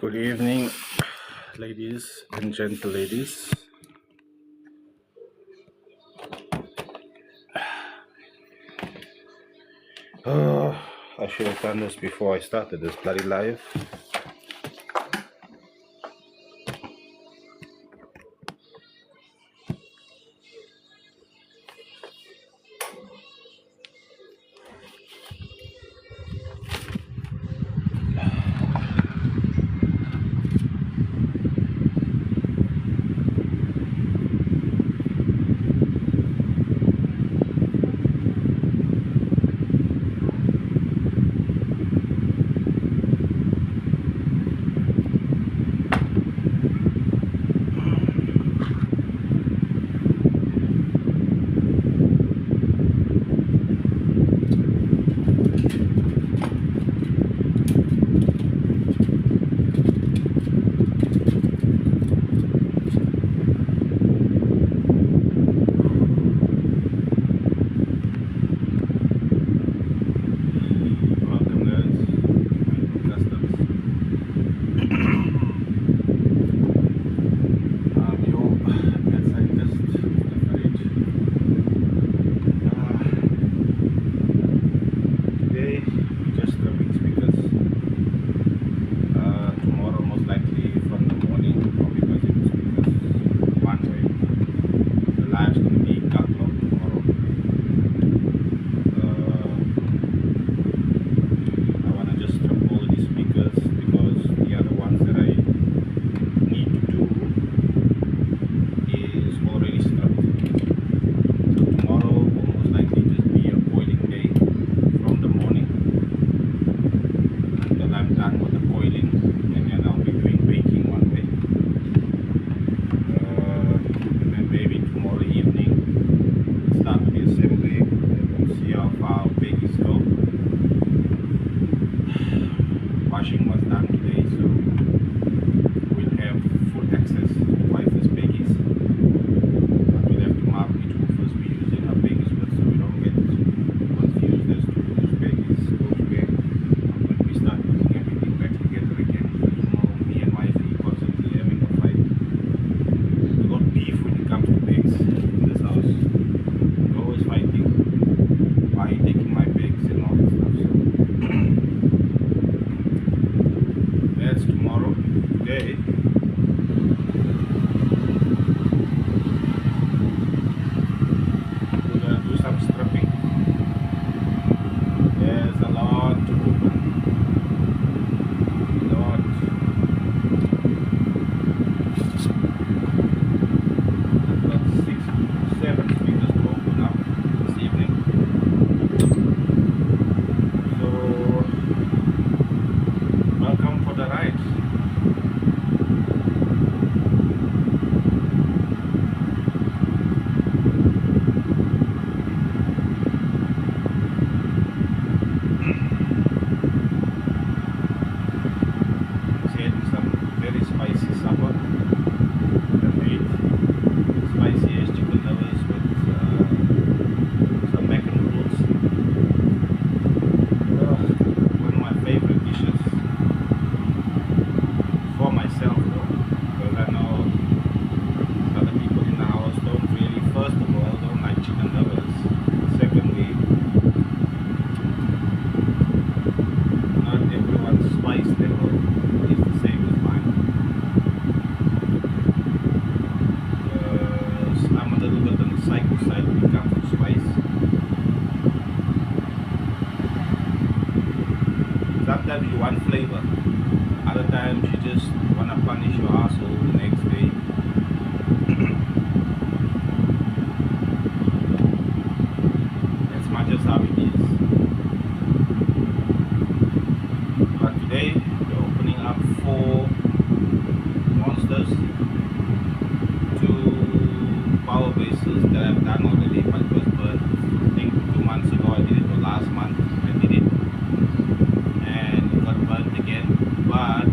Good evening, ladies and gentle ladies. Oh, I should have done this before I started this bloody live. Welcome, guys. Customs. I'm your pet scientist, Mr. Farid. Today, we just rubbing speakers. Tomorrow, most likely from the morning, probably because it speakers one way. The live's going to be cut off tomorrow. I want to just strip all these speakers because the other ones that I need to do is already stripped. So tomorrow will most likely just be a coiling day from the morning until I'm done with the coiling, and then I'll be doing baking one way. And then maybe tomorrow evening we'll start with the assembly and we'll see how far bakies go. Washing was done today, so we'll have full access to wife's bagies. But we'll have to mark which woofers we're using our bagies with so we don't get confused as to whose bagies go to where when we start putting everything back together again. Because me and wifey constantly having a fight. We got beef when it comes to bags in this house. We're always fighting. Why are you taking my bags and all that stuff? So that's tomorrow. Today, we're gonna do some stripping. There's a lot to open. A lot. I've got 6 to 7 speakers to open up this evening. So, welcome for the ride. Having some very spicy supper. M.A.D. Spicy as chicken livers with some mac and noodles. One of my favorite dishes for myself though, because I know other people in the house don't really, first of all, don't like chicken livers. Secondly, not everyone's spice level is the same as mine. I'm a little bit on the psycho side when it comes to spice. Sometimes you want flavor, other times you just want to punish your asshole the next day. As much as how it is. But today we're opening up 4 monsters, 2 power bases that I've done already. My first bird, I think 2 months ago I did it, or last month I did it, and it got burnt again. But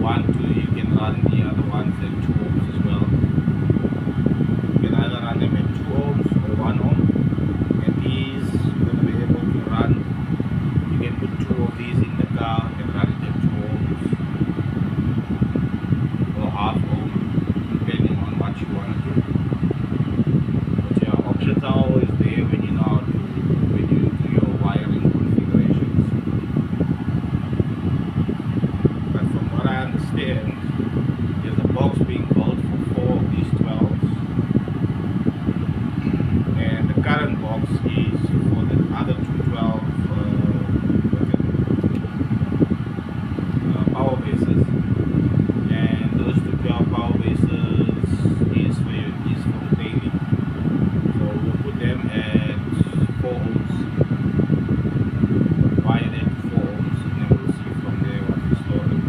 want to, you can run the other ones at 2 ohms as well. You can either run them at 2 ohms or 1 ohm, and these going to be able to run. You can put 2 of these in the car and run it at 2 ohms or half ohm, depending on what you want to do. But your options are always there when you know how to, when you do your wiring configurations. But from what I understand, there's a box being built for 4 of these 12s, and the current box is for the other 212 power bases, and those 212 power bases is for the daily. So we'll put them at 4 ohms, wire them to 4 ohms, and then we'll see from there what we store them.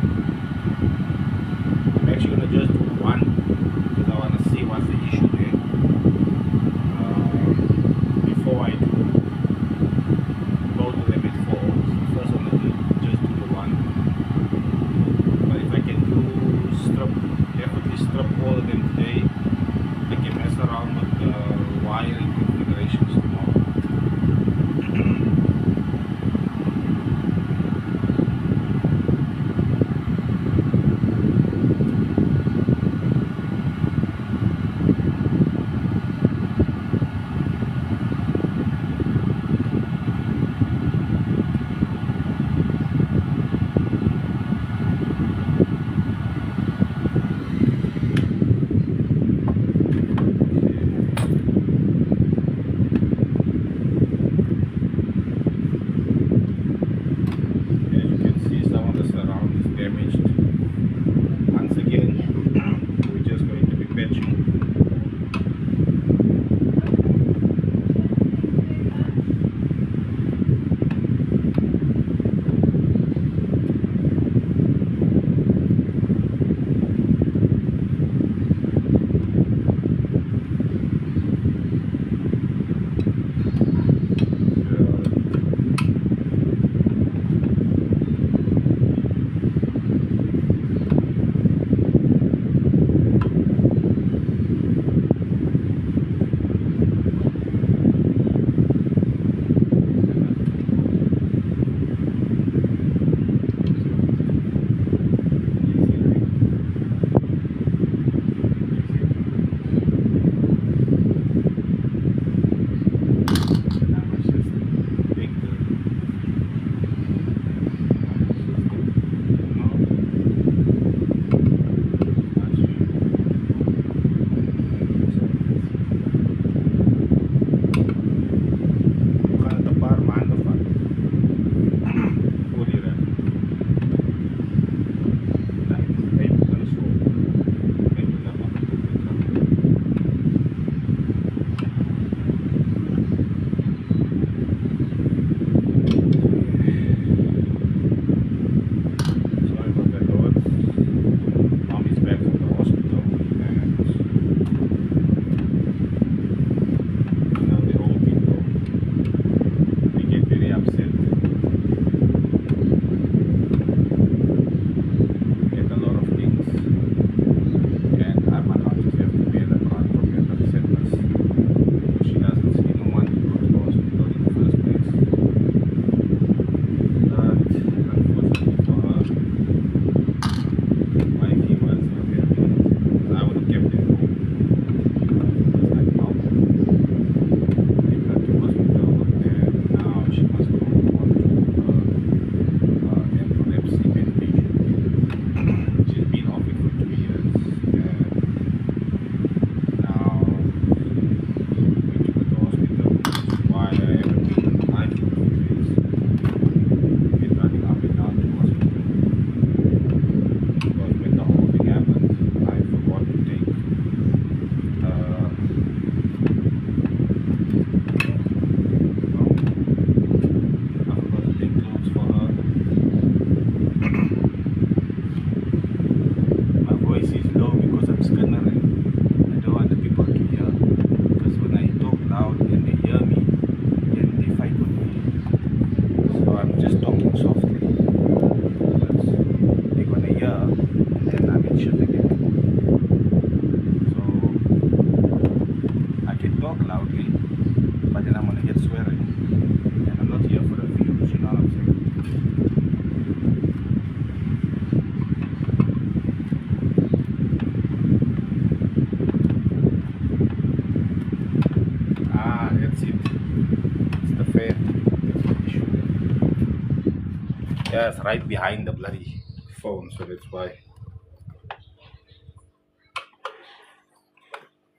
Yeah, it's right behind the bloody phone, so that's why.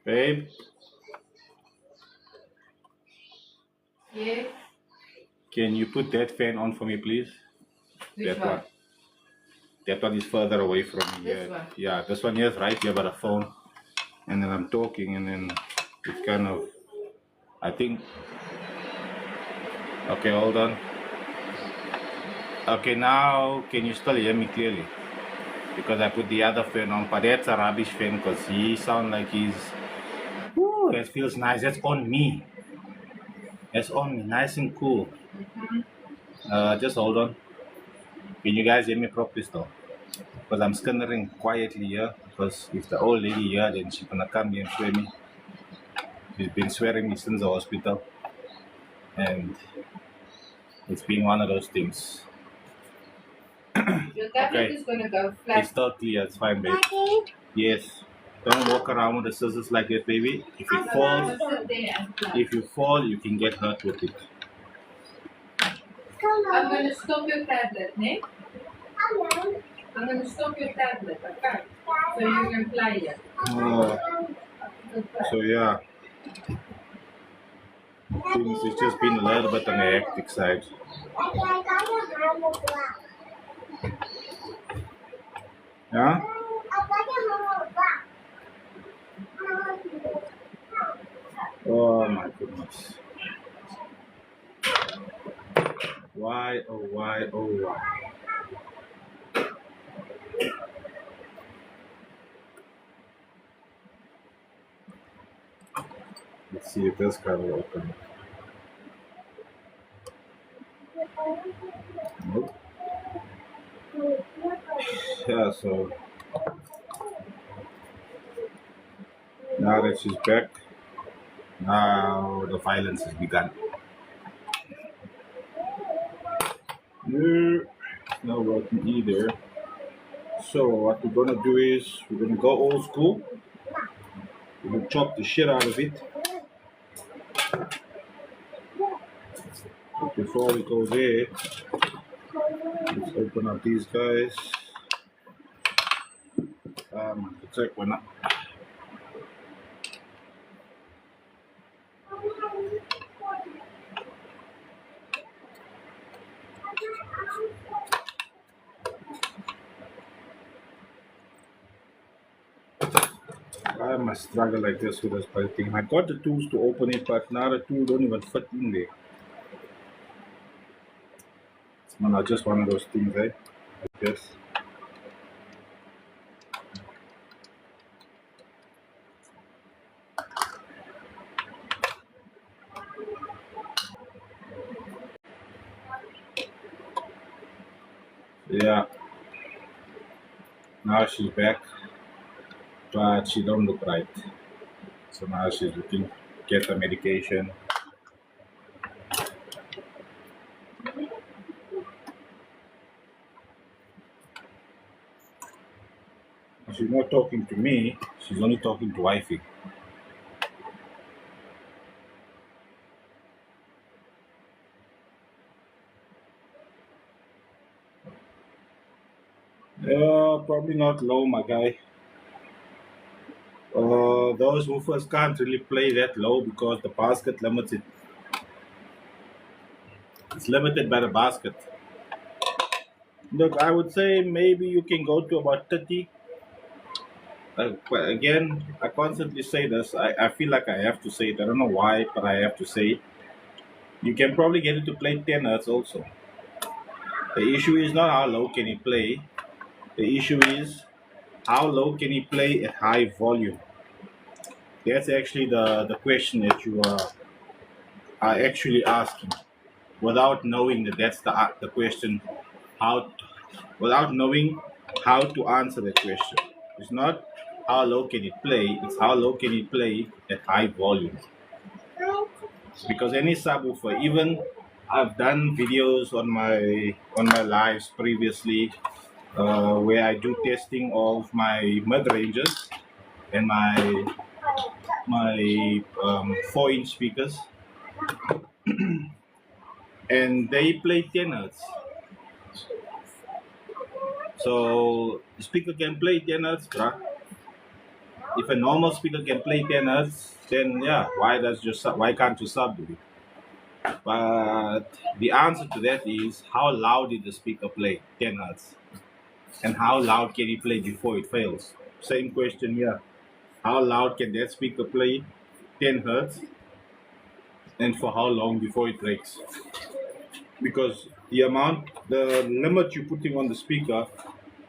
Babe, Yeah. can you put that fan on for me, please? Which That one? one. That one is further away from me. This Yeah, one. yeah. This one here is right here by the phone, and then I'm talking, and then it's kind of. I think. Okay, hold on. Okay, now can you still hear me clearly? Because I put the other fan on, but that's a rubbish fan because he sound like he's. Woo, that feels nice. That's on me. That's on me, nice and cool. Just hold on. Can you guys hear me properly still? Because I'm scanning quietly here. Because if the old lady here, then she's gonna come here and swear me. She's been swearing me since the hospital, and it's been one of those things. Your tablet Okay, is gonna go it's flat. still clear. It's fine, babe. Yes. Don't walk around with the scissors like that, baby. Sit there and play. If you fall, you can get hurt with it. I'm gonna stop your tablet, ne? I'm gonna stop your tablet, okay? So you can play it. Uh, Okay. so yeah, things it's just been a little bit on the hectic side. Yeah. Oh my goodness. Why? Oh why? Oh why? Let's see if this guy will open. Nope. Yeah. So now that she's back, now the violence has begun. No, it's not working either. So what we're gonna do is we're gonna go old school. We're gonna chop the shit out of it. But before we go there, let's open up these guys. It's like we're not. Why am I struggle like this with this bloody thing? I got the tools to open it, but now the tool don't even fit in there. Man, just one of those things, eh? I guess. Yeah. Now she's back, but she don't look right. So now she's looking get the medication. She's not talking to me. She's only talking to wifey. Probably not low, my guy. Those woofers can't really play that low because the basket limits it. It's limited by the basket. Look, I would say maybe you can go to about 30. But again, I constantly say this. I feel like I have to say it. I don't know why, but I have to say it. You can probably get it to play 10 hertz also. The issue is not how low can he play. The issue is how low can he play at high volume. That's actually the question that you are actually asking without knowing that that's the question. How without knowing how to answer that question. It's not how low can it play, it's how low can it play at high volume. Because any subwoofer, even I've done videos on my lives previously where I do testing of my mid ranges and my 4-inch speakers, and they play 10 hertz. So the speaker can play 10 hertz, bruh. If a normal speaker can play 10 hertz, then yeah, why can't you sub it? But the answer to that is how loud did the speaker play 10 hertz? And how loud can he play before it fails? Same question here. How loud can that speaker play 10 hertz and for how long before it breaks? Because the limit you're putting on the speaker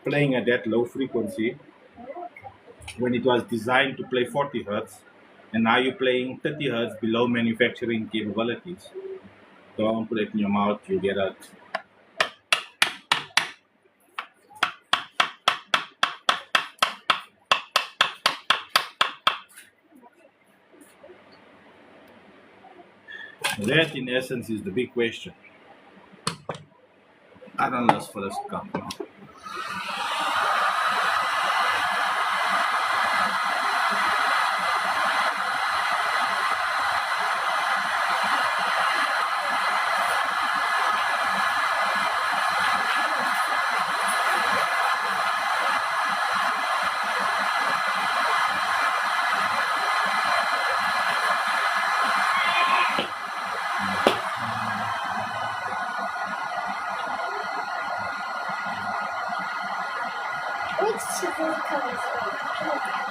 playing at that low frequency when it was designed to play 40 hertz and now you're playing 30 hertz below manufacturing capabilities. Don't put it in your mouth, you get it. That in essence is the big question. I don't know for this company. Which vehicle is it?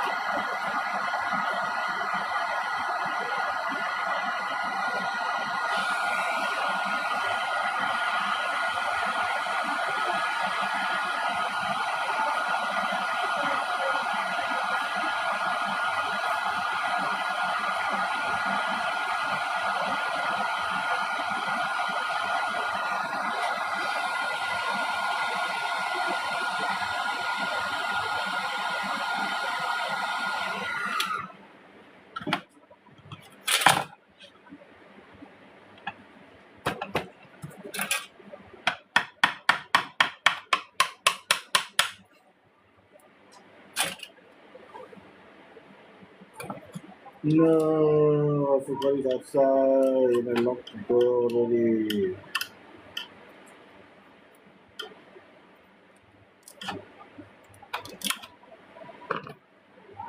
No, I forgot it outside and I locked the door already.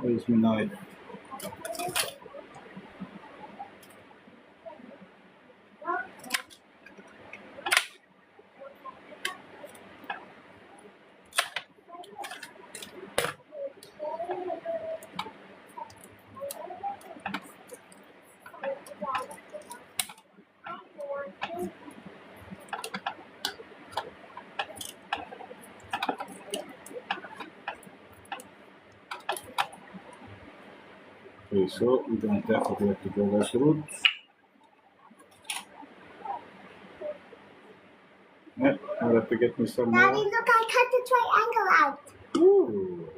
Where's my knife? Okay, so we don't definitely have to go this route. Yeah, I'll have to get me some Daddy, more. look, I cut the triangle out. Ooh.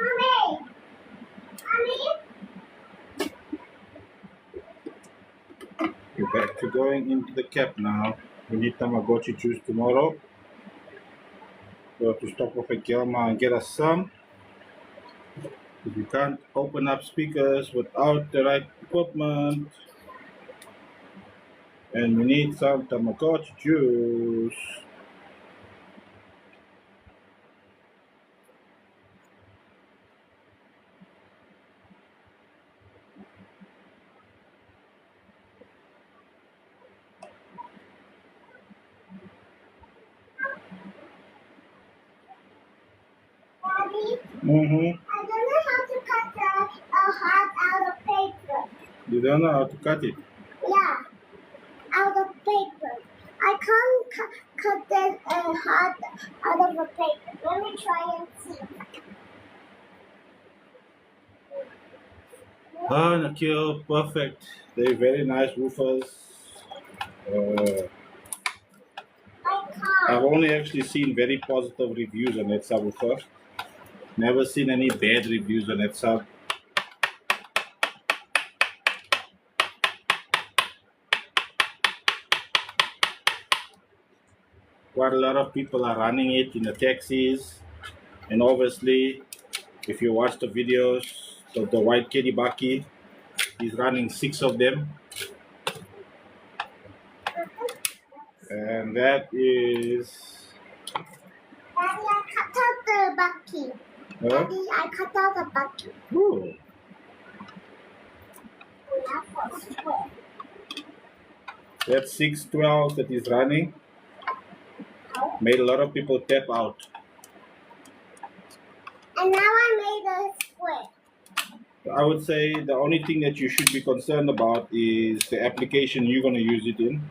Mommy! Mommy? We're back to going into the cap now. We need Tamagotchi juice tomorrow. We have to stop off at Gelma and get us some. Because we can't open up speakers without the right equipment. And we need some Tamagotchi juice. Daddy, Mm-hmm. I don't know how to cut the heart out of paper. You don't know how to cut it. Yeah, out of paper. I can't cut the heart out of a paper. Let me try and see. Oh, Nikhil, perfect. They're very nice woofers. Uh, I can't. I've only actually seen very positive reviews on that subwoofer. Never seen any bad reviews on that sub. Quite a lot of people are running it in the taxis, and obviously, if you watch the videos of the white Kiribati, he's running 6 of them. And that is. Daddy, I cut out the bucky. Daddy, I cut out the bucky. Ooh. That was square. That 612 that is running made a lot of people tap out. And now I made a square. I would say the only thing that you should be concerned about is the application you're going to use it in.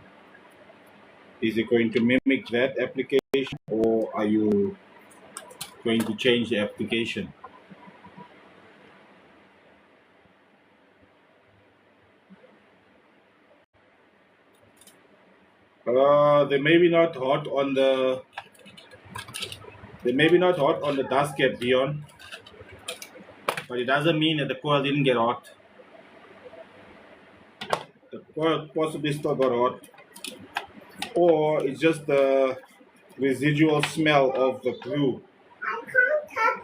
Is it going to mimic that application, or are you going to change the application? They may be not hot on the. They may be not hot on the dust cap, Dion, but it doesn't mean that the coil didn't get hot. The coil possibly still got hot, or it's just the residual smell of the glue. I can't cut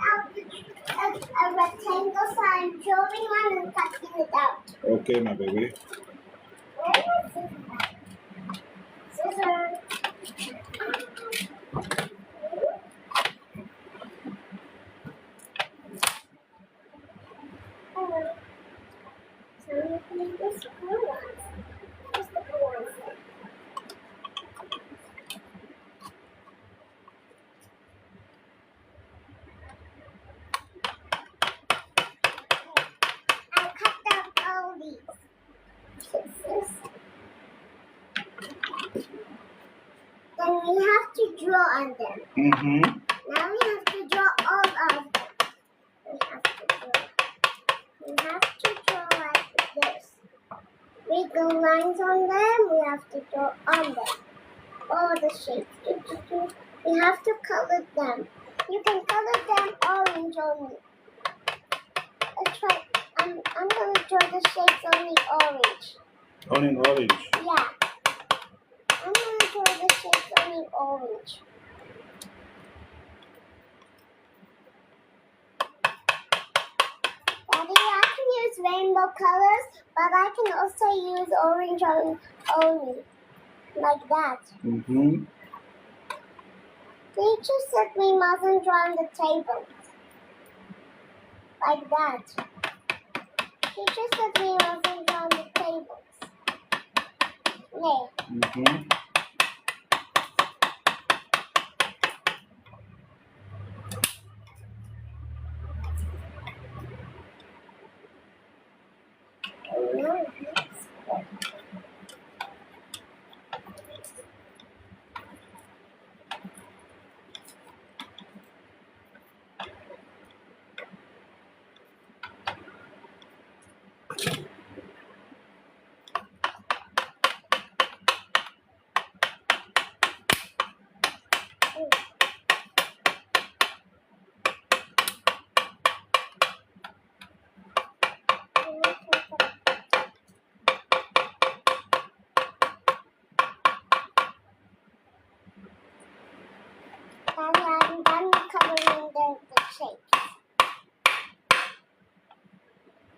out a rectangle, so I'm drawing one and cutting it out. Okay, my baby. Where is it? Scissors. So I'm making this blue one. Just the blue ones there. I cut out all these pieces. Then we have to draw on them. Mm-hmm. Now we have to draw all of them. We have to draw like this. We go lines on them. We have to draw on them. All the shapes. We have to color them. You can color them orange only. I'm going to draw the shapes only orange. Only in orange. Yeah. I'm going to draw the shapes only orange. Daddy, I can use rainbow colors, but I can also use orange only. Like that. Mm-hmm. Teacher said we mustn't draw on the table. Like that. Teacher said we mustn't draw on the tables. There. Mm-hmm. I'm done coloring the shapes.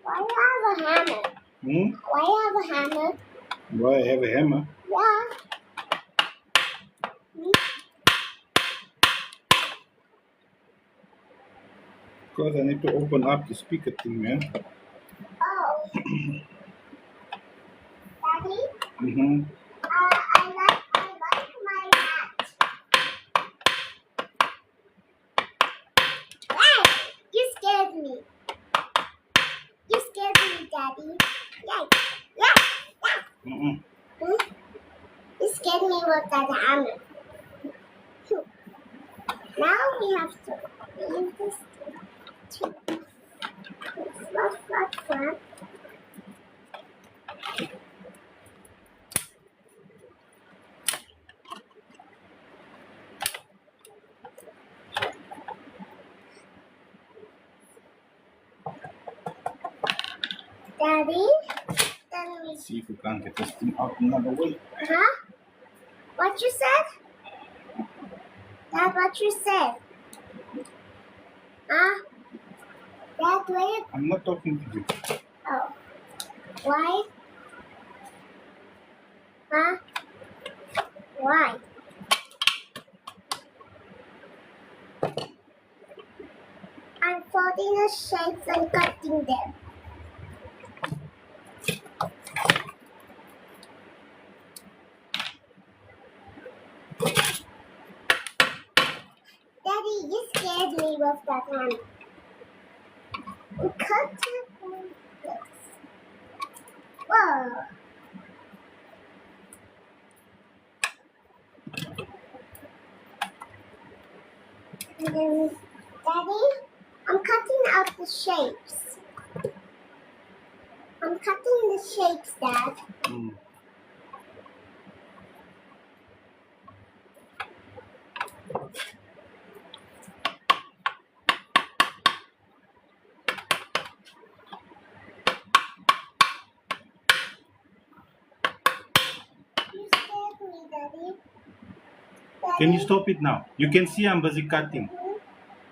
Why do I have a hammer? Hmm? Why do I have a hammer? Why I have a hammer? Yeah. Because I need to open up the speaker thing, man. Oh. Daddy? Mm-hmm. I like my hat. Hey! You scared me. You scared me, Daddy. Yay! Yeah! Mm-mm. You scared me with that hammer. Now we have to use this to fluff. Daddy, then we... See if we can't get this thing out another way. Huh? What you said? Dad, what you said? Huh? Dad, wait. I'm not talking to you. Oh. Why? Huh? Why? I'm folding the shapes and cutting them. Daddy, you scared me with that hand. You cut it like this. Whoa. And then, Daddy, I'm cutting out the shapes. I'm cutting the shapes, Dad. You scared me, Daddy. Can you stop it now? You can see I'm busy cutting.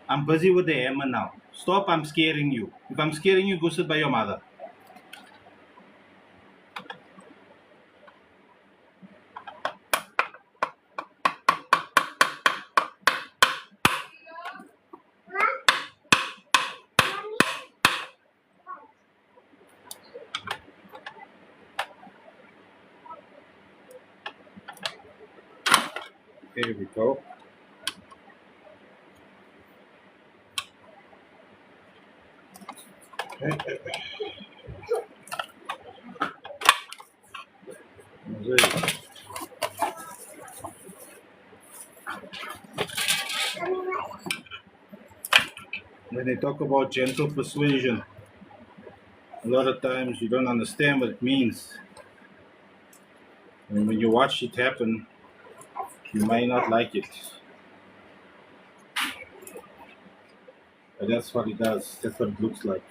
I'm busy with the hammer now. Stop, I'm scaring you. If I'm scaring you, go sit by your mother. What? Mommy? Here we go. When they talk about gentle persuasion, a lot of times you don't understand what it means. And when you watch it happen, you might not like it. But that's what it does. That's what it looks like.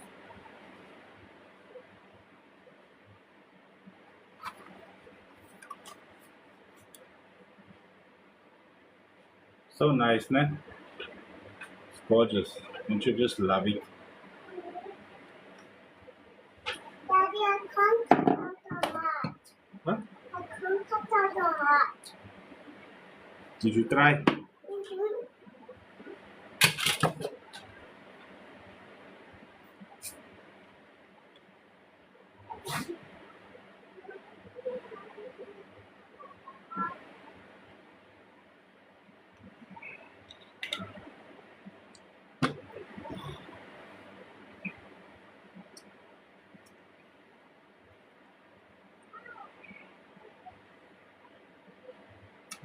So nice, man. It's gorgeous. Don't you just love it? Daddy, I can't cut out the heart. What? I can't cut out the heart. Did you try? Mhm.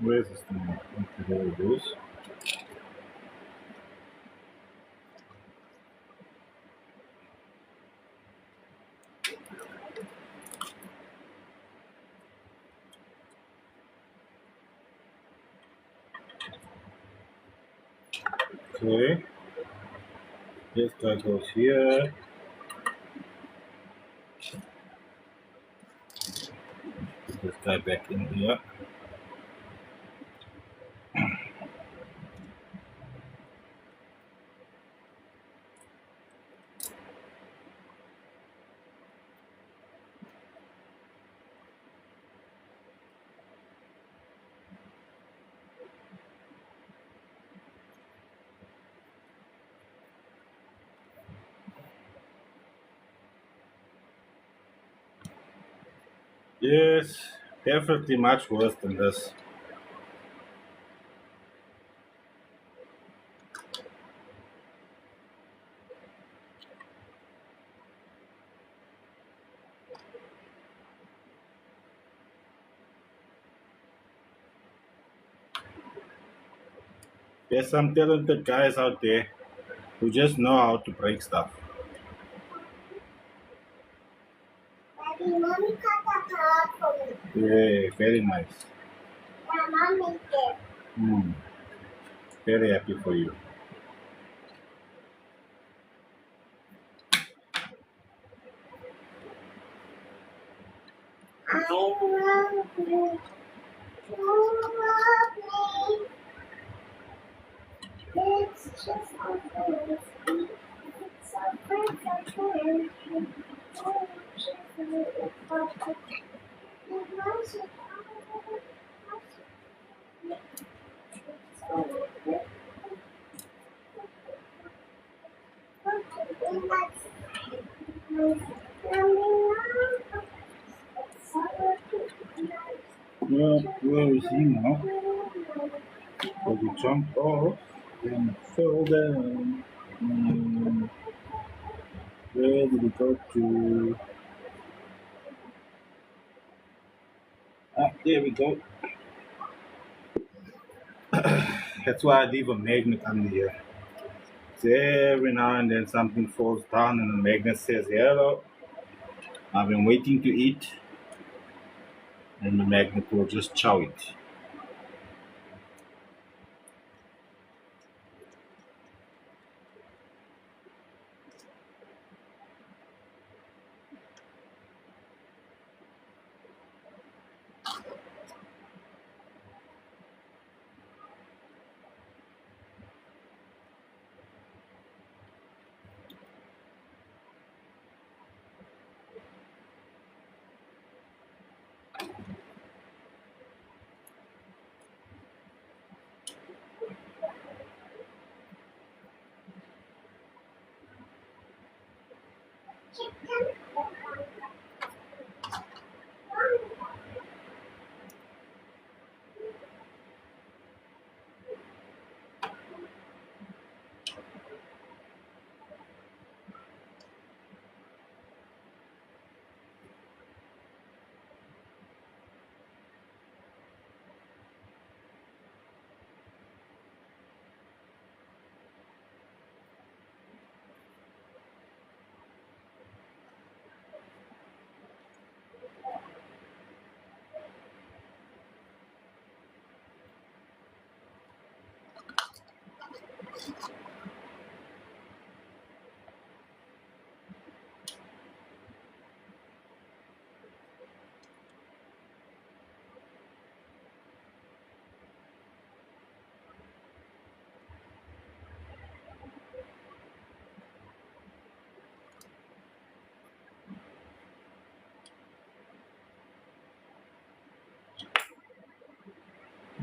Where's this thing? Okay, there it is. Okay. This guy goes here. Put this guy back in here. Yes, definitely much worse than this. There's some talented guys out there who just know how to break stuff. Daddy, mommy cut the heart for me. Yeah, very nice. Yeah, mommy did. Hmm. Very happy for you. I love you. You love me. It's just a fantasy. It's a fantasy. Oh, just a little puppet. It was a Yeah, where is he now? Because he jumped off and fell down. Mm, where did he go to? Ah, there we go. That's why I leave a magnet under here. So every now and then something falls down and the magnet says, hello, I've been waiting to eat. And the magnet will just chow it.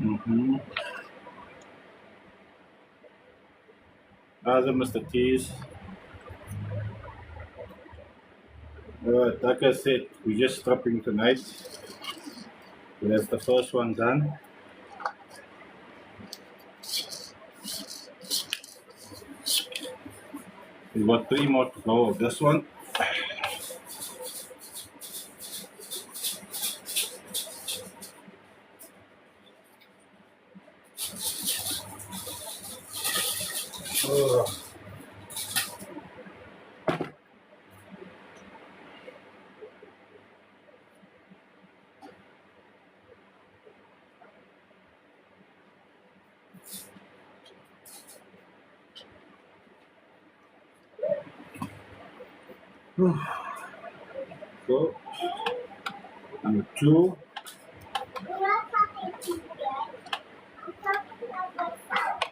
Mm-hmm. How's it, Mr. Keys? Like I said, we're just stopping tonight. So that's the first one done. We've got three more to go of this one. Ugh. So, number two. We're not talking to you guys. I'm talking about myself.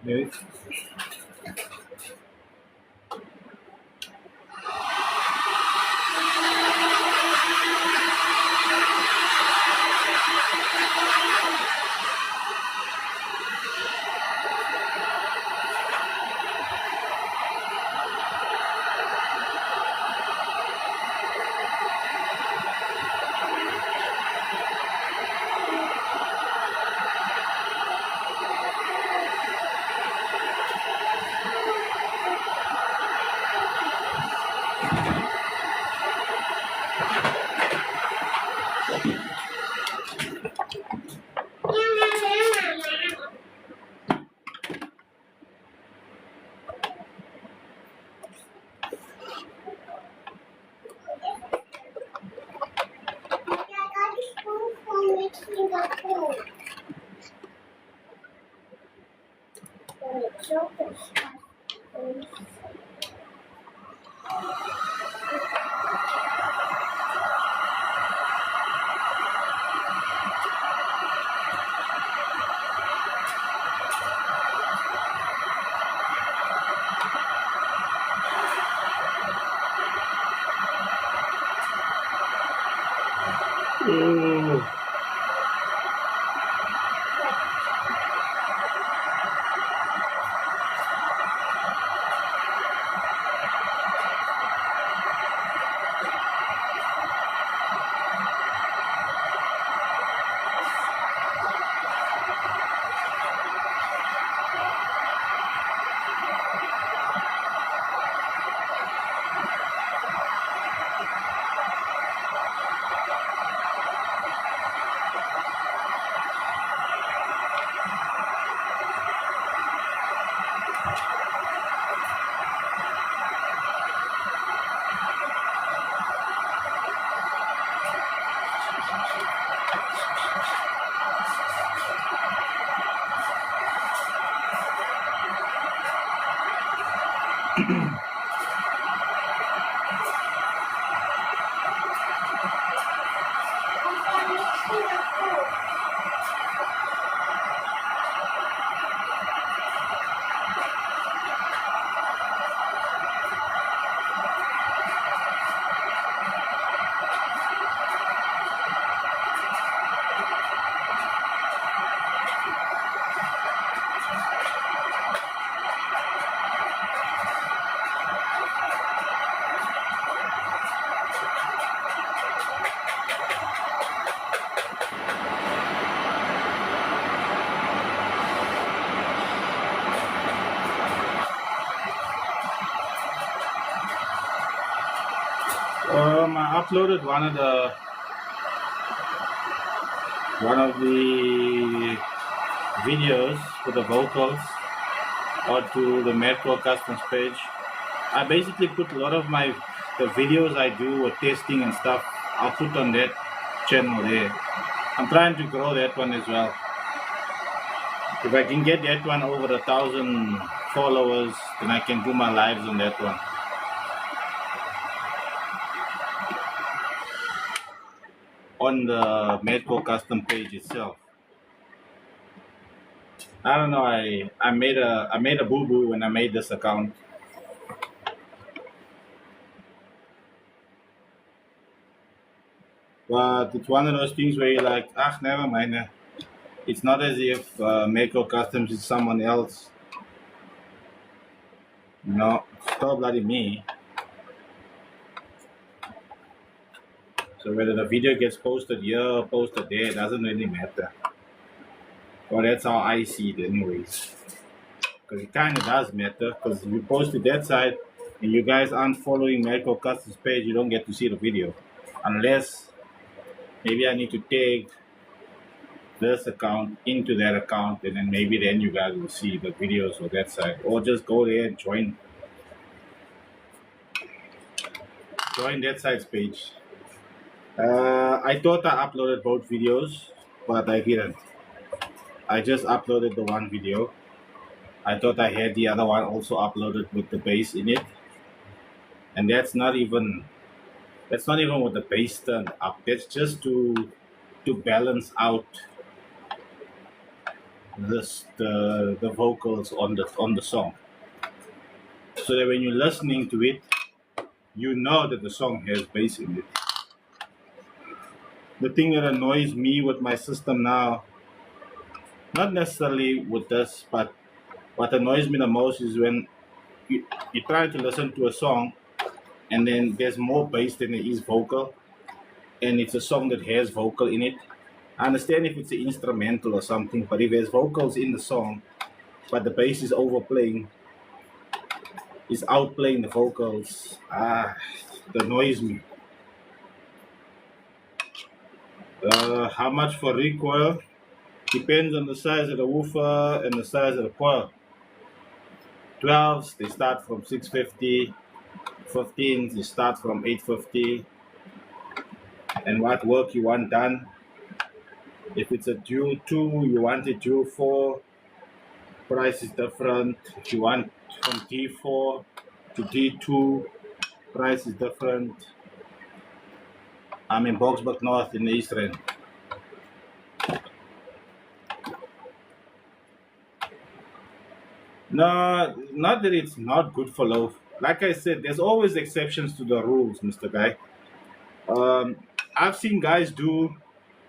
Okay. Oh. I uploaded one of the videos with the vocals onto the M.A.D customs page. I basically put a lot of the videos I do with testing and stuff. I'll put on that channel there. I'm trying to grow that one as well. If I can get that one over 1,000 followers, then I can do my lives on that one. On the M.A.D custom page itself. I don't know. I made a boo boo when I made this account. But it's one of those things where you're like, never mind. It's not as if M.A.D Customs is someone else. No, it's still bloody me. So whether the video gets posted here or posted there, it doesn't really matter. Well, that's how I see it anyways. Because it kind of does matter. Because if you post it that side and you guys aren't following M.A.D Customs page, you don't get to see the video. Unless maybe I need to take this account into that account, and then maybe then you guys will see the videos on that side, or just go there and join that side's page. I thought I uploaded both videos, but I didn't. I just uploaded the one video. I thought I had the other one also uploaded with the bass in it, and that's not even with the bass turned up. That's just to balance out the vocals on the song, so that when you're listening to it, you know that the song has bass in it. The thing that annoys me with my system now, not necessarily with this, but what annoys me the most is when you try to listen to a song and then there's more bass than there is vocal, and it's a song that has vocal in it. I understand if it's an instrumental or something, but if there's vocals in the song, but the bass is outplaying the vocals, it annoys me. How much for recoil? Depends on the size of the woofer and the size of the coil. 12s, they start from 650. 15s, they start from 850. And what work you want done. If it's a dual 2, you want a dual 4, price is different. If you want from D4 to D2, price is different. I'm in Boksburg North in the East Rand. No, not that it's not good for low. Like I said, there's always exceptions to the rules, Mr. Guy. I've seen guys do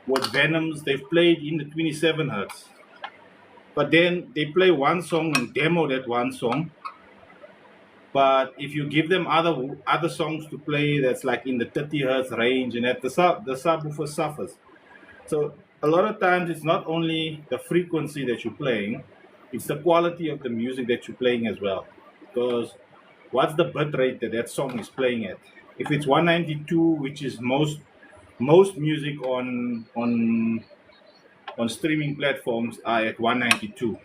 with Venoms. They've played in the 27 hertz, but then they play one song and demo that one song. But if you give them other songs to play, that's like in the 30 hertz range, and that the subwoofer suffers. So a lot of times it's not only the frequency that you're playing, it's the quality of the music that you're playing as well. Because what's the bit rate that that song is playing at? If it's 192, which is most music on streaming platforms are at 192.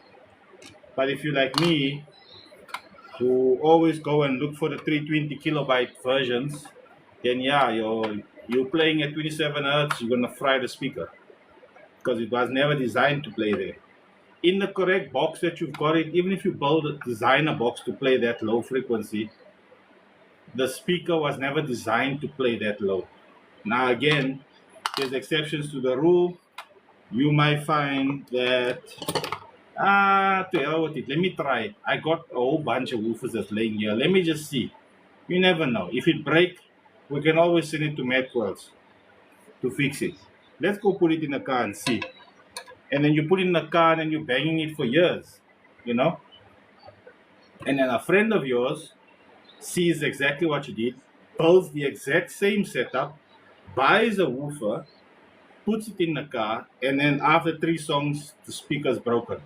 But if you're like me, who always go and look for the 320 kilobyte versions, then yeah, you're playing at 27 hertz, you're gonna fry the speaker because it was never designed to play there. In the correct box that you've got it, even if you build a designer box to play that low frequency, the speaker was never designed to play that low. Now again, there's exceptions to the rule. You might find that to hell with it. Let me try. I got a whole bunch of woofers that's laying here. Let me just see. You never know. If it break, we can always send it to M.A.D to fix it. Let's go put it in the car and see. And then you put it in the car and you're banging it for years, you know. And then a friend of yours sees exactly what you did, builds the exact same setup, buys a woofer, puts it in the car, and then after 3 songs, the speaker's broken.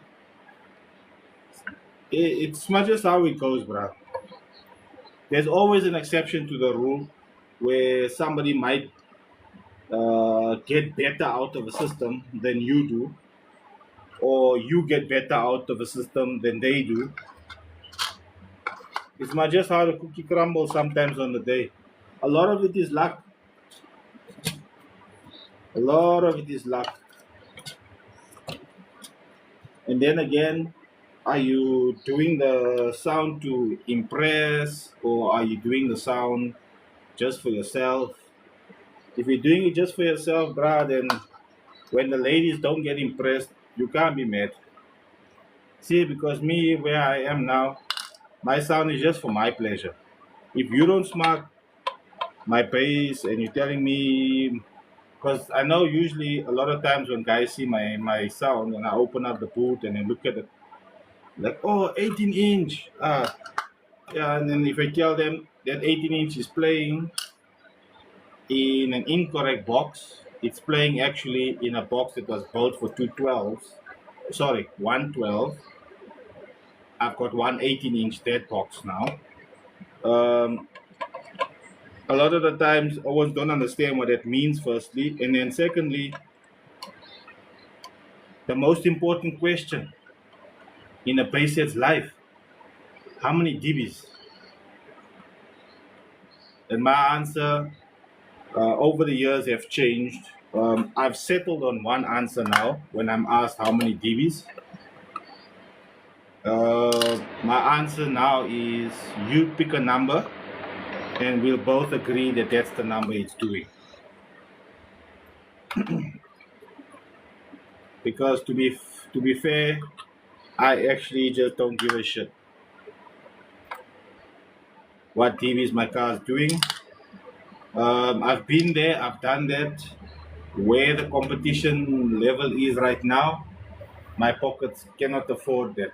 It's much as how it goes, bruh. There's always an exception to the rule where somebody might get better out of a system than you do, or you get better out of a system than they do. It's much just how the cookie crumbles sometimes on the day. A lot of it is luck. A lot of it is luck. And then again, are you doing the sound to impress, or are you doing the sound just for yourself? If you're doing it just for yourself, bruh, then when the ladies don't get impressed, you can't be mad. See, because me, where I am now, my sound is just for my pleasure. If you don't smart my bass and you're telling me, because I know usually a lot of times when guys see my sound and I open up the boot and then look at it, like, oh, 18 inch. Yeah, and then if I tell them that 18 inch is playing in an incorrect box, it's playing actually in a box that was built for 212s. Sorry, 112. I've got one 18-inch dead box now. Um, a lot of the times, I always don't understand what that means, firstly. And then, secondly, the most important question in a bass set's life: how many dBs? And my answer over the years have changed. I've settled on one answer now when I'm asked how many dBs. My answer now is you pick a number and we'll both agree that that's the number it's doing. Because to be fair, I actually just don't give a shit what dBs my car is doing. I've been there, I've done that. Where the competition level is right now, my pockets cannot afford that.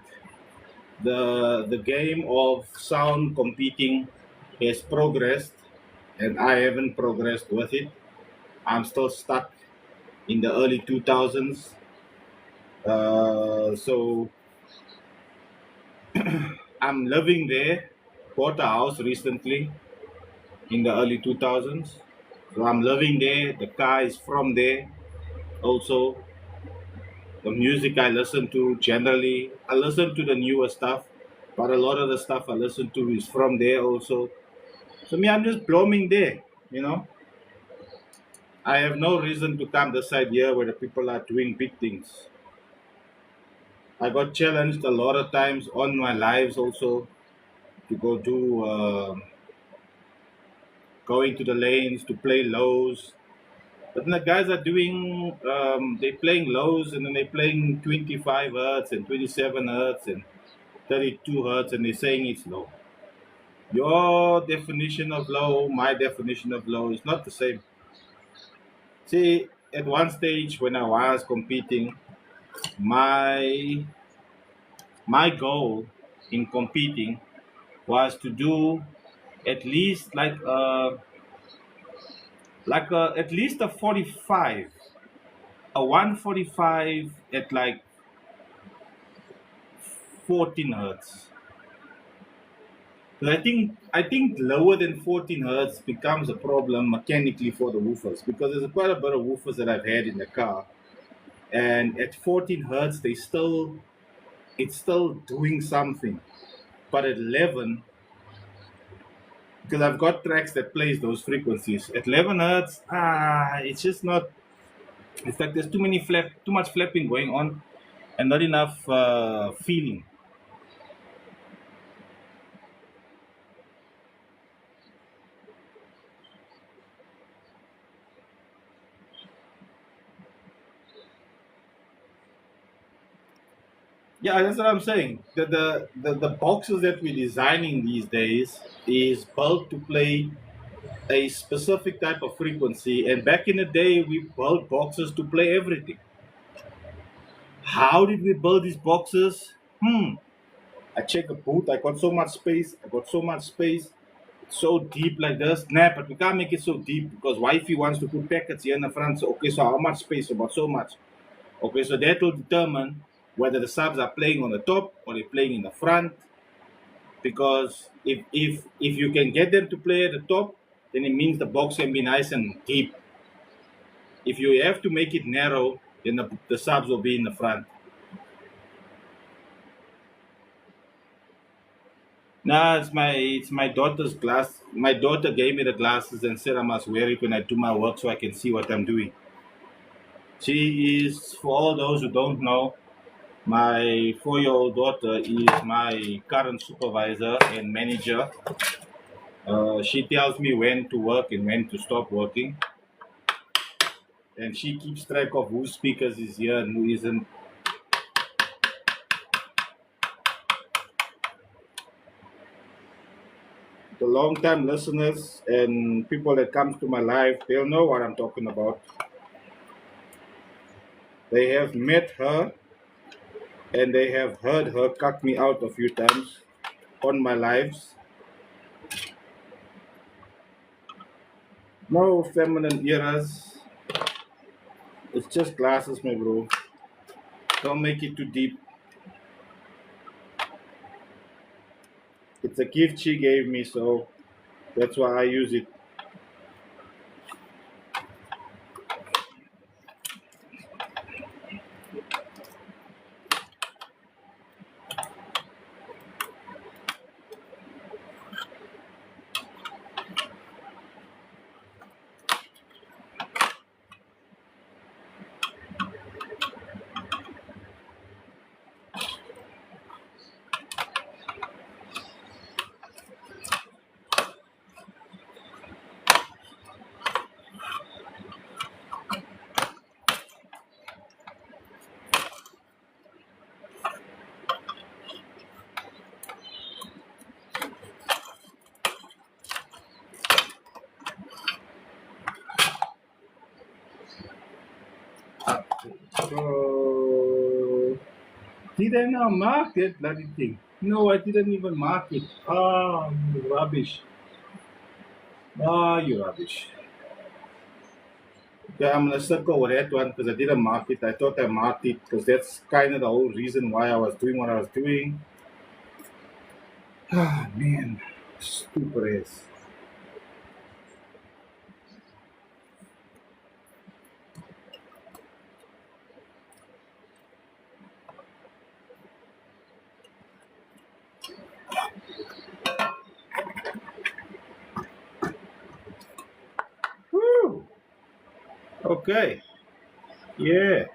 The game of sound competing has progressed, and I haven't progressed with it. I'm still stuck in the early 2000s. So I'm living there. Bought a house recently in the early 2000s. So I'm living there. The car is from there. Also, the music I listen to generally, I listen to the newer stuff, but a lot of the stuff I listen to is from there also. So me, I'm just blooming there, you know. I have no reason to come this side here where the people are doing big things. I got challenged a lot of times on my lives also to go into the lanes to play lows. But then the guys are doing, they're playing lows and then they're playing 25 hertz and 27 hertz and 32 hertz and they're saying it's low. Your definition of low, my definition of low is not the same. See, at one stage when I was competing, my my goal in competing was to do at least at least a 45, a 145 at like 14 hertz. So I think lower than 14 hertz becomes a problem mechanically for the woofers, because there's quite a bit of woofers that I've had in the car, and at 14 hertz it's still doing something, but at 11, because I've got tracks that plays those frequencies at 11 hertz, it's just not. It's like there's too much flapping going on, and not enough feeling. Yeah, that's what I'm saying. The boxes that we're designing these days is built to play a specific type of frequency, and back in the day we built boxes to play everything. How did we build these boxes? I check a boot, I got so much space, I got so much space, it's so deep like this. Nah, but we can't make it so deep because wifey wants to put packets here in the front. So okay, so how much space? About so much. Okay, so that will determine whether the subs are playing on the top or they're playing in the front. Because if you can get them to play at the top, then it means the box can be nice and deep. If you have to make it narrow, then the subs will be in the front. Nah, it's my daughter's glass. My daughter gave me the glasses and said I must wear it when I do my work so I can see what I'm doing. She is, for all those who don't know, my 4-year-old daughter is my current supervisor and manager. She tells me when to work and when to stop working, and she keeps track of whose speakers is here and who isn't. The long-time listeners and people that comes to my life, they'll know what I'm talking about. They have met her and they have heard her cut me out a few times on my lives. No feminine eras. It's just glasses, my bro. Don't make it too deep. It's a gift she gave me, so that's why I use it. So, didn't I mark that bloody thing? No, I didn't even mark it. Ah, you rubbish. Ah, you rubbish. Okay, I'm gonna circle with that one because I didn't mark it. I thought I marked it because that's kind of the whole reason why I was doing what I was doing. Ah, man. Stupid ass. Woo! Okay. Yeah.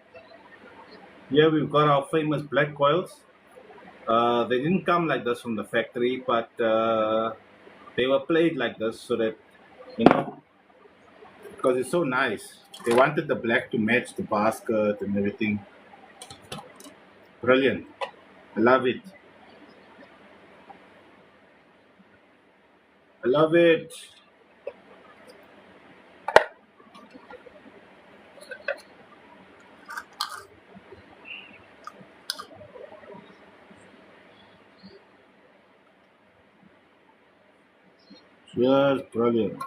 Yeah, we've got our famous black coils. They didn't come like this from the factory, but they were played like this so that, you know, because it's so nice. They wanted the black to match the basket and everything. Brilliant. I love it. I love it. Just brilliant.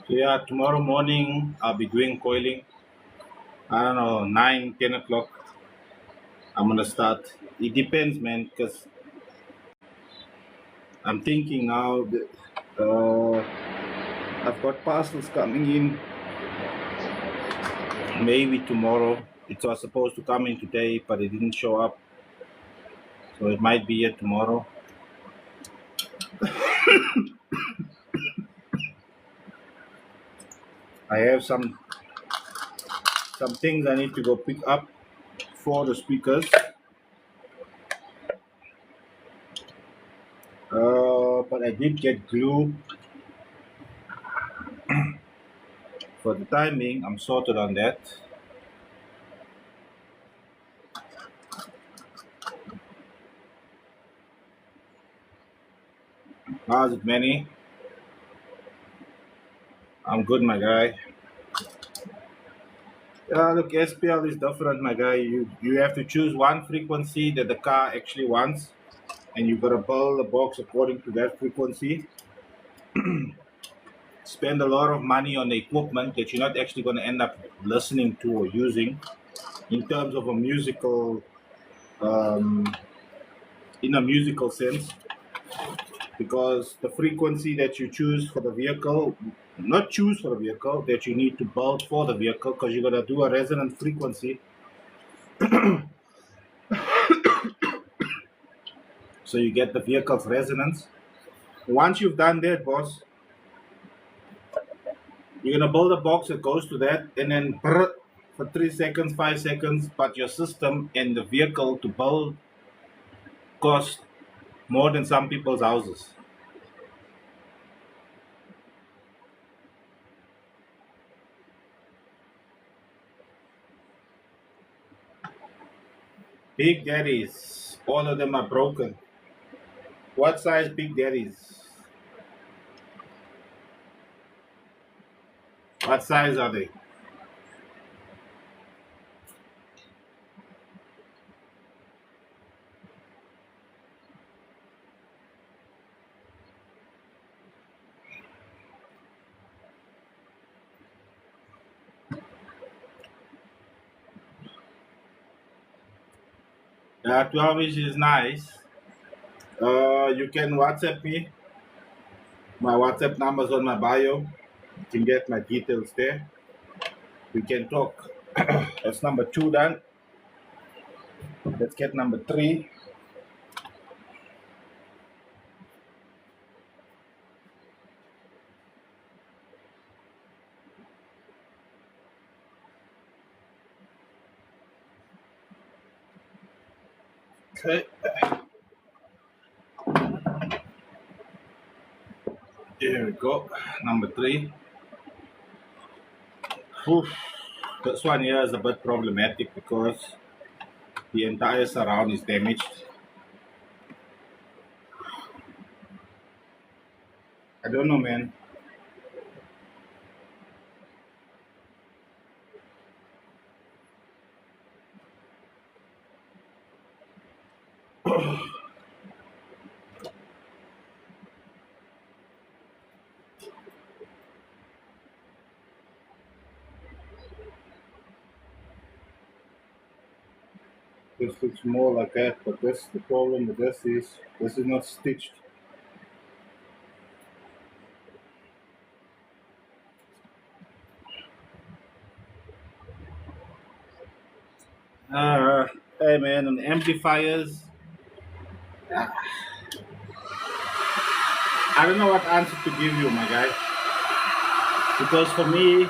So yeah, tomorrow morning I'll be doing coiling. I don't know, 9, 10 o'clock. I'm gonna start. It depends, man, because I'm thinking now that I've got parcels coming in maybe tomorrow. It was supposed to come in today, but it didn't show up. So it might be here tomorrow. I have some things I need to go pick up for the speakers. But I did get glue for the timing. I'm sorted on that. How's it, Manny? I'm good, my guy. Yeah, look, SPL is different, my guy. You have to choose one frequency that the car actually wants, and you gotta build the box according to that frequency. Spend a lot of money on the equipment that you're not actually gonna end up listening to or using in terms of a musical, um, in a musical sense, because the frequency that you choose for the vehicle, not choose for the vehicle, that you need to build for the vehicle, because you're gonna do a resonant frequency. So you get the vehicle's resonance. Once you've done that, boss, you're gonna build a box that goes to that, and then for 3 seconds, 5 seconds. But your system and the vehicle to build cost more than some people's houses. Big Daddies, all of them are broken. What size Big Daddies? What size are they? The 12 inch is nice. You can WhatsApp me. My WhatsApp number's on my bio. You can get my details there. We can talk. That's number two done. Let's get number three. Okay. Here we go. Number three. Whew. This one here is a bit problematic because the entire surround is damaged. I don't know, man. This looks more like that, but this the problem with this is not stitched. Uh, hey man, on amplifiers, I don't know what answer to give you, my guy. Because for me,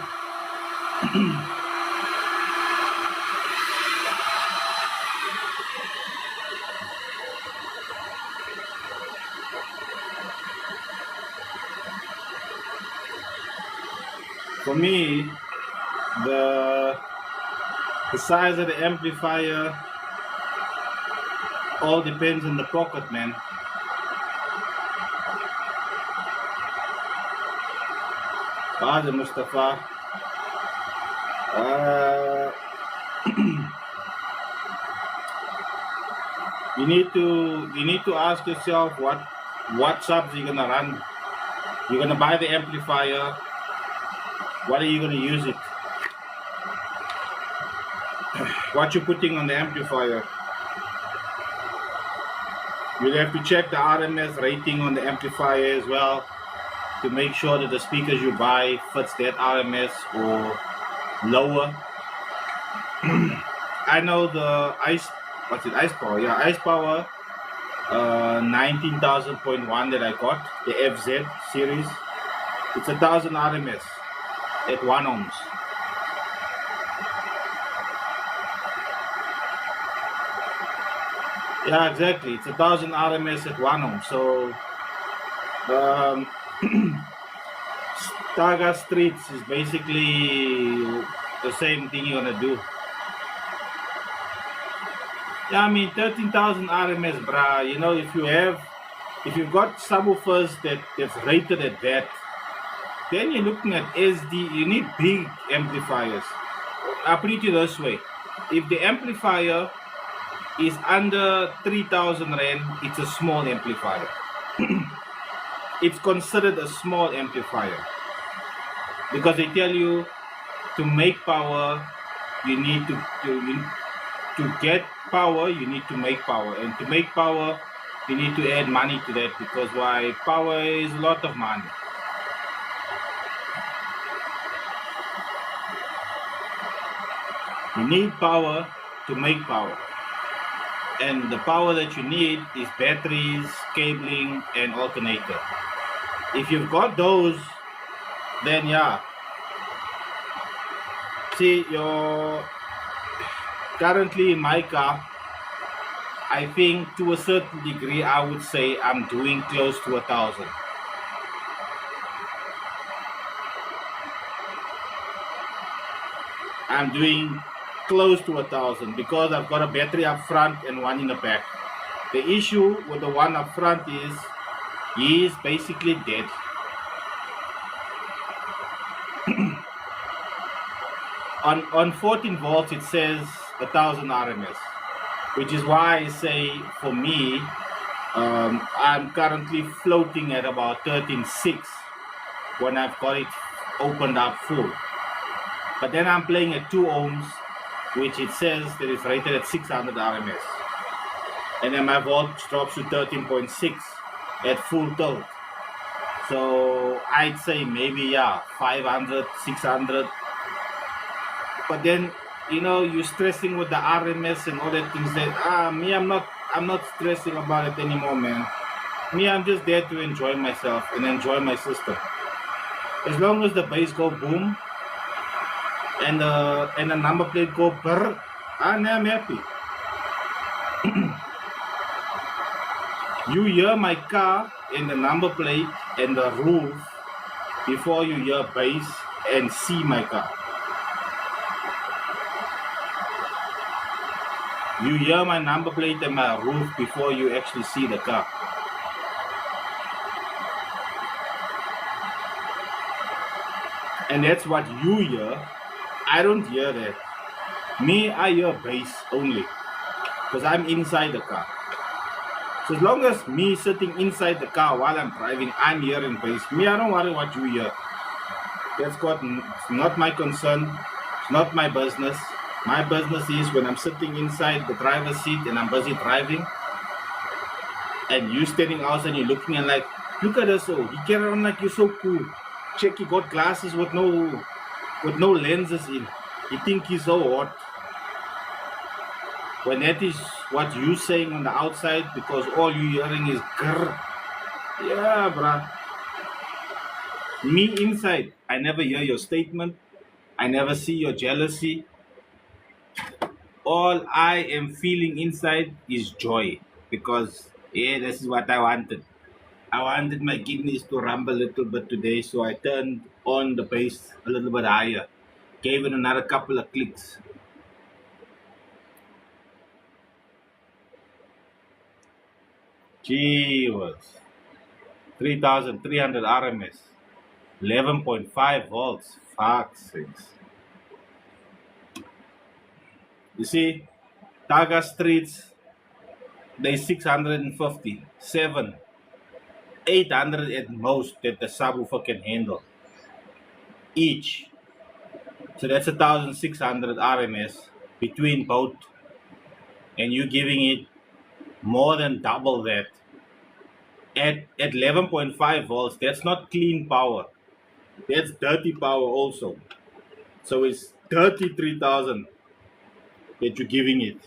the the size of the amplifier all depends on the pocket, man. Father Mustafa. Uh, you need to ask yourself what subs you're gonna run. You're gonna buy the amplifier. What are you gonna use it? What you putting on the amplifier? You'll have to check the RMS rating on the amplifier as well to make sure that the speakers you buy fits that RMS or lower. I know the ice power. Yeah, ice power 19,000.1 that I got, the FZ series. It's 1,000 RMS at 1 ohms. Yeah, exactly. It's 1,000 RMS at 1 ohm. So, um, Targa Streets is basically the same thing you're gonna do. Yeah, I mean 13,000 RMS, bruh. You know, if you've got subwoofers that's rated at that, then you're looking at SD. You need big amplifiers. I'll put it this way: if the amplifier is under 3,000 rand, it's a small amplifier. It's considered a small amplifier because they tell you to make power, you need to get power, you need to make power, and to make power, you need to add money to that because why? Power is a lot of money. You need power to make power. And the power that you need is batteries, cabling, and alternator. If you've got those, then yeah. See, you're currently in my car, I think to a certain degree, I would say I'm doing close to 1,000. I'm doing close to 1,000 because I've got a battery up front and one in the back. The issue with the one up front is he is basically dead. on 14 volts it says 1,000 RMS, which is why I say for me I'm currently floating at about 13.6 when I've got it opened up full. But then I'm playing at 2 ohms, which it says that it's rated at 600 RMS. And then my volts drops to 13.6 at full tilt. So I'd say maybe, yeah, 500, 600. But then, you know, you're stressing with the RMS and all that things that, me, I'm not stressing about it anymore, man. Me, I'm just there to enjoy myself and enjoy my system. As long as the bass go boom, and the number plate go brr, I'm happy. You hear my car and the number plate and the roof before you hear bass and see my car. You hear my number plate and my roof before you actually see the car. And that's what you hear. I don't hear that. Me, I hear bass only because I'm inside the car. So as long as me sitting inside the car while I'm driving, I'm hearing bass. Me, I don't worry what you hear. It's not my concern. It's not my business. My business is when I'm sitting inside the driver's seat and I'm busy driving, and you standing outside, you're looking and like, look at us, oh, you carry on like you're so cool. Check, you got glasses with no lenses in. You think he's so hot. when that is what you saying on the outside, because all you hearing is grr. Yeah, bruh. Me inside, I never hear your statement. I never see your jealousy. All I am feeling inside is joy, because yeah, this is what I wanted. I wanted my kidneys to rumble a little bit today, so I turned on the bass a little bit higher, gave it another couple of clicks. Gee was 3,300 RMS, 11.5 volts. Fuck sakes. You see, Taga streets, they 650, 7, 800 at most that the subwoofer can handle each. So that's 1,600 RMS between both, and you giving it more than double that at 11.5 volts. That's not clean power. That's dirty power also. So it's 33,000 that you're giving it.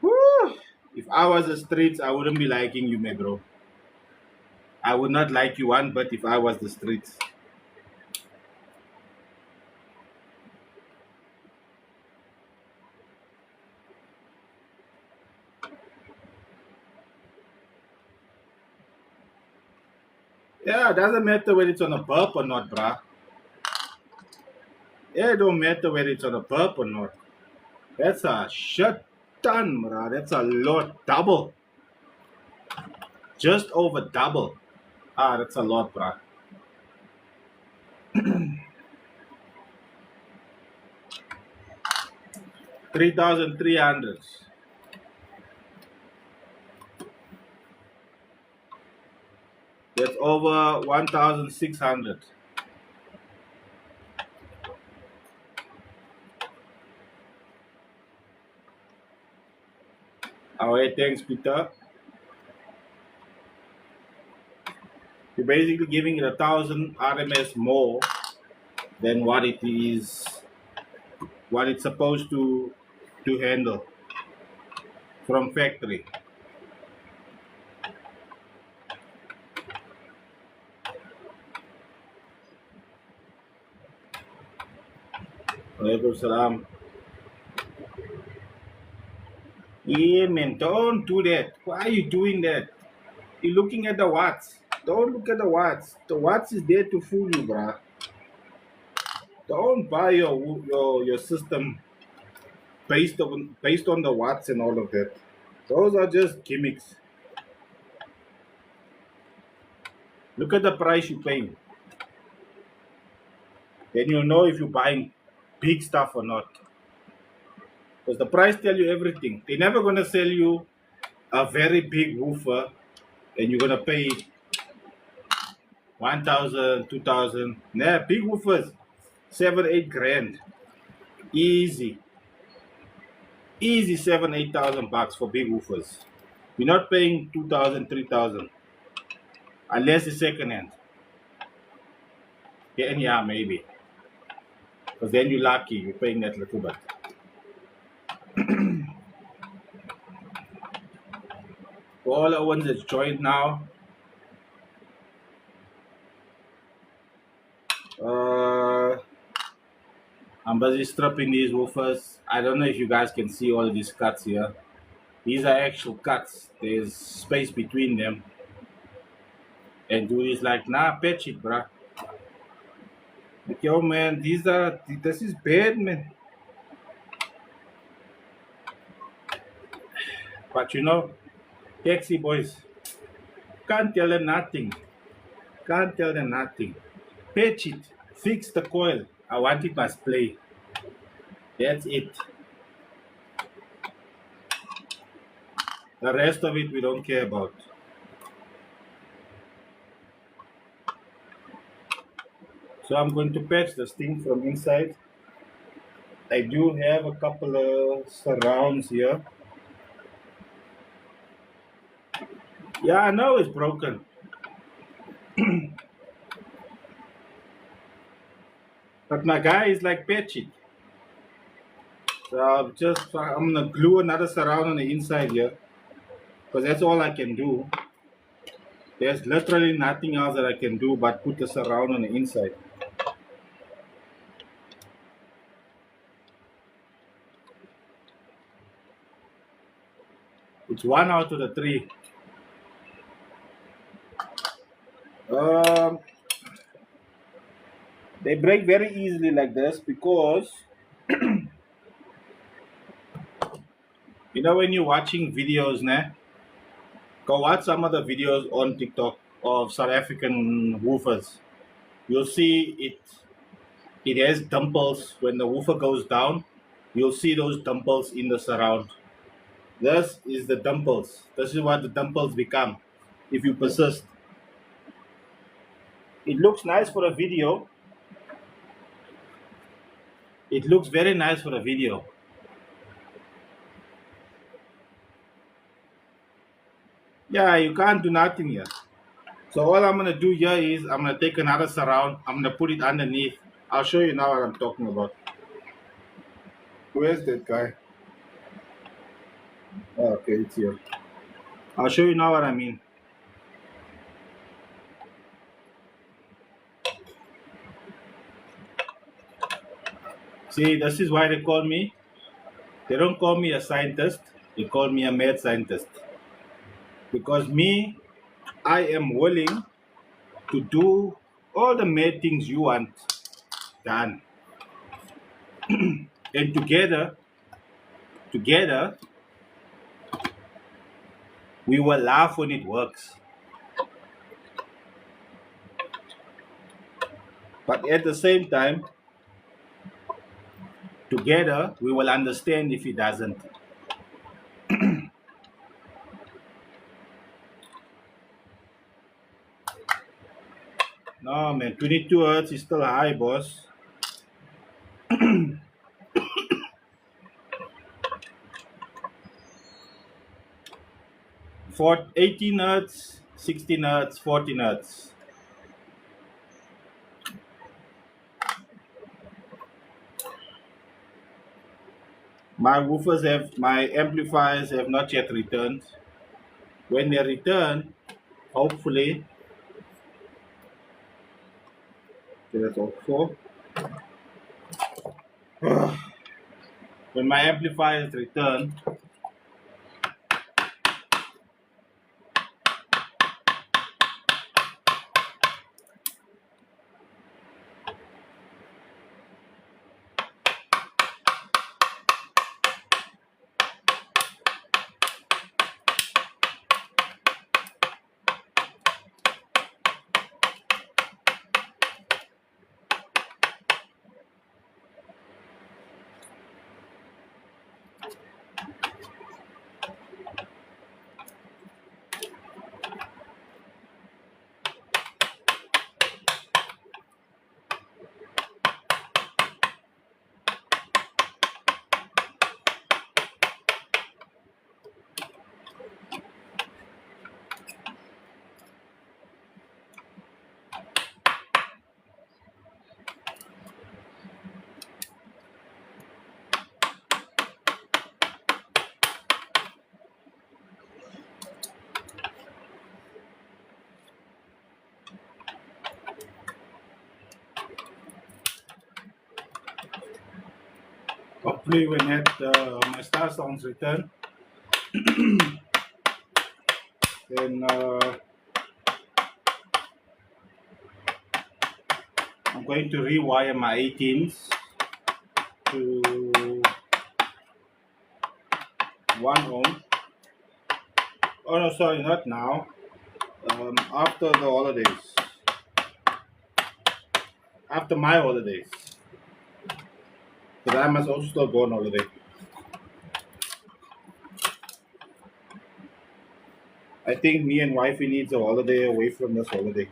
Woo! If I was the streets, I wouldn't be liking you, my bro. I would not like you one but if I was the streets. Yeah, it doesn't matter whether it's on a burp or not, bruh. Yeah, it don't matter whether it's on a burp or not. That's a shit ton, bruh. That's a lot. Double. Just over double. Ah, that's a lot, bruh. 3,300. That's over 1,600. All right, thanks, Peter. You're basically giving it 1,000 RMS more than what it is, what it's supposed to handle from factory. Alaikum salam. Yeah, man, don't do that. Why are you doing that? You're looking at the watts. Don't look at the watts. The watts is there to fool you, bruh. Don't buy your system based on the watts and all of that. Those are just gimmicks. Look at the price you're paying. Then you'll know if you're buying big stuff or not. Because the price tell you everything. They're never gonna sell you a very big woofer and you're gonna pay 1,000, 2,000. Nah, big woofers, 7, 8 grand. Easy. Easy 7, 8,000 bucks for big woofers. You're not paying 2,000, 3,000. Unless it's second hand. Yeah, and yeah, maybe. Because then you're lucky, you're paying that little bit. For all the ones that's joined now, I'm busy stripping these woofers. I don't know if you guys can see all of these cuts here. These are actual cuts. There's space between them. And dude is like, nah, patch it, bruh. Like, yo, man, this is bad, man. But you know, taxi boys, can't tell them nothing. Can't tell them nothing. Patch it. Fix the coil. I want it must play. That's it. The rest of it we don't care about. So I'm going to patch this thing from inside. I do have a couple of surrounds here. Yeah, I know it's broken. But my guy is like, patch it. So I'm gonna glue another surround on the inside here, because that's all I can do. There's literally nothing else that I can do but put the surround on the inside. It's one out of the three. Um, they break very easily like this because when you're watching videos, nah, go watch some of the videos on TikTok of South African woofers. You'll see it has dimples when the woofer goes down. You'll see those dimples in the surround. This is the dimples. This is what the dimples become if you persist. It looks nice for a video. It looks very nice for a video. Yeah, you can't do nothing here. So all I'm gonna do here is I'm gonna take another surround. I'm gonna put it underneath. I'll show you now what I'm talking about. Where's that guy? Oh, okay, it's here. I'll show you now what I mean. See, this is why they call me. They don't call me a scientist. They call me a mad scientist. Because me, I am willing to do all the mad things you want done. And together, we will laugh when it works. But at the same time, together, we will understand if it doesn't. No, man, 22 hertz is still high, boss. For 18 hertz, 16 hertz, 14 hertz. My amplifiers have not yet returned. When they return, hopefully, that's all four. When my amplifiers return, hopefully when my star sounds return, then I'm going to rewire my 18s to 1 ohm. Oh no, sorry, not now. After the holidays. After my holidays. Because I must also still go on holiday. I think me and wifey needs a holiday away from this holiday.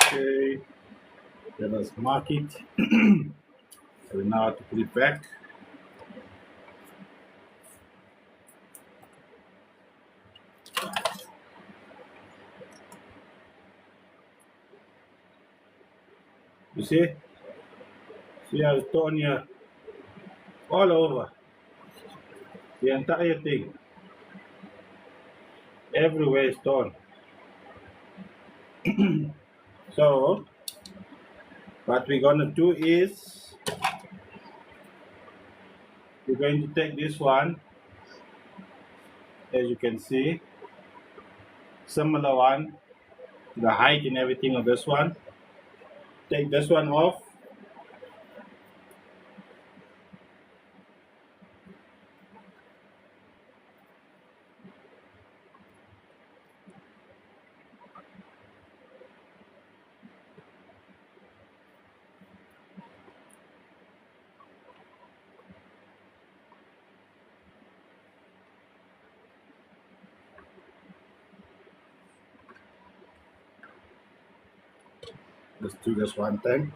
Okay, let us mark it. So we now have to put it back. You see how it's torn here all over the entire thing. Everywhere is torn. So what we're gonna do is we're going to take this one, as you can see, similar one, the height and everything of this one. Take this one off. Let's do this one thing.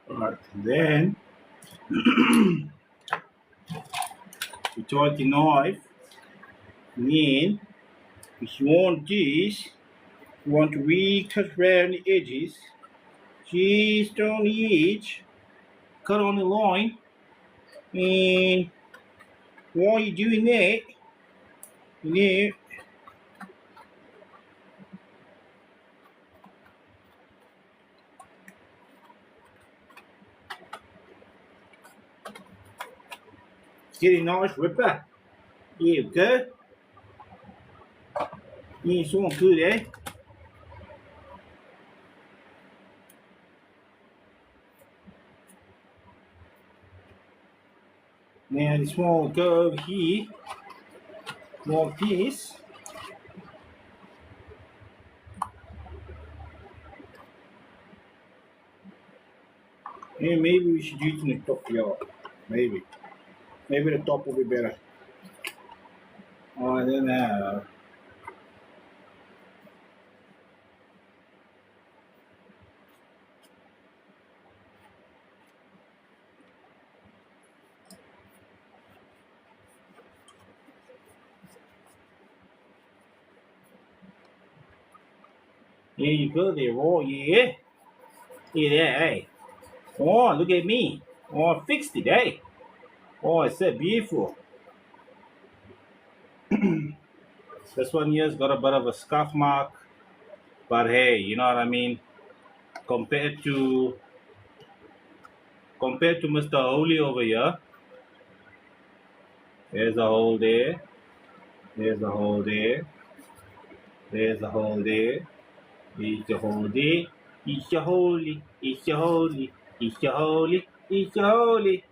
Alright, then we take the knife. Then if you want this, you want to recut around the edges, just on the edge, cut on the line, and while you're doing that, you get a nice ripper. There you go. Yeah, it's all good, eh? Now this one will go over here, like this. And maybe we should do it in the top yard. Maybe. Maybe the top will be better. I don't know. There you go there. Oh, yeah. Yeah, hey. Oh, look at me. Oh, I fixed it, eh? Oh, it's so beautiful. This one here's got a bit of a scuff mark. But hey, you know what I mean? Compared to Mr. Holy over here, there's a hole there. There's a hole there. There's a hole there. It's a hole there. It's a holy. It's a holy. It's a holy. It's a holy.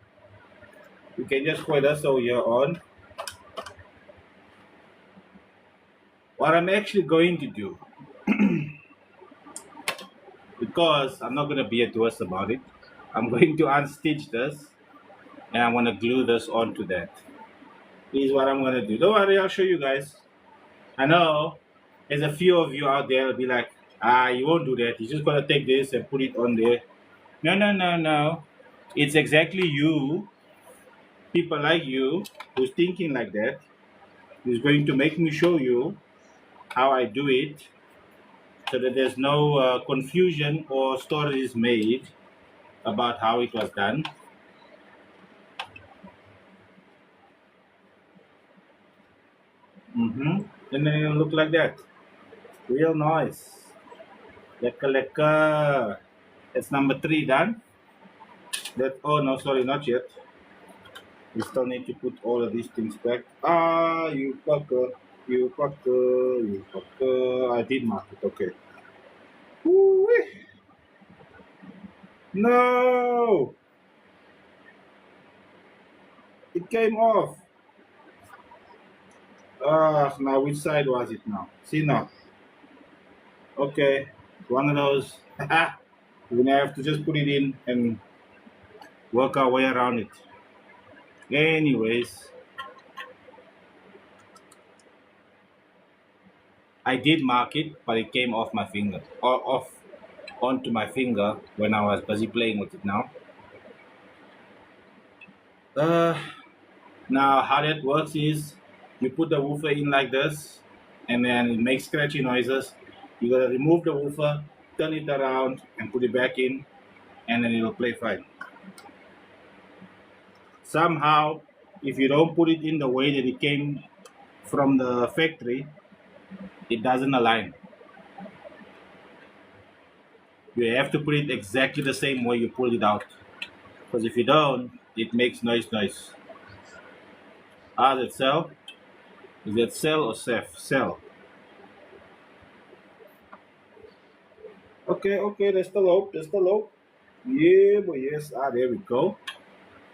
You can just put this over here on. What I'm actually going to do, because I'm not going to be a doers about it, I'm going to unstitch this and I'm going to glue this onto that. This is what I'm going to do. Don't worry, I'll show you guys. I know there's a few of you out there will be like, you won't do that. You're just going to take this and put it on there. No, no, no, no. It's exactly you people like you who's thinking like that is going to make me show you how I do it so that there's no confusion or stories made about how it was done. And then it'll look like that. Real nice. Lekker lekker. It's number three done. That oh no, sorry, not yet. We still need to put all of these things back. Ah, you fucker, you fucker, you fucker. I did mark it. Okay. Woo-wee. No, it came off. Ah, now which side was it now? See now. Okay, one of those. We're gonna have to just put it in and work our way around it. Anyways, I did mark it, but it came off my finger, or off onto my finger when I was busy playing with it now. Uh, Now how that works is you put the woofer in like this, and then it makes scratchy noises. You gotta remove the woofer, turn it around, and put it back in, and then it'll play fine. Somehow, if you don't put it in the way that it came from the factory, it doesn't align. You have to put it exactly the same way you pull it out. Because if you don't, it makes noise. Ah, that cell? Is that cell or Cell. Okay, there's the lobe, Yeah, but yes, there we go.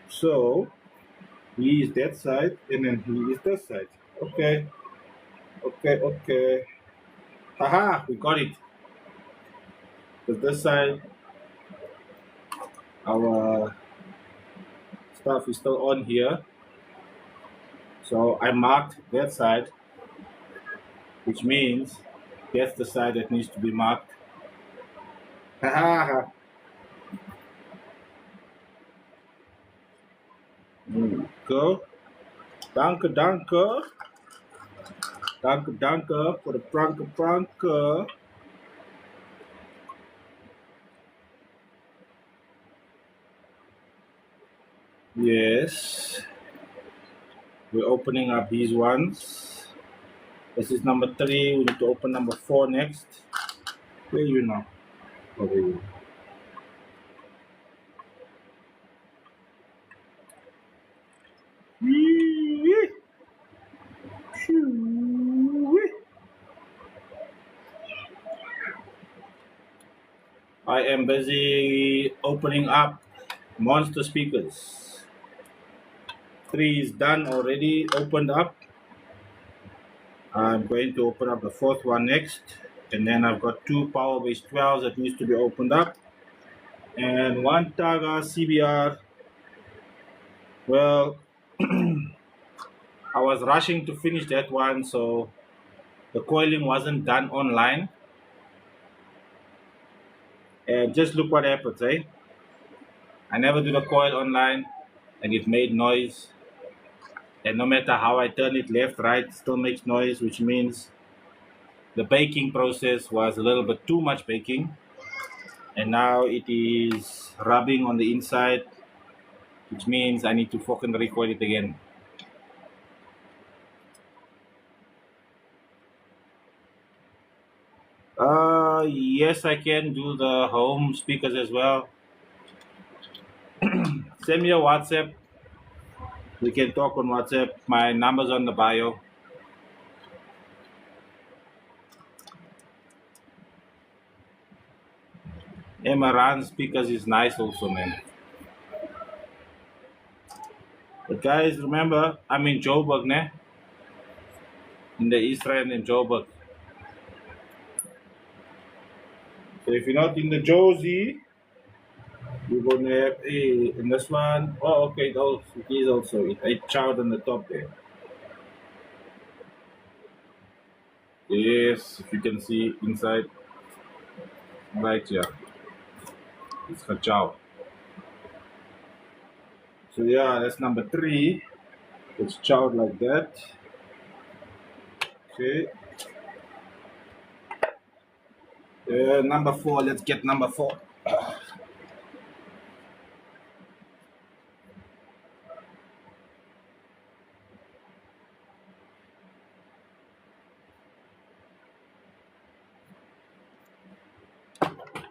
So, he is that side, and then he is that side. Okay. Haha, we got it. Because this side, our stuff is still on here. So I marked that side, which means that's the side that needs to be marked. Haha. Go. Danke. Danke for the pranke. Yes. We're opening up these ones. This is number three. We need to open number four next. Where you now? Over here. Wee-wee. Shoo-wee. I am busy opening up monster speakers. Three is done already, opened up. I'm going to open up the fourth one next. And then I've got two powerbass 12s that needs to be opened up. And one Taga CBR. Well, I was rushing to finish that one, so the coiling wasn't done online. And just look what happens, eh? I never do the coil online, and it made noise. And no matter how I turn it left, right, it still makes noise, which means the baking process was a little bit too much baking. And now it is rubbing on the inside, which means I need to fucking recoil it again. Yes, I can do the home speakers as well. Send me a WhatsApp. We can talk on WhatsApp. My number's on the bio. M.A.D speakers is nice also, man. But guys, remember, I'm in Joburg, ne? In the East Rand in Joburg. So if you're not in the Josie, you're gonna have in this one. Oh, okay, it is also a child on the top there. Yes, if you can see inside, right here, it's a child. So yeah, that's number 3. It's chowed like that. Okay. Number 4. Let's get number 4.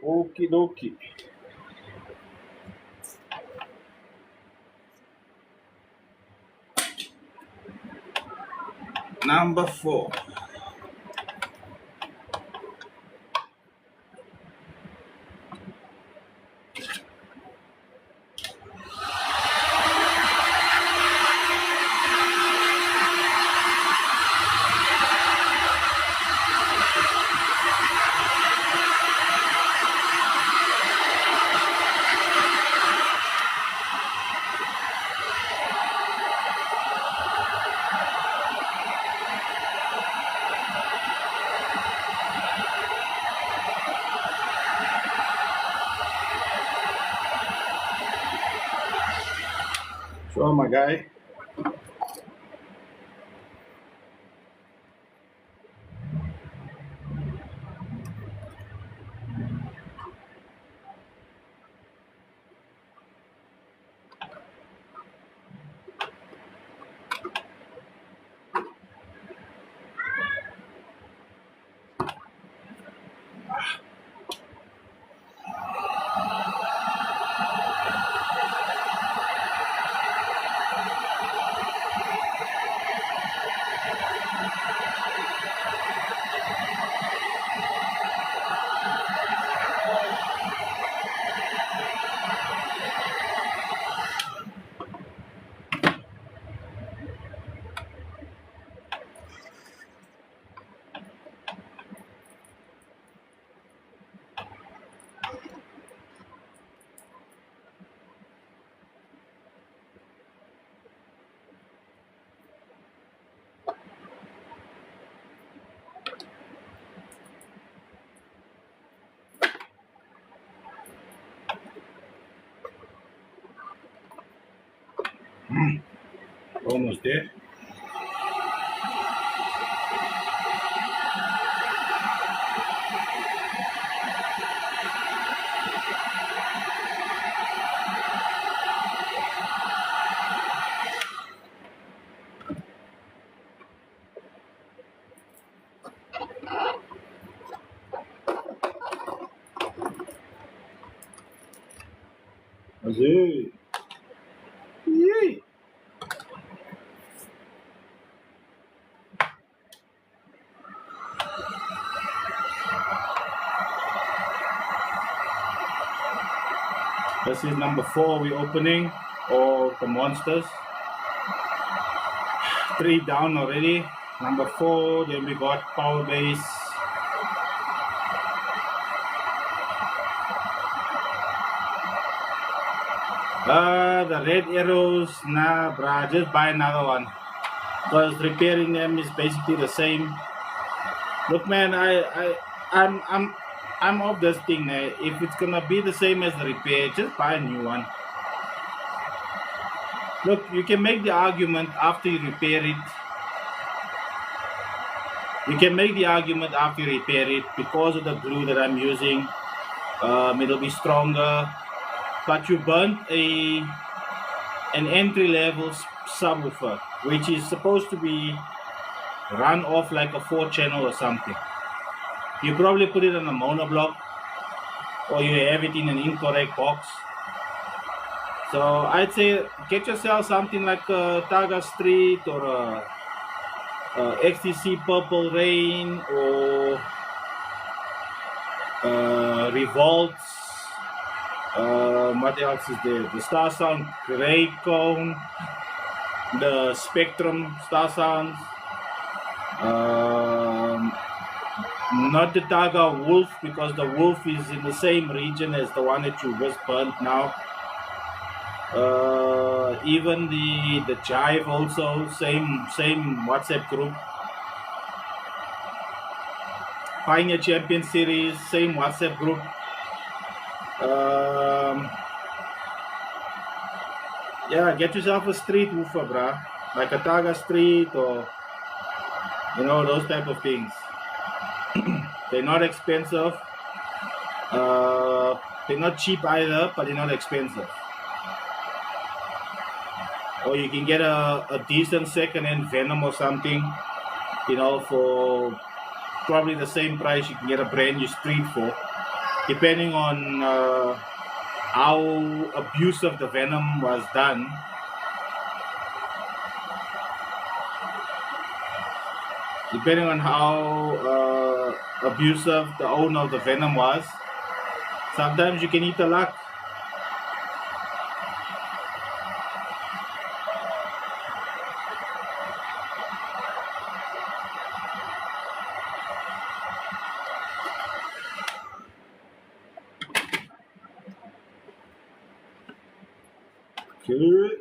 Okie dokie. Number 4. Sure, my guy. Almost there. Azul. Yay. This is number 4 we're opening. All the monsters. 3 down already. Number 4, then we got power base. The red arrows, nah, bruh, just buy another one. Because repairing them is basically the same. Look, man, I'm of this thing. If it's gonna be the same as the repair, just buy a new one. Look, you can make the argument after you repair it. You can make the argument after you repair it because of the glue that I'm using. It'll be stronger. But you burnt an entry-level subwoofer, which is supposed to be run off like a 4-channel or something. You probably put it on a monoblock, or you have it in an incorrect box. So I'd say get yourself something like a Targa Street or a XTC Purple Rain or Revolts. What else is there? The Star Sound Grey Cone, the Spectrum Star Sounds. Not the Targa Wolf, because the Wolf is in the same region as the one that you just burnt now. Even the Jive also, same WhatsApp group. Pioneer Champion Series, same WhatsApp group. Yeah, get yourself a street woofer, bruh. Like a Targa Street or those type of things. They're not expensive. Uh, they're not cheap either, but they're not expensive. Or you can get a decent second-hand Venom or something, for probably the same price you can get a brand new Street for, depending on how abusive the Venom was done. Depending on how abusive the owner of the Venom was, sometimes you can eat a lot. Okay.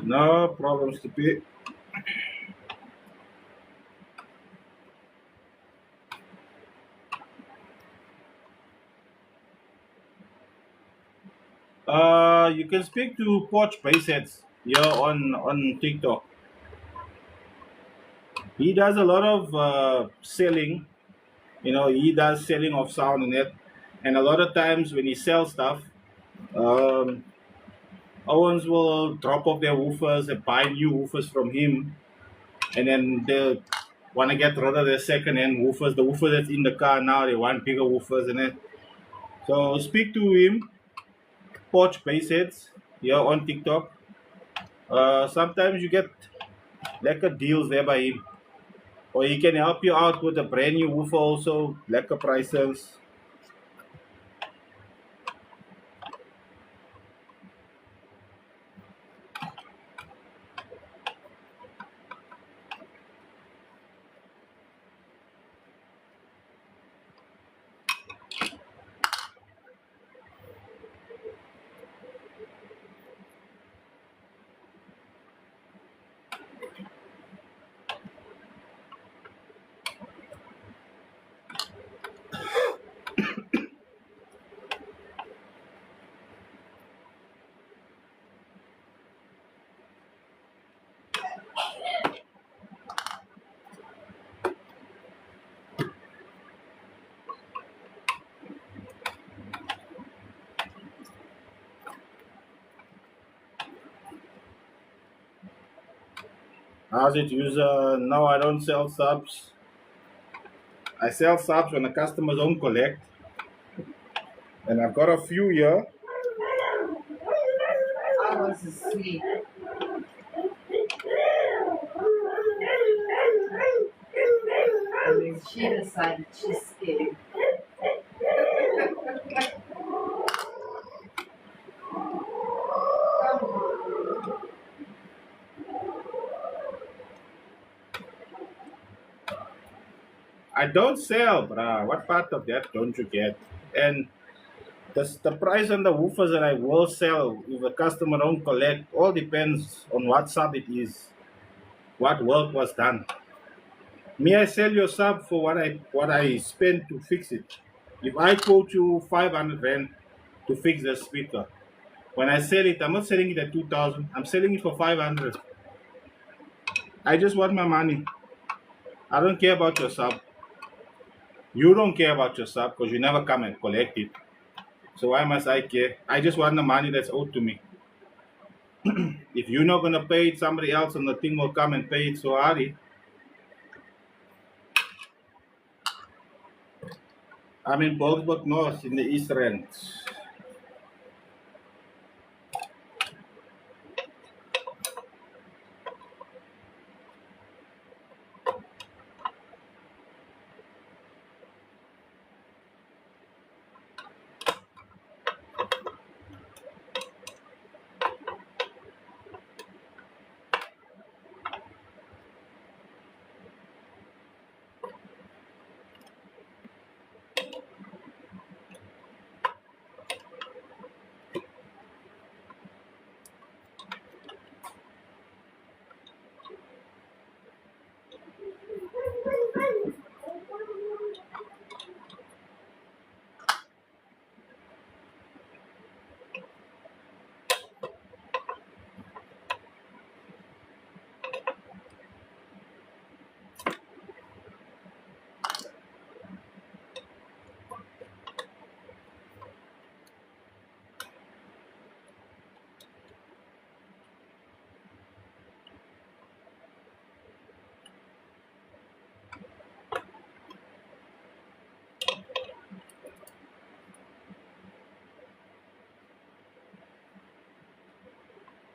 No problems to pay. You can speak to Poch Paysets here on TikTok. He does a lot of selling. He does selling of sound and it. And a lot of times when he sells stuff, um, Owens will drop off their woofers and buy new woofers from him, and then they want to get rid of their second-hand woofers. The woofer that's in the car now, they want bigger woofers and it. So speak to him, Poch Bassheads, here on TikTok. Sometimes you get lekker deals there by him, or he can help you out with a brand new woofer also, lekker prices. How's it, user? No, I don't sell subs. I sell subs when the customers don't collect, and I've got a few here. I was asleep. And then she decided she's scared. I don't sell, bruh. What part of that don't you get? And the price on the woofers that I will sell, if a customer don't collect, all depends on what sub it is, what work was done. Me, I sell your sub for what I spend to fix it. If I quote you 500 rand to fix the speaker, when I sell it, I'm not selling it at 2,000. I'm selling it for 500. I just want my money. I don't care about your sub. You don't care about your sub because you never come and collect it. So why must I care? I just want the money that's owed to me. If you're not gonna pay it, somebody else on the thing will come and pay it. So Ari, I'm in Boksburg North in the East Rand.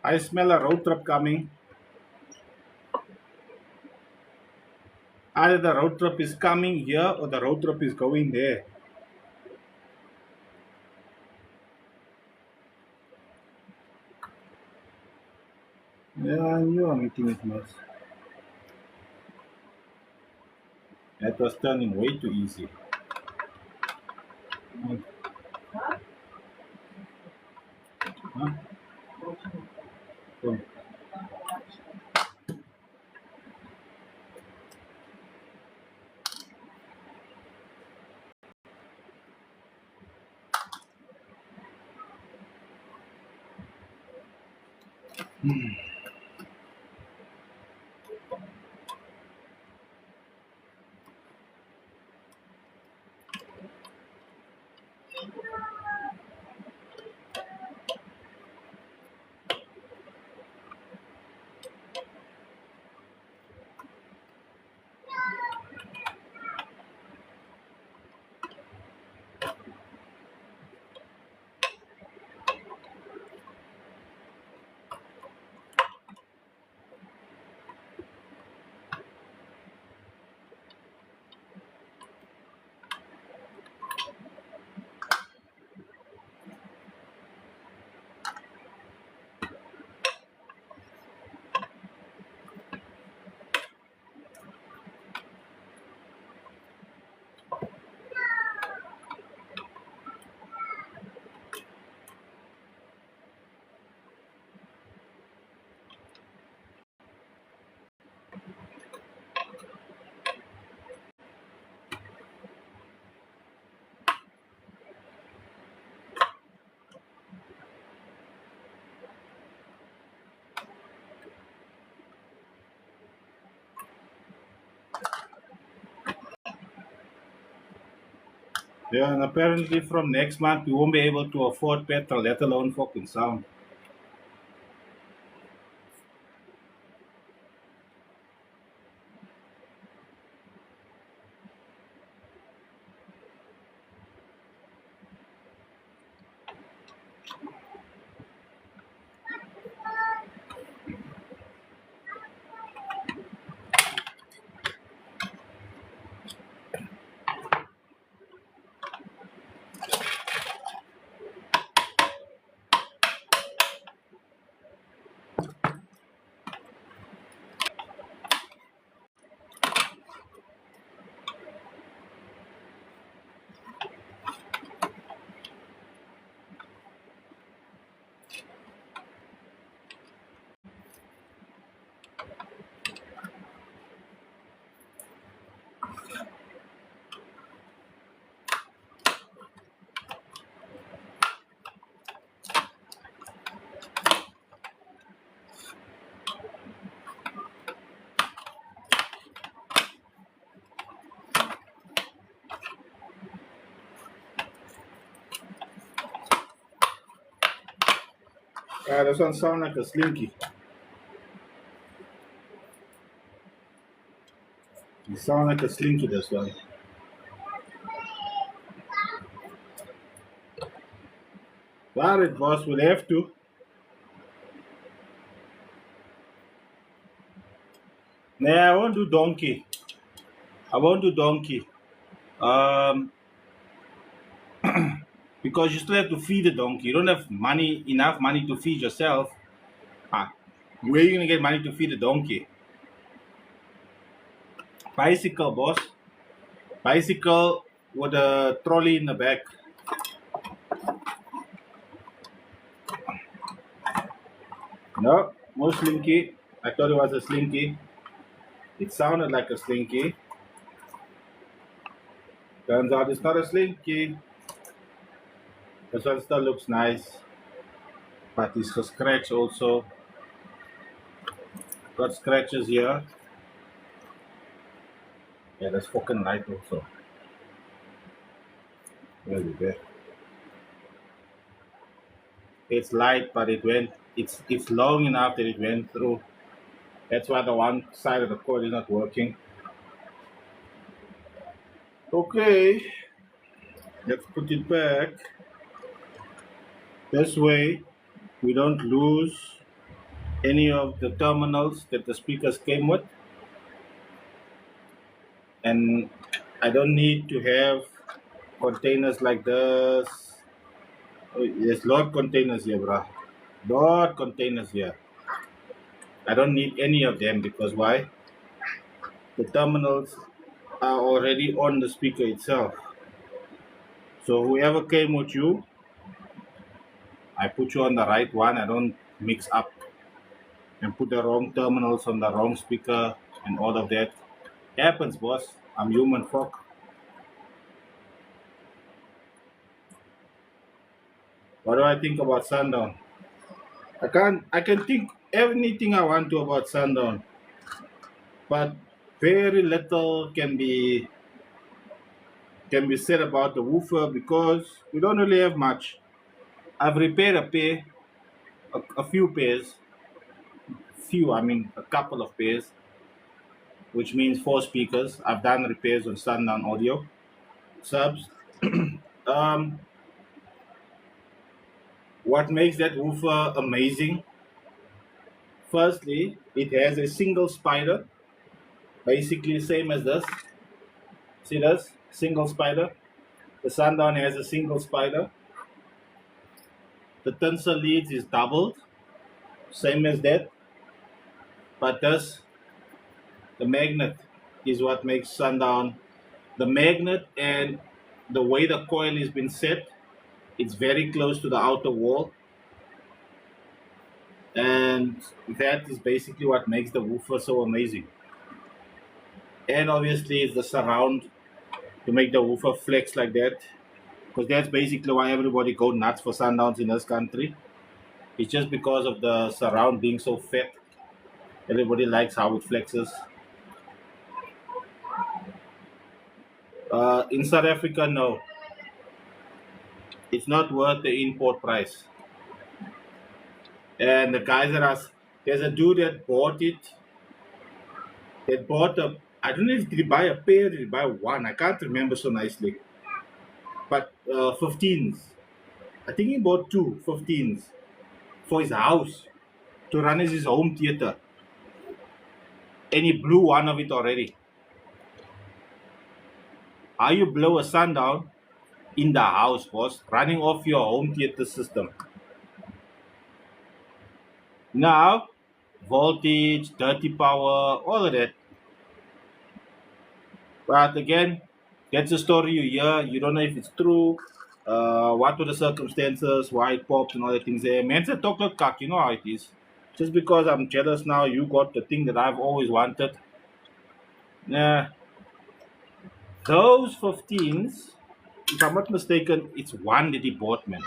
I smell a road trip coming. Either the road trip is coming here or the road trip is going there. Yeah, I knew I'm eating it much. That was turning way too easy. Mm. Huh? Oh. Yeah, and apparently from next month we won't be able to afford petrol, let alone fucking sound. This one sound like a slinky. You sound like a slinky, this one. Alright, boss, we'll have to. Nah, I won't do donkey. I won't do donkey. Um, because you still have to feed the donkey. You don't have enough money to feed yourself. Ah, where are you gonna get money to feed a donkey? Bicycle, boss. Bicycle with a trolley in the back. No, no slinky. I thought it was a slinky. It sounded like a slinky. Turns out it's not a slinky. This one still looks nice. But it's a scratch also. Got scratches here. Yeah, that's fucking light also. There we go. It's light, but it's long enough that it went through. That's why the one side of the cord is not working. Okay, let's put it back. This way we don't lose any of the terminals that the speakers came with, and I don't need to have containers like this. Oh, there's lot containers here, bruh. Lot containers here. I don't need any of them because why? The terminals are already on the speaker itself. So whoever came with you, I put you on the right one. I don't mix up and put the wrong terminals on the wrong speaker and all of that. Happens, boss. I'm human folk. What do I think about Sundown? I can think anything I want to about Sundown, but very little can be said about the woofer because we don't really have much. I've repaired a few pairs, I mean a couple of pairs, which means four speakers. I've done repairs on Sundown audio subs. um, what makes that woofer amazing? Firstly, it has a single spider, basically same as this. See this? Single spider. The Sundown has a single spider. The tensor leads is doubled, same as that. But this, the magnet is what makes Sundown. The magnet and the way the coil has been set, it's very close to the outer wall. And that is basically what makes the woofer so amazing. And obviously it's the surround to make the woofer flex like that. Because that's basically why everybody go nuts for Sundowns in this country. It's just because of the surround being so fat. Everybody likes how it flexes. In South Africa, no. It's not worth the import price. And the guys that are, there's a dude that bought it. That bought a, I don't know if did he buy a pair, did he buy one? I can't remember so nicely. But 15s. I think he bought 15s for his house to run as his home theater. And he blew one of it already. How you blow a Sundown in the house, boss, running off your home theater system? Now, voltage, dirty power, all of that. But again, that's a story you hear. You don't know if it's true. What were the circumstances? Why it popped and all the things there. Man said talk like cock. You know how it is. Just because I'm jealous now, you got the thing that I've always wanted. Nah. Those 15s, if I'm not mistaken, it's one that he bought, man.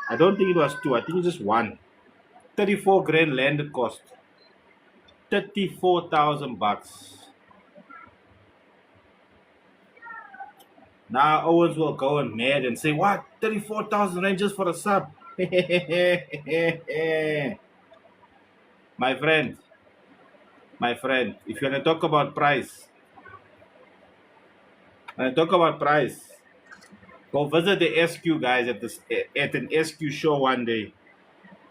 I don't think it was two. I think it's just one. 34 grand landed cost. 34,000 bucks. Now Owens will go and mad and say, what? 34,000 rand just for a sub? my friend, if you're gonna talk about price, go visit the SQ guys at an SQ show one day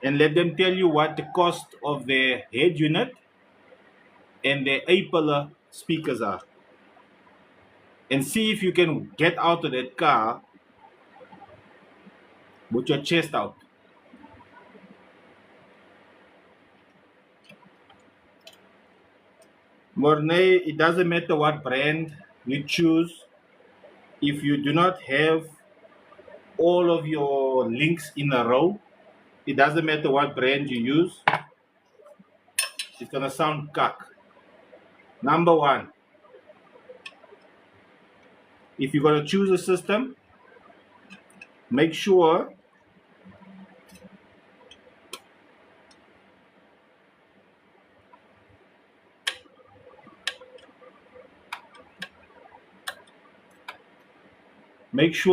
and let them tell you what the cost of their head unit and their A-pillar speakers are. And see if you can get out of that car with your chest out. Mornay, it doesn't matter what brand you choose. If you do not have all of your links in a row, it doesn't matter what brand you use, it's gonna sound cuck. Number one, if you're gonna choose a system, make sure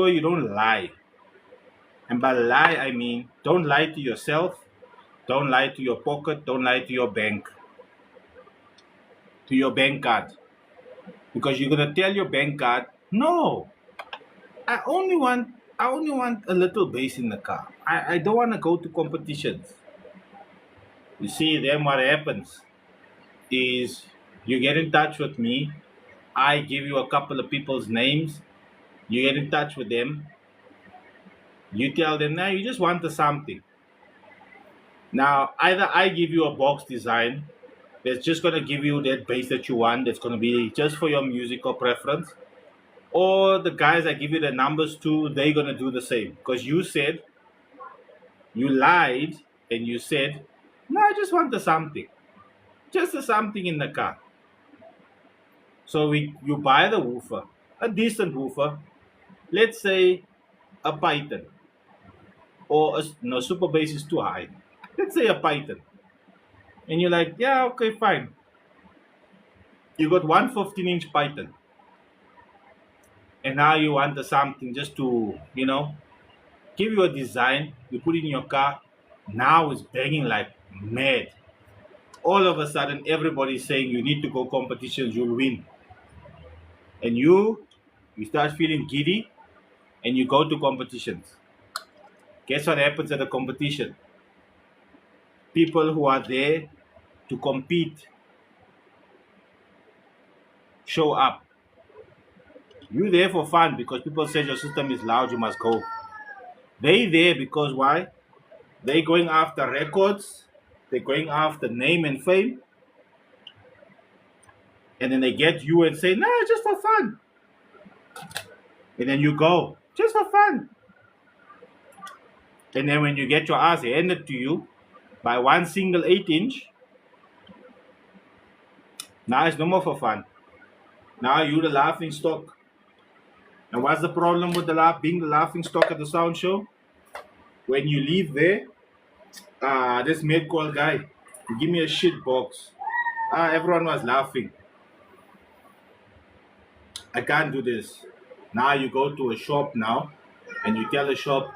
you don't lie. And by lie, I mean don't lie to yourself, don't lie to your pocket, don't lie to your bank card. Because you're gonna tell your bank card, no, I only want a little bass in the car. I don't want to go to competitions. You see, then what happens is you get in touch with me. I give you a couple of people's names. You get in touch with them. You tell them, now you just want the something. Now, either I give you a box design that's just going to give you that bass that you want, that's going to be just for your musical preference, or the guys I give you the numbers to, they're going to do the same. Because you said, you lied, and you said, no, I just want the something. Just the something in the car. So you buy the woofer, a decent woofer, let's say a Python, or no, super bass is too high. Let's say a Python. And you're like, yeah, okay, fine. You got one 15-inch Python. And now you want the something just to, give you a design, you put it in your car. Now it's banging like mad. All of a sudden, everybody's saying you need to go competitions, you'll win. And you start feeling giddy and you go to competitions. Guess what happens at a competition? People who are there to compete show up. You there for fun because people say your system is loud, you must go. They there because why? They going after records, they're going after name and fame, and then they get you and say, nah, just for fun. And then you go, just for fun. And then when you get your ass handed to you by one single 8-inch, now it's no more for fun. Now you the laughing stock. And what's the problem with being the laughing stock at the sound show? When you leave there, this M.A.D call guy, he give me a shit box. Everyone was laughing. I can't do this. Now you go to a shop now, and you tell the shop,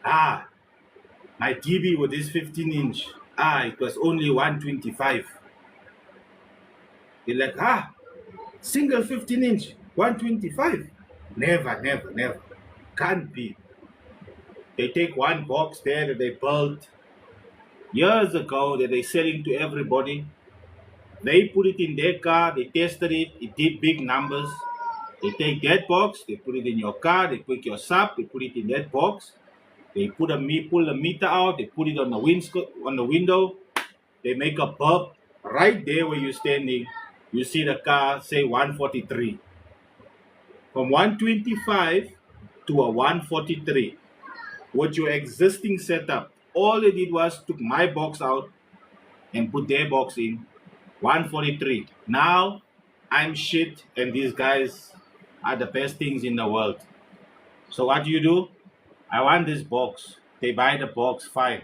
my TV with this 15-inch, it was only 125. They're like, single 15-inch, 125. Never, never, never. Can't be. They take one box there that they built years ago that they're selling to everybody. They put it in their car, they tested it, it did big numbers. They take that box, they put it in your car, they put your sub, they put it in that box. They pull the meter out, they put it on the window. They make a burp right there where you're standing. You see the car say 143. From 125 to a 143 with your existing setup. All they did was took my box out and put their box in. 143. Now I'm shit and these guys are the best things in the world. So what do? I want this box. They buy the box, fine.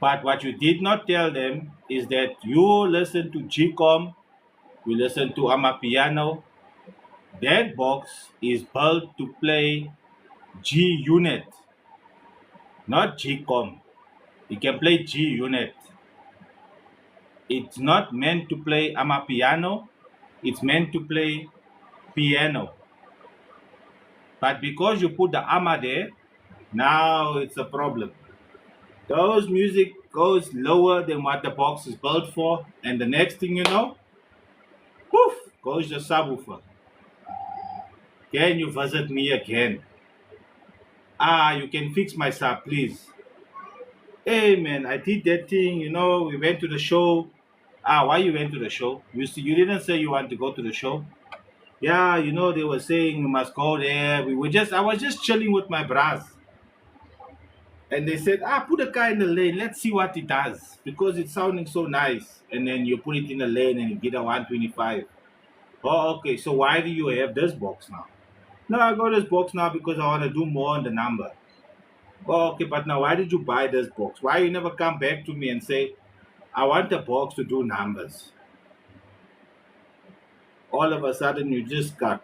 But what you did not tell them is that you listen to G-Com, you listen to Amapiano. That box is built to play G unit, not G-Com. You can play G unit. It's not meant to play Amapiano, it's meant to play piano. But because you put the Ama there, now it's a problem. Those music goes lower than what the box is built for, and the next thing you know, poof, goes the subwoofer. Can you visit me again? You can fix my sub, please. Hey man, I did that thing, we went to the show. Why you went to the show? You didn't say you want to go to the show. Yeah, they were saying we must go there. I was just chilling with my bras. And they said, put the car in the lane. Let's see what it does. Because it's sounding so nice. And then you put it in the lane and you get a 125. Oh, okay. So why do you have this box now? No, I got this box now because I want to do more on the number. Oh, okay. But now why did you buy this box? Why you never come back to me and say, I want the box to do numbers? All of a sudden you just cut.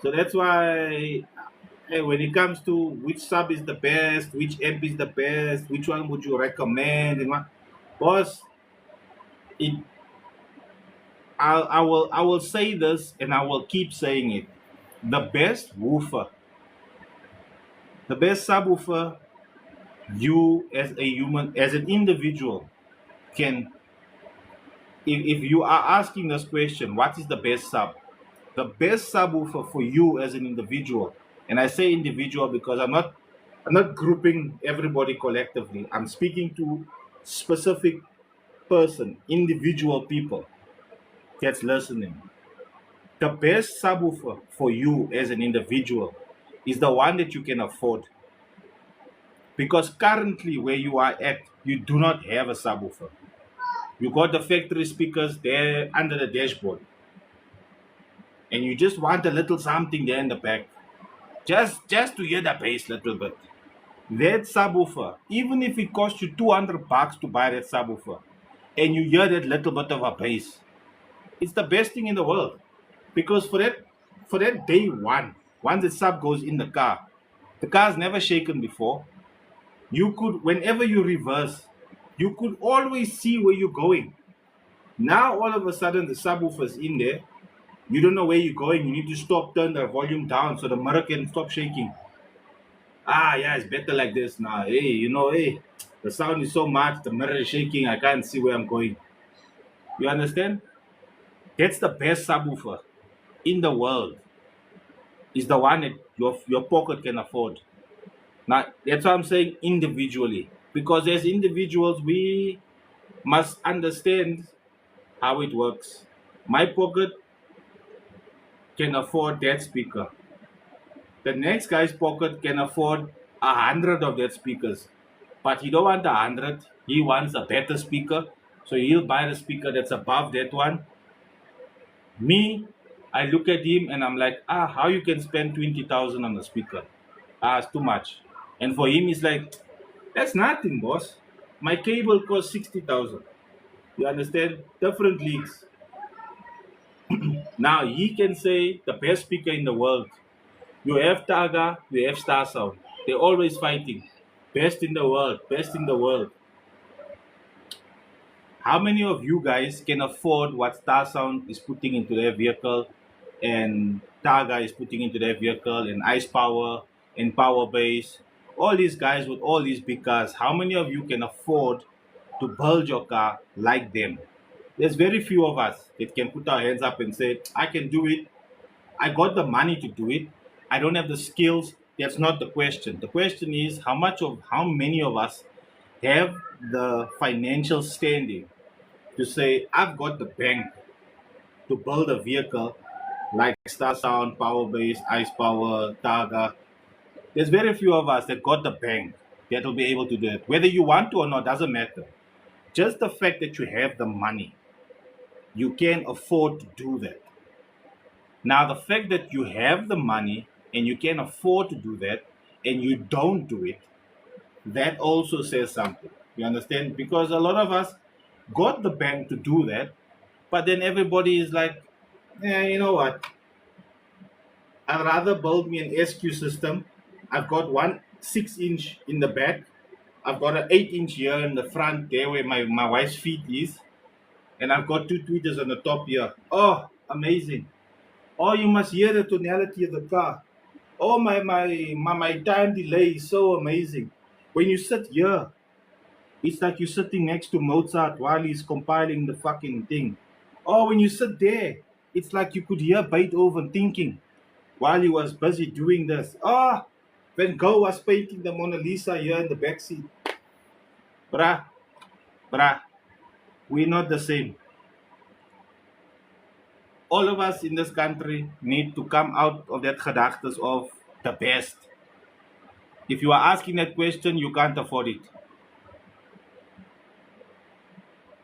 So that's why when it comes to which sub is the best, which amp is the best, which one would you recommend, and what, boss, I will say this and I will keep saying it. The best woofer, the best subwoofer You as a human, as an individual, can, if you are asking this question, what is the best sub? The best subwoofer for you as an individual, and I say individual because I'm not grouping everybody collectively. I'm speaking to specific person, individual people that's listening. The best subwoofer for you as an individual is the one that you can afford. Because currently where you are at, you do not have a subwoofer. You got the factory speakers there under the dashboard, and you just want a little something there in the back, just to hear the bass a little bit. That subwoofer, even if it costs you $200 to buy that subwoofer, and you hear that little bit of a bass, it's the best thing in the world. Because for that day one, once the sub goes in the car's never shaken before. You could, whenever you reverse, you could always see where you're going. Now all of a sudden the subwoofer's in there. You don't know where you're going. You need to stop, turn the volume down so the mirror can stop shaking. Ah, yeah, it's better like this now. Hey, hey, the sound is so much, the mirror is shaking, I can't see where I'm going. You understand? That's the best subwoofer in the world. Is the one that your pocket can afford. Now, that's why I'm saying individually. Because as individuals, we must understand how it works. My pocket can afford that speaker. The next guy's pocket can afford 100 of that speakers. But he don't want 100. He wants a better speaker. So he'll buy the speaker that's above that one. Me, I look at him and I'm like, how you can spend 20,000 on a speaker? It's too much. And for him, it's like, that's nothing, boss. My cable costs 60,000. You understand? Different leagues. Now he can say the best speaker in the world. You have Taga, you have Star Sound. They're always fighting. Best in the world, best in the world. How many of you guys can afford what Star Sound is putting into their vehicle and Targa is putting into their vehicle and Ice Power and Power Base? All these guys with all these big cars, how many of you can afford to build your car like them? There's very few of us that can put our hands up and say, I can do it. I got the money to do it. I don't have the skills. That's not the question. The question is how many of us have the financial standing to say, I've got the bank to build a vehicle like Star Sound, Power Base, Ice Power, Targa. There's very few of us that got the bank that will be able to do it. Whether you want to or not doesn't matter. Just the fact that you have the money, you can afford to do that. Now, the fact that you have the money and you can afford to do that and you don't do it, that also says something. You understand? Because a lot of us got the bank to do that, but then everybody is like, yeah, you know what? I'd rather build me an SQ system. I've got one 6 inch in the back. I've got an 8 inch here in the front there where my wife's feet is. And I've got two tweeters on the top here. Oh, amazing. Oh, you must hear the tonality of the car. Oh, my time delay is so amazing. When you sit here, it's like you're sitting next to Mozart while he's compiling the fucking thing. Oh, when you sit there, it's like you could hear Beethoven thinking while he was busy doing this. Van Gogh was painting the Mona Lisa here in the back seat. Bruh, bruh, we're not the same. All of us in this country need to come out of that gedachtes of the best. If you are asking that question, you can't afford it.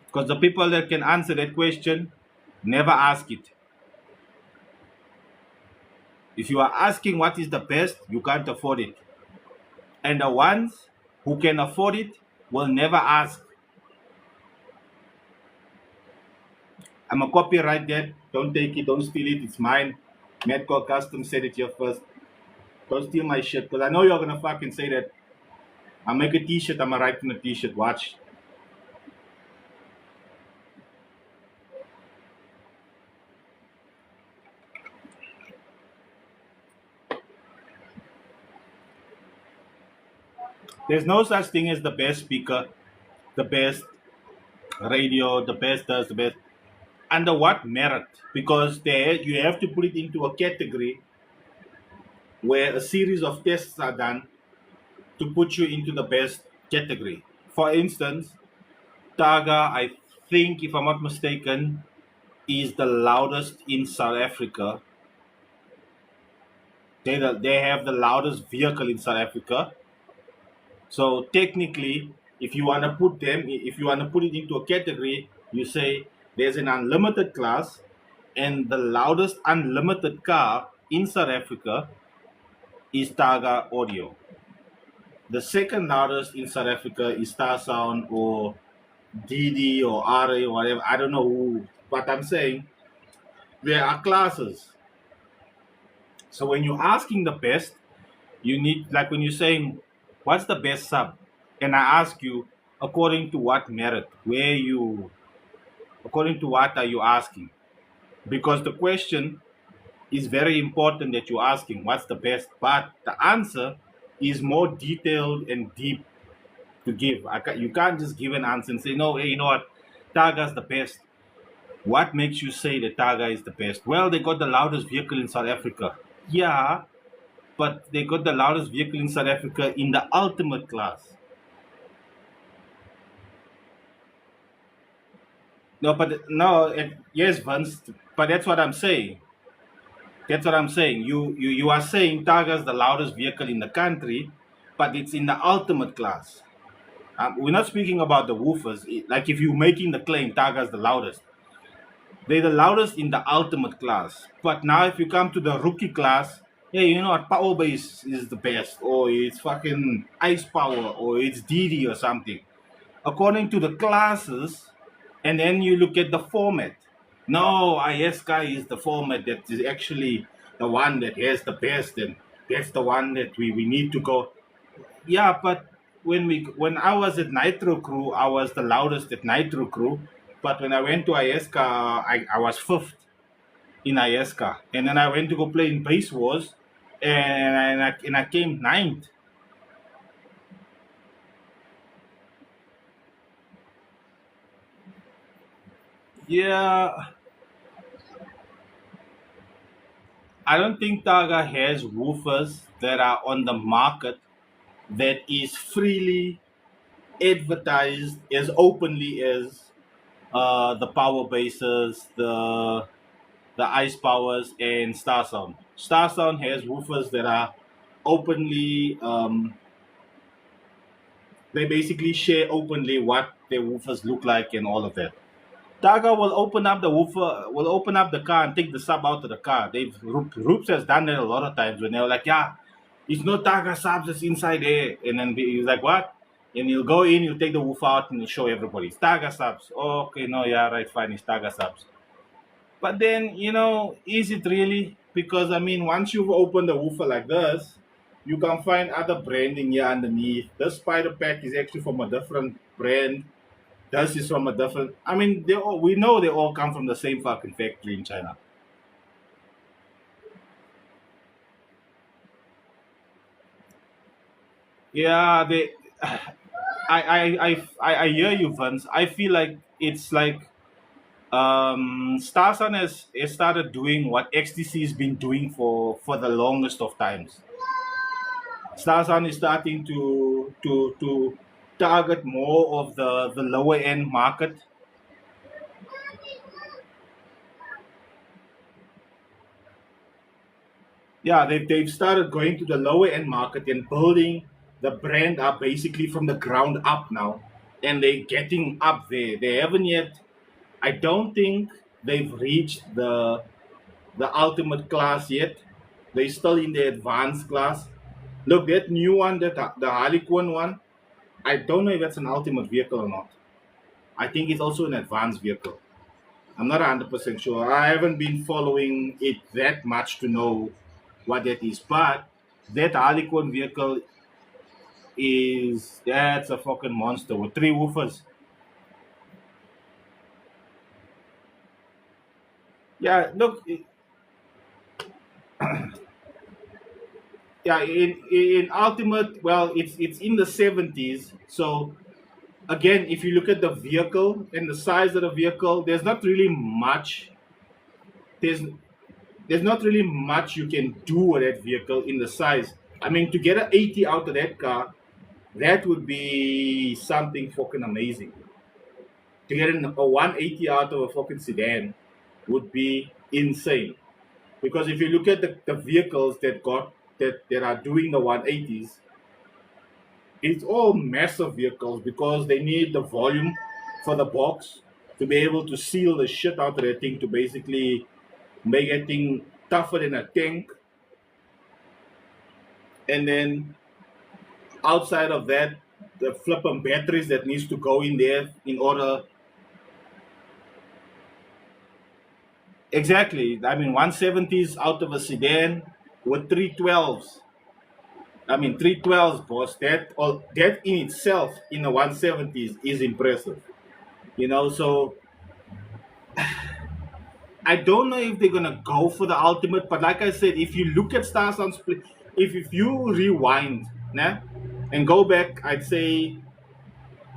Because the people that can answer that question never ask it. If you are asking what is the best, you can't afford it. And the ones who can afford it will never ask. I'm a copyright that. Don't take it, don't steal it, it's mine. M.A.D Custom said it here first. Don't steal my shit, because I know you're gonna fucking say that. I'll make a t-shirt, I'm gonna write on a t-shirt, watch. There's no such thing as the best speaker, the best radio, the best does the best. Under what merit? Because there you have to put it into a category where a series of tests are done to put you into the best category. For instance, Taga, I think, if I'm not mistaken, is the loudest in South Africa. They have the loudest vehicle in South Africa. So technically, if you want to put them, if you want to put it into a category, you say there's an unlimited class, and the loudest unlimited car in South Africa is Taga Audio. The second loudest in South Africa is Star Sound or DD or RA or whatever. I don't know who, but I'm saying there are classes. So when you're asking the best, you need, like when you're saying, what's the best sub? And I ask you, according to what merit? According to what are you asking? Because the question is very important that you're asking, what's the best? But the answer is more detailed and deep to give. You can't just give an answer and say, no, hey, you know what? Taga's the best. What makes you say that Taga is the best? Well, they got the loudest vehicle in South Africa. Yeah, but they got the loudest vehicle in South Africa in the ultimate class. No, but no, yes, Vance, but that's what I'm saying. That's what I'm saying. You are saying Taga's the loudest vehicle in the country, but it's in the ultimate class. We're not speaking about the woofers. Like if you're making the claim Taga's the loudest, they're the loudest in the ultimate class. But now if you come to the rookie class, hey, you know what? Powerbass is the best, or it's fucking Ice Power, or it's DD or something. According to the classes, and then you look at the format. No, ISK is the format that is actually the one that has the best, and that's the one that we need to go. Yeah, but when I was at Nitro Crew, I was the loudest at Nitro Crew. But when I went to ISK, I was fifth in ISK, and then I went to go play in Base Wars, and I came ninth. Yeah, I don't think Taga has woofers that are on the market that is freely advertised as openly as the power bases, the ice powers, and Star Sound. Star Sound has woofers that are openly. They basically share openly what their woofers look like and all of that. Taga will open up the woofer, will open up the car and take the sub out of the car. Roops has done that a lot of times when they're like, yeah, it's no Taga subs that's inside there. And then he's like, what? And he'll go in, he'll take the woofer out and he'll show everybody. It's Taga subs. Oh, okay, no, yeah, right, fine, it's Taga subs. But then, is it really? Because I mean, once you've opened the woofer like this, you can find other branding here underneath. This spider pack is actually from a different brand. This is from a different. I mean, we know they all come from the same fucking factory in China. Yeah, they. I hear you, Vince. I feel like it's like Starsun has started doing what XTC has been doing for the longest of times. Starsun is starting to target more of the lower end market. Yeah, they've started going to the lower end market and building the brand up basically from the ground up now, and they're getting up there. They haven't yet. I don't think they've reached the ultimate class yet. They're still in the advanced class. Look, that new one, the Harlequin one, I don't know if that's an ultimate vehicle or not. I think it's also an advanced vehicle. I'm not 100% sure. I haven't been following it that much to know what that is. But that Harlequin vehicle that's a fucking monster with three woofers. Yeah, look, Yeah, in ultimate, well, it's in the 70s. So again, if you look at the vehicle and the size of the vehicle, there's there's not really much you can do with that vehicle in the size. I mean, to get an 80 out of that car, that would be something fucking amazing. To get a 180 out of a fucking sedan would be insane. Because if you look at the vehicles that are doing the 180s, it's all massive vehicles because they need the volume for the box to be able to seal the shit out of that thing to basically make that thing tougher than a tank. And then outside of that, the flipping batteries that needs to go in there in order. Exactly. I mean, 170s out of a sedan with 312s. I mean, 312s, boss. That in itself in the 170s is impressive. So I don't know if they're gonna go for the ultimate, but like I said, if you look at Star Sound Split, if you rewind, nah, and go back, I'd say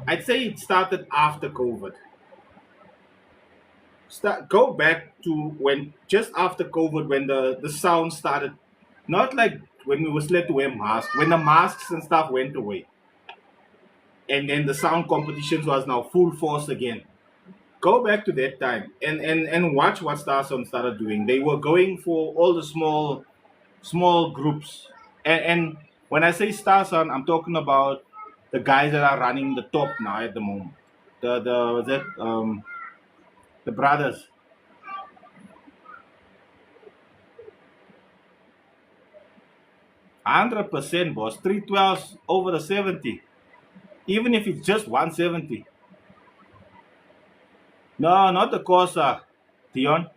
it started after COVID. Go back to when just after COVID when the sound started, not like when we was let to wear masks, when the masks and stuff went away, and then the sound competitions was now full force again. Go back to that time and watch what Star Sound started doing. They were going for all the small groups, and when I say Star Sound, I'm talking about the guys that are running the top now at the moment. The brothers. 100%, boss. 312 over the 70. Even if it's just 170. No, not the Corsa, Theon.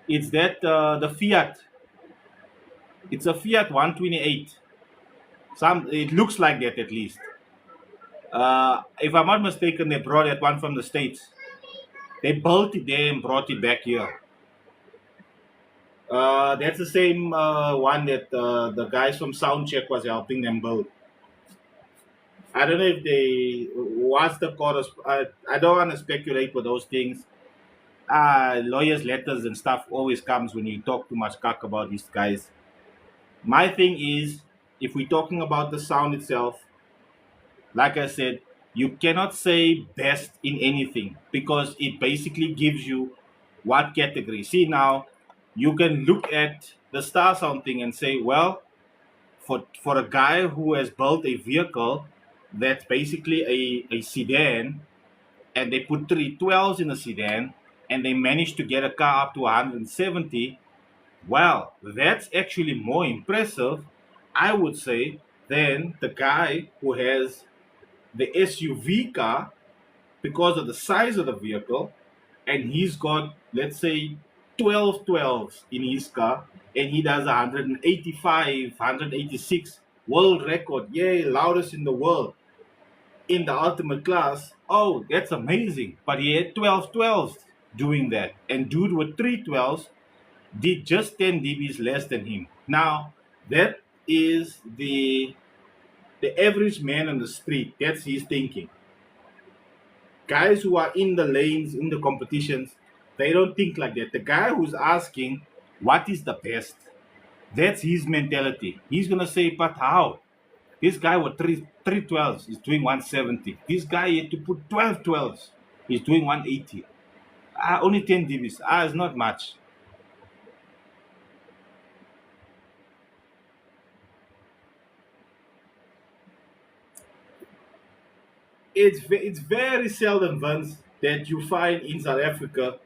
It's that the Fiat. It's a Fiat 128. It looks like that at least. If I'm not mistaken, they brought that one from the States. They built it there and brought it back here. That's the same one that the guys from Soundcheck was helping them build. I don't know if they what's the chorus. I don't want to speculate with those things. Lawyers' letters and stuff always comes when you talk too much cock about these guys. My thing is, if we're talking about the sound itself, like I said, you cannot say best in anything because it basically gives you what category. See now, you can look at the star sound thing and say, well, for a guy who has built a vehicle that's basically a sedan and they put 312s in a sedan and they managed to get a car up to 170, well, that's actually more impressive, I would say, than the guy who has the SUV car because of the size of the vehicle and he's got, let's say, 12 in his car and he does 185, 186 world record. Yay, loudest in the world in the ultimate class. Oh, that's amazing. But he had 12 doing that. And dude with 312s did just 10 dBs less than him. Now, that is the average man on the street. That's his thinking. Guys who are in the lanes, in the competitions, they don't think like that. The guy who's asking, what is the best? That's his mentality. He's gonna say, but how? This guy with 312s is doing 170. This guy had to put 12 He's doing 180. Only 10 dBs. It's not much. It's very seldom, Vince, that you find in South Africa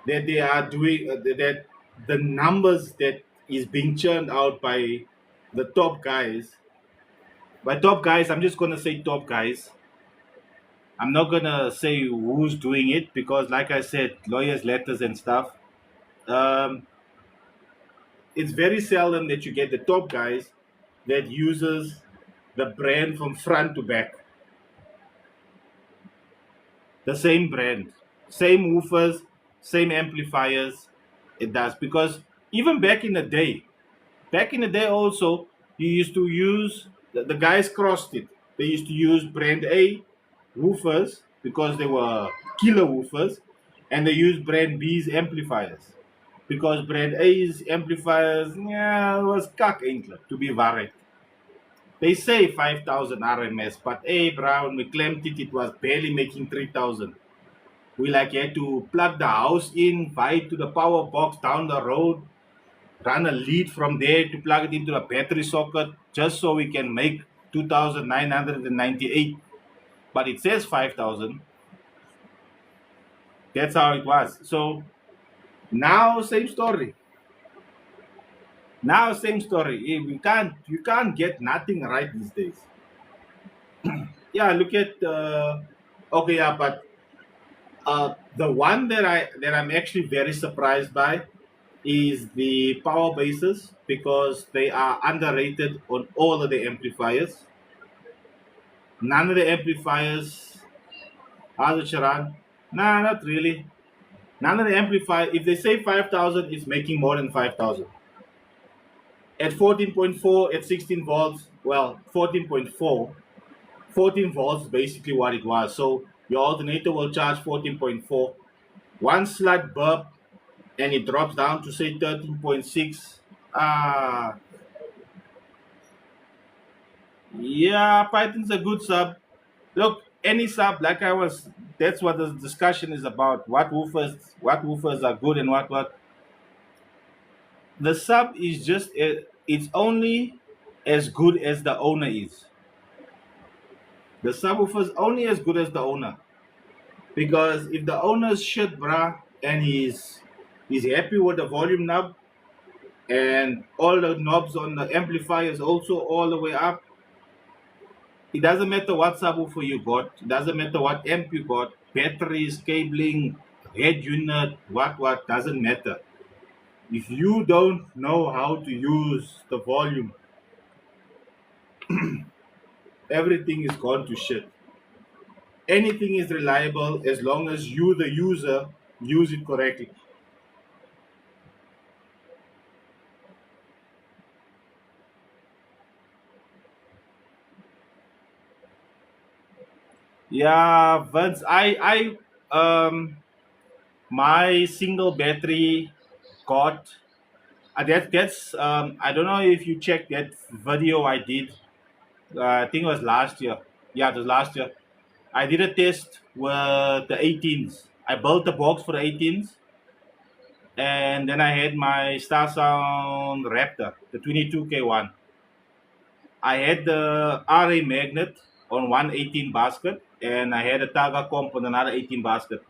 that they are doing that the numbers that is being churned out by the top guys. By top guys, I'm just gonna say top guys. I'm not gonna say who's doing it because, like I said, lawyers' letters and stuff. Um, it's very seldom that you get the top guys that uses the brand from front to back. The same brand, same woofers, same amplifiers. It does because even back in the day also You used to use the guys crossed it. They used to use brand A woofers because they were killer woofers, and they used brand B's amplifiers because brand A's amplifiers, yeah, was kak eintlik to be waarheid. They say 5,000 RMS, but hey, bro, when we claimed it, it was barely making 3,000. We like had to plug the house in, fight to the power box down the road, run a lead from there to plug it into a battery socket just so we can make 2,998. But it says 5,000. That's how it was. So now same story. Now same story. You can't get nothing right these days. Yeah, look at okay, yeah, but the one that I'm actually very surprised by is the power bases because they are underrated on all of the amplifiers. None of the amplifiers are the Charan. Nah, not really. None of the amplifiers, if they say 5,000, it's making more than 5,000. At 14.4, at 16 volts, well, 14.4, 14 volts is basically what it was. So your alternator will charge 14.4. One slight burp and it drops down to say 13.6. Ah, yeah, Python's a good sub. Look, any sub, like I was, that's what the discussion is about. What woofers are good and what. The sub is just, it's only as good as the owner is. The subwoofer is only as good as the owner. Because if the owner's shit, bruh, and he's happy with the volume knob and all the knobs on the amplifier is also all the way up, it doesn't matter what subwoofer you got, it doesn't matter what amp you got, batteries, cabling, head unit, what, doesn't matter. If you don't know how to use the volume, everything is gone to shit. Anything is reliable as long as you, the user, use it correctly. Yeah, Vince, my single battery got that's I don't know if you checked that video I did. I think it was last year. Yeah, it was last year. I did a test with the 18s. I built the box for the 18s, and then I had my Star Sound Raptor, the 22K one. I had the RA magnet on one 18 basket, and I had a Targa comp on another 18 basket.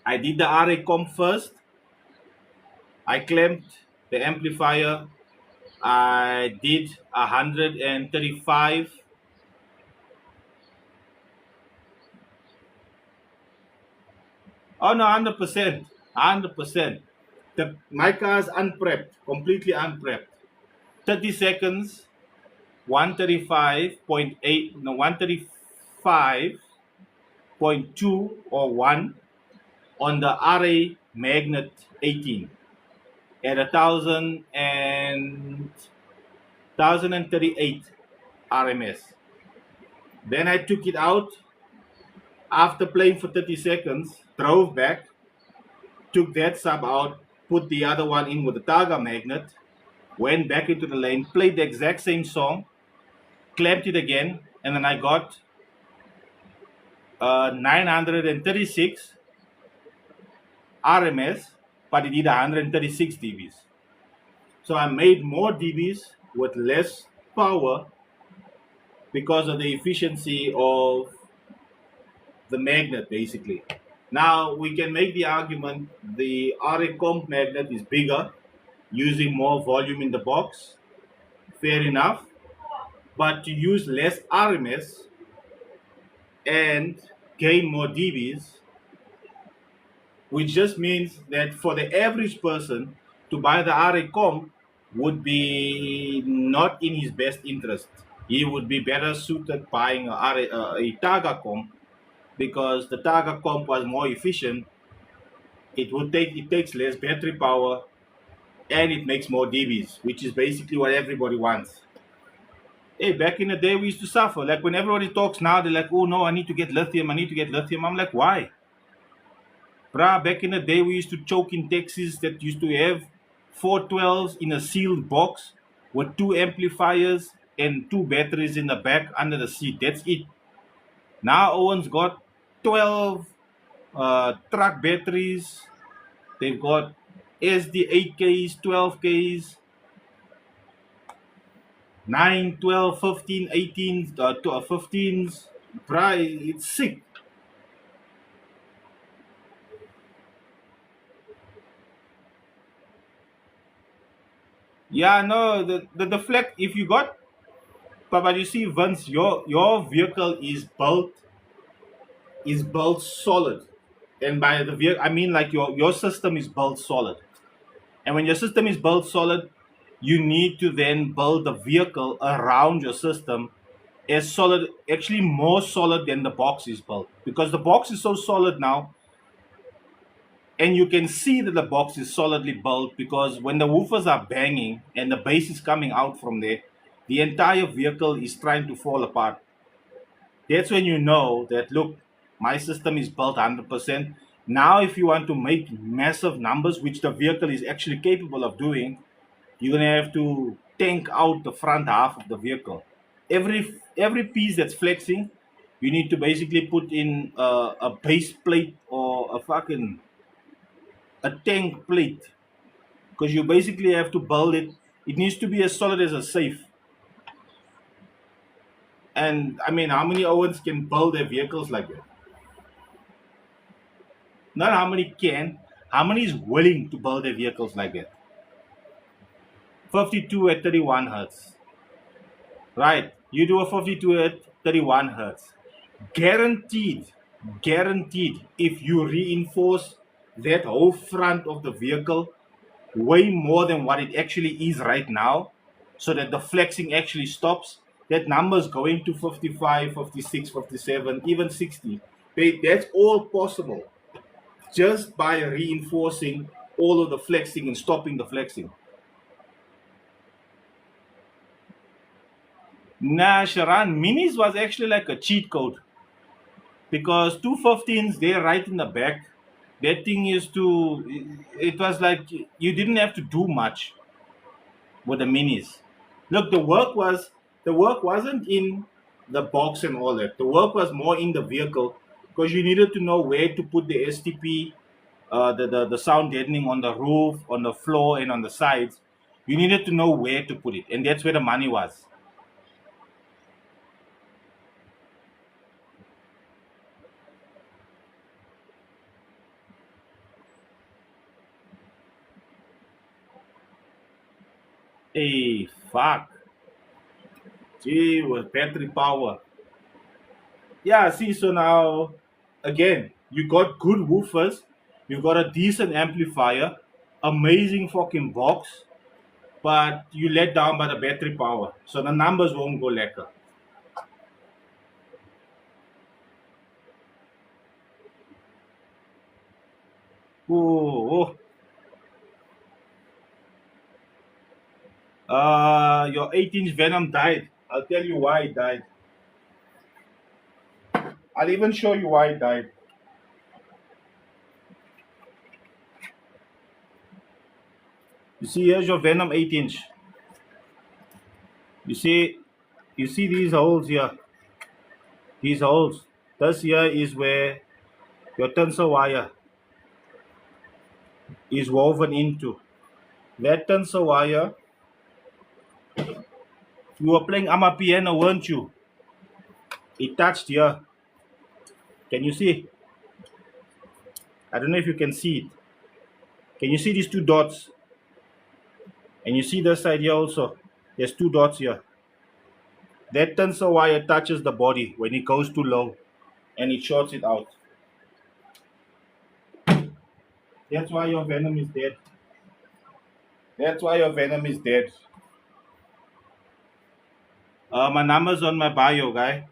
I did the RA comp first. I clamped the amplifier. I did 135. Oh no, 100%. 100%. My car is unprepped, completely unprepped. 30 seconds, 135.8, no, 135.2 or 1 on the RA Magnet 18 at 1,038 RMS. Then I took it out after playing for 30 seconds, drove back, took that sub out, put the other one in with the Targa magnet, went back into the lane, played the exact same song, clamped it again, and then I got 936 RMS, but it did 136 dBs. So I made more dBs with less power because of the efficiency of the magnet, basically. Now we can make the argument the RA comp magnet is bigger, using more volume in the box. Fair enough. But to use less RMS and gain more dBs, which just means that for the average person to buy the RA comp would be not in his best interest. He would be better suited buying a Targa comp because the Targa comp was more efficient. It takes less battery power and it makes more dBs, which is basically what everybody wants. Hey, back in the day, we used to suffer. Like when everybody talks now, they're like, "Oh no, I need to get lithium. I need to get lithium." I'm like, "Why, bruh?" Back in the day, we used to choke in Texas that used to have 412s in a sealed box with two amplifiers and two batteries in the back under the seat. That's it. Now Owen's got 12 truck batteries. They've got SD 8Ks, 12Ks, 9, 12, 15, 18, 15s. Bruh, it's sick. Yeah, no, the deflect, if you got, but you see, Vince, your vehicle is built solid. And by the vehicle, I mean like your system is built solid. And when your system is built solid, you need to then build the vehicle around your system as solid, actually more solid than the box is built. Because the box is so solid now, and you can see that the box is solidly built because when the woofers are banging and the bass is coming out from there, the entire vehicle is trying to fall apart. That's when you know that, look, my system is built 100%. Now, if you want to make massive numbers, which the vehicle is actually capable of doing, you're gonna have to tank out the front half of the vehicle. Every piece that's flexing, you need to basically put in a base plate or a tank plate because you basically have to build it. It needs to be as solid as a safe. And I mean, how many Owens can build their vehicles like that? Not how many can, how many is willing to build their vehicles like that? 52 at 31 hertz. Right. You do a 52 at 31 hertz. Guaranteed, guaranteed, if you reinforce that whole front of the vehicle way more than what it actually is right now, so that the flexing actually stops, that number is going to 55, 56, 57, even 60. That's all possible just by reinforcing all of the flexing and stopping the flexing. Nah, Sharan, minis was actually like a cheat code because 215s, they're right in the back. That thing used to, it was like you didn't have to do much with the minis. Look, the work wasn't in the box and all that. The work was more in the vehicle because you needed to know where to put the STP, the sound deadening on the roof, on the floor, and on the sides. You needed to know where to put it, and that's where the money was. Hey, fuck. Gee, with battery power. Yeah, see, so now, again, you got good woofers, you got a decent amplifier, amazing fucking box, but you let down by the battery power. So the numbers won't go lekker. Oh, your 18-inch Venom died. I'll tell you why it died. I'll even show you why it died. You see, here's your Venom 8-inch. You see, you see these holes here. These holes. This here is where your tensor wire is woven into. That tensor wire, you were playing Amapiano, weren't you? It touched here. Can you see? I don't know if you can see it. Can you see these two dots? And you see this side here also. There's two dots here. That tensor wire touches the body when it goes too low and it shorts it out. That's why your venom is dead. That's why your venom is dead. My number's on my bio, guy.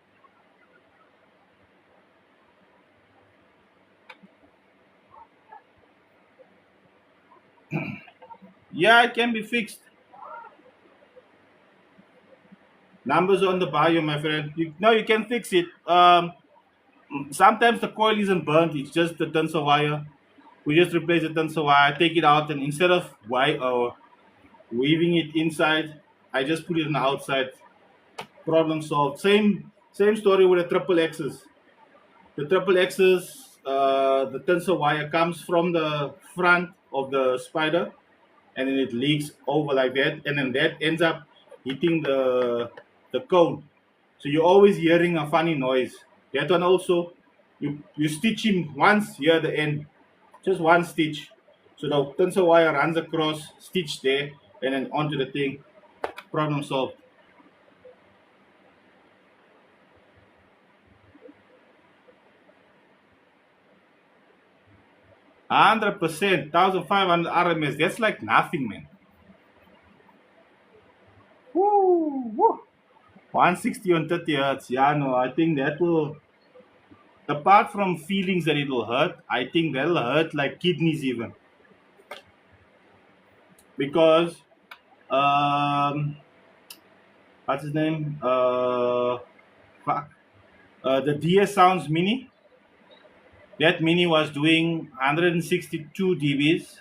Yeah, it can be fixed. Numbers on the bio, my friend. No, you can fix it. Sometimes the coil isn't burnt. It's just the tensor wire. We just replace the tensor wire, take it out, and instead of weaving it inside, I just put it on the outside. Problem solved. Same story with the triple X's. The triple X's, the tensor wire comes from the front of the spider, and then it leaks over like that, and then that ends up hitting the cone. So you're always hearing a funny noise. That one also, you stitch him once here at the end, just one stitch. So the tensor wire runs across, stitch there, and then onto the thing. Problem solved. 100%, 1500 RMS. That's like nothing, man. Woo, woo. 160 on 30 hertz. Yeah, no, I think that will, apart from feelings that it will hurt, I think that'll hurt like kidneys even. Because, um, what's his name? Fuck. The DS Sounds Mini. That Mini was doing 162 dBs.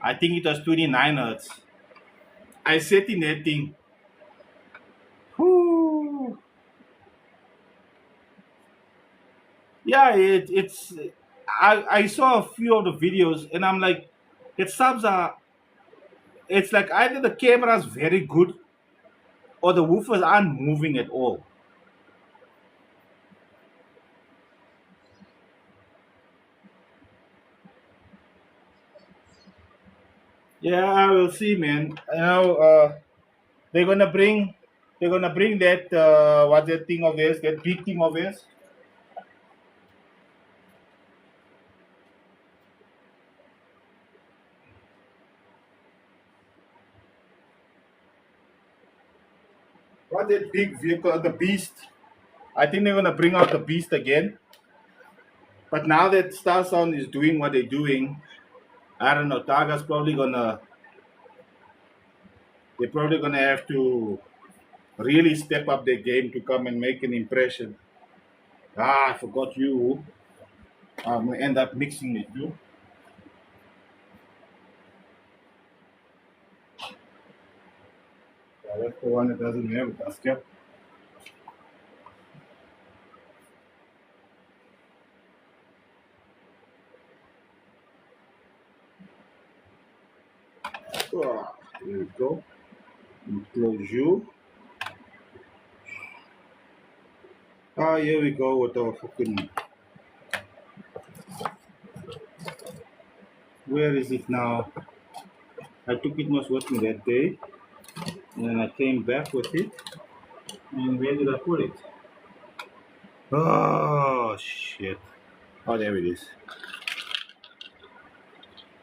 I think it was 29 hertz. I sat in that thing. Whoo. Yeah, it's. I saw a few of the videos and I'm like, the subs are. It's like either the camera's very good or the woofers aren't moving at all. Yeah, we'll see, man. They're gonna bring, they're gonna bring that what that thing of theirs, that big thing of theirs. What that big vehicle, the Beast. I think they're gonna bring out the Beast again. But now that Star Sound is doing what they're doing, I don't know. Targa's probably gonna, they're probably gonna have to really step up their game to come and make an impression. I forgot you. I'm gonna end up mixing it too. Yeah, that's the one that doesn't have a dust cap. Here we go. Close you. Here we go with our fucking. Where is it now? I took it most with me that day, and then I came back with it. And where did I put it? Oh shit! Oh, there it is.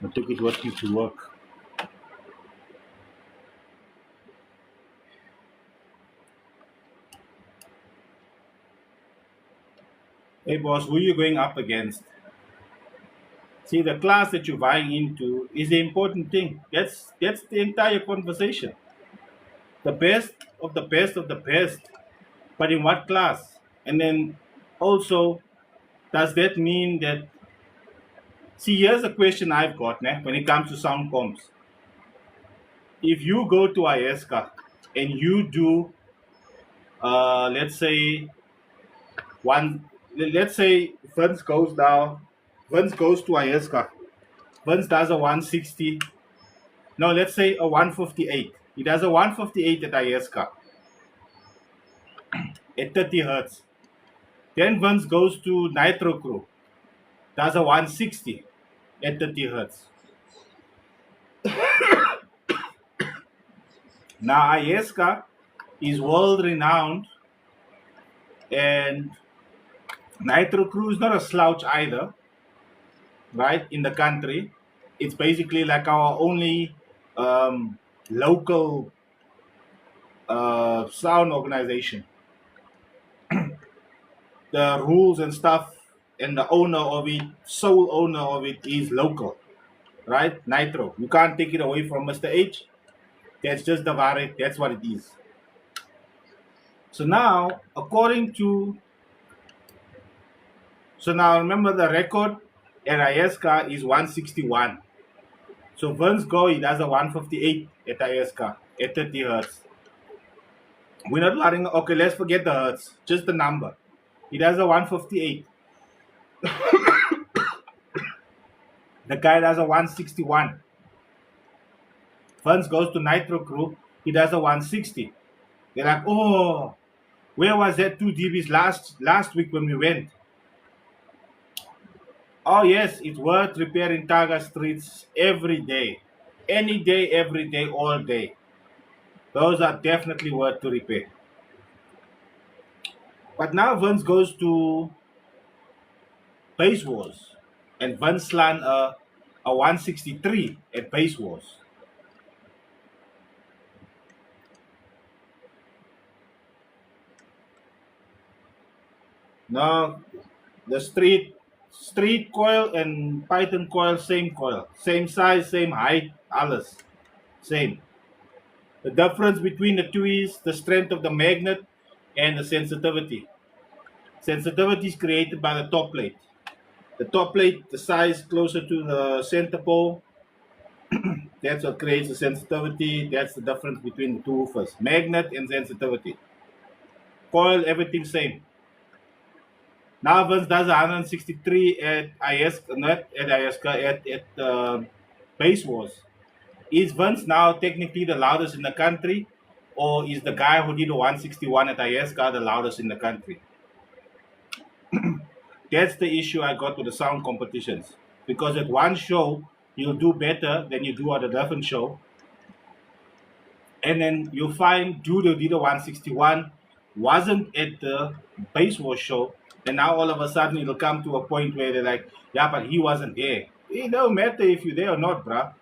I took it with me to work. Hey boss, who are you going up against? See, the class that you're vying into is the important thing. That's the entire conversation. The best of the best of the best, but in what class? And then also, does that mean that? See, here's a question I've got when it comes to sound comps. If you go to ISCA and you do, let's say let's say Vince goes to ISCA. Vince does a 160. No, let's say a 158. He does a 158 at ISCA at 30 hertz. Then Vince goes to Nitro Crew, does a 160 at 30 hertz. Now ISCA is world renowned, and Nitro Crew is not a slouch either, right? In the country, it's basically like our only local sound organization. The rules and stuff, and the owner of it, sole owner of it, is local. right? Nitro. You can't take it away from Mr. H. That's just the Vare. That's what it is. So now, remember the record at Ayaska is 161. So Vince Go, he does a 158 at Ayaska at 30 hertz. We're not learning, okay, let's forget the hertz, just the number. He does a 158. The guy does a 161. Vince goes to Nitro Crew, he does a 160. They're like, oh, where was that 2 dBs last week when we went? Oh yes, it's worth repairing Targa streets every day. Any day, every day, all day. Those are definitely worth to repair. But now Vince goes to Base Wars. And Vince slan a 163 at Base Wars. Now the street coil and Python coil, same size, same height, alles same. The difference between the two is the strength of the magnet and the sensitivity. Sensitivity is created by the top plate. The top plate, the size closer to the center pole, that's what creates the sensitivity. That's the difference between the two woofers. Magnet and sensitivity. Coil, everything same. Now Vince does 163 at Ayaska, not at Ayaska, at Base Wars. Is Vince now technically the loudest in the country, or is the guy who did the 161 at Ayaska the loudest in the country? That's the issue I got with the sound competitions. Because at one show, you'll do better than you do at a different show. And then you'll find dude who did the 161 wasn't at the Base War show. And now all of a sudden it'll come to a point where they're like, yeah, but he wasn't there. It don't matter if you're there or not, bruh.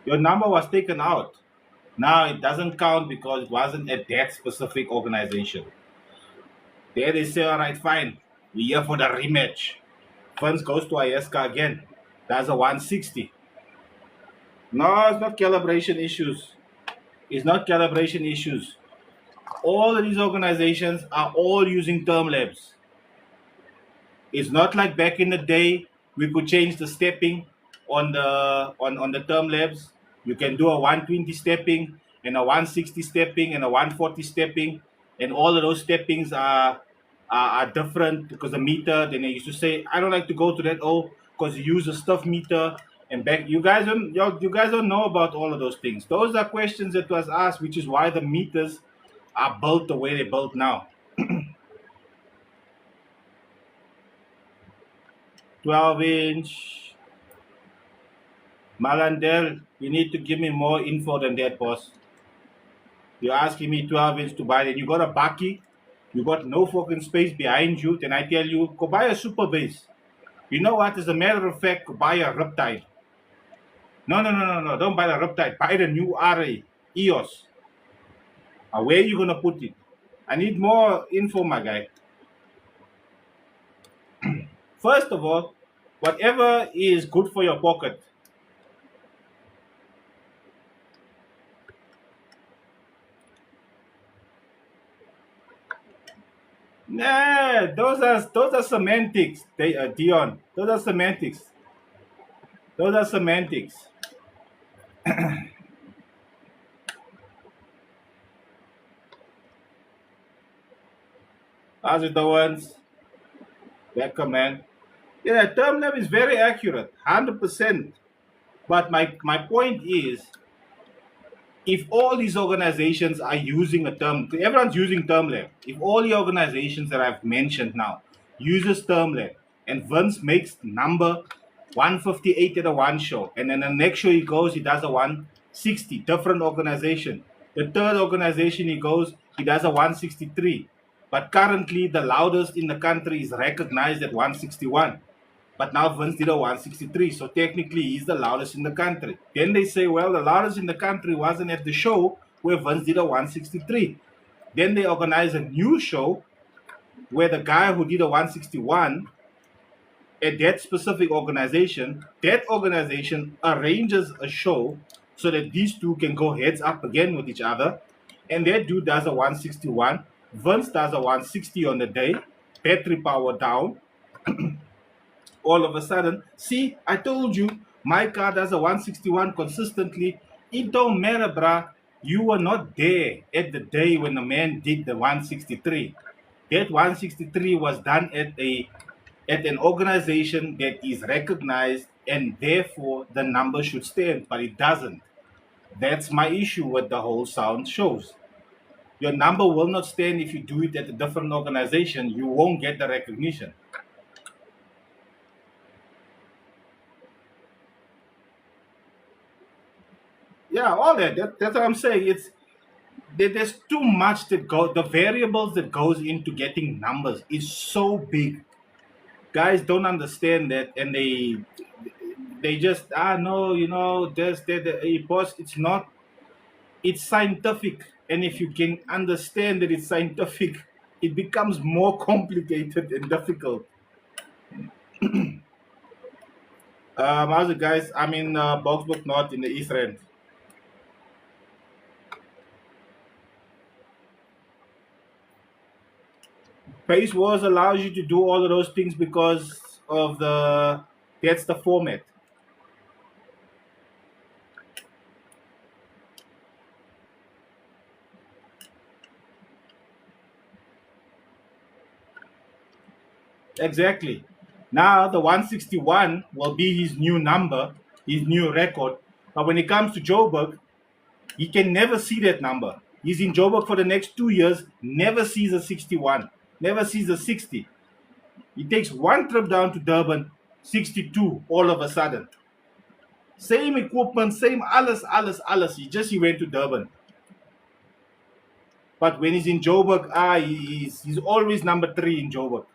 Your number was taken out. Now it doesn't count because it wasn't at that specific organization. There they say, all right, fine. We're here for the rematch. Vince goes to Ayaska again. That's a 160. No, it's not calibration issues. It's not calibration issues. All of these organizations are all using term labs. It's not like back in the day we could change the stepping on the term labs. You can do a 120 stepping and a 160 stepping and a 140 stepping, and all of those steppings are different because the meter. Then they used to say, I don't like to go to that because you use a stuff meter. And back, you guys don't know about all of those things. Those are questions that was asked, which is why the meters are built the way they're built now. 12-inch. Malandel, you need to give me more info than that, boss. You're asking me 12-inch to buy, then you got a Baki, you got no fucking space behind you, then I tell you, go buy a super bass. You know what? As a matter of fact, go buy a Riptide. No, don't buy the Riptide. Buy the new RA, EOS. Where are you going to put it? I need more info, my guy. First of all, whatever is good for your pocket. Nah, those are semantics, Dion. Those are semantics. Those are semantics. How's it the ones? Becca, man. Yeah, term lab is very accurate, 100%. But my point is, if all these organizations are using a term, everyone's using term lab. If all the organizations that I've mentioned now uses term lab, and Vince makes number 158 at a one show, and then the next show he goes, he does a 160, different organization. The third organization he goes, he does a 163. But currently the loudest in the country is recognized at 161. But now Vince did a 163, so technically he's the loudest in the country. Then they say, well, the loudest in the country wasn't at the show where Vince did a 163. Then they organize a new show where the guy who did a 161 at that specific organization, that organization arranges a show so that these two can go heads up again with each other. And that dude does a 161. Vince does a 160 on the day, battery power down. All of a sudden, see, I told you, my car does a 161 consistently. It don't matter, bruh. You were not there at the day when the man did the 163. That 163 was done at an organization that is recognized, and therefore the number should stand, but it doesn't. That's my issue with the whole sound shows. Your number will not stand if you do it at a different organization. You won't get the recognition. Yeah, all that's what I'm saying. There's too much that go. The variables that goes into getting numbers is so big. Guys don't understand that, and they just no, there's the boss. It's not. It's scientific, and if you can understand that it's scientific, it becomes more complicated and difficult. How's it, guys? I'm in Boxbook North in the East End. Pace Wars allows you to do all of those things because of the that's the format. Exactly. Now the 161 will be his new number, his new record. But when it comes to Joburg, he can never see that number. He's in Joburg for the next 2 years, never sees a 61, never sees a 60. He takes one trip down to Durban, 62 all of a sudden. Same equipment, same alles. He went to Durban. But when he's in Joburg, he's always number 3 in Joburg.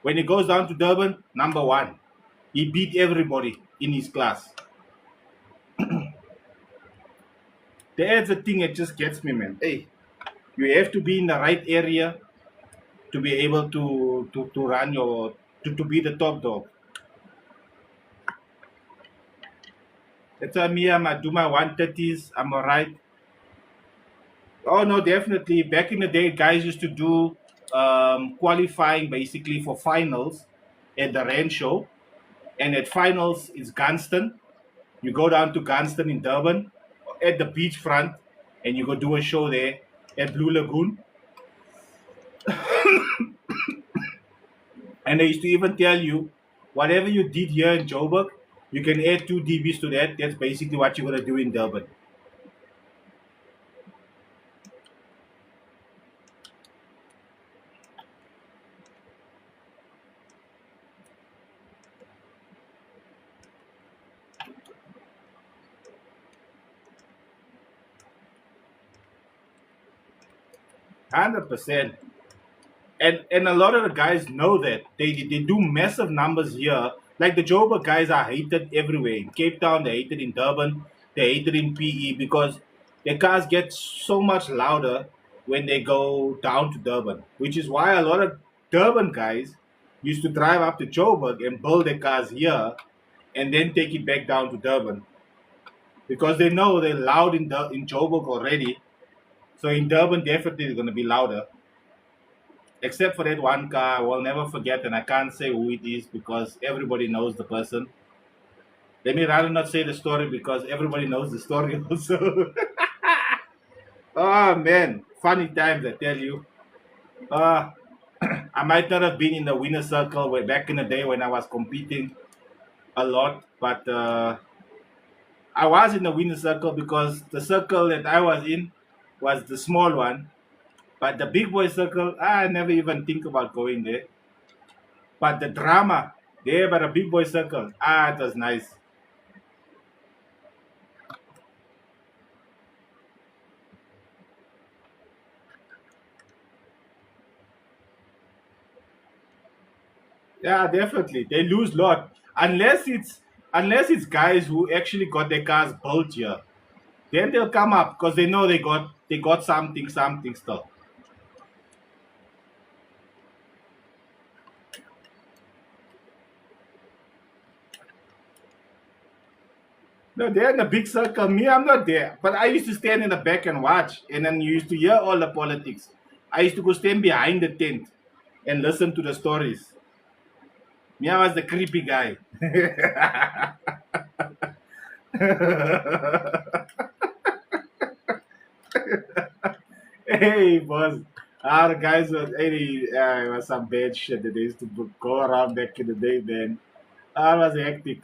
When he goes down to Durban, number 1. He beat everybody in his class. That's the thing that just gets me, man. Hey, you have to be in the right area to be able to run to be the top dog. That's why me, I do my 130s. I'm alright. Oh no, definitely. Back in the day, guys used to do qualifying basically for finals at the Rand show, and at finals it's Gunston. You go down to Gunston in Durban at the beachfront, and you go do a show there at Blue Lagoon. And they used to even tell you, whatever you did here in Joburg, you can add 2 dBs to that. That's basically what you're gonna do in Durban. 100%. And a lot of the guys know that they do massive numbers here. Like the Joburg guys are hated everywhere. In Cape Town, they hated in Durban, they hated in PE because their cars get so much louder when they go down to Durban. Which is why a lot of Durban guys used to drive up to Joburg and build their cars here and then take it back down to Durban because they know they're loud in Joburg already. So in Durban, definitely they're going to be louder. Except for that one car, I will never forget, and I can't say who it is because everybody knows the person. Let me rather not say the story because everybody knows the story also. Oh man, funny times I tell you. Uh, I might not have been in the winner circle way back in the day when I was competing a lot, but I was in the winner circle because the circle that I was in was the small one. But the big boy circle, I never even think about going there. But the drama there by the big boy circle, it was nice. Yeah, definitely. They lose lot. Unless it's guys who actually got their cars built here. Then they'll come up because they know they got something still. No, they're in a big circle. Me, I'm not there. But I used to stand in the back and watch, and then you used to hear all the politics. I used to go stand behind the tent and listen to the stories. Me, I was the creepy guy. Hey, boss. Our guys were, hey, it was some bad shit that they used to go around back in the day, man. I was hectic.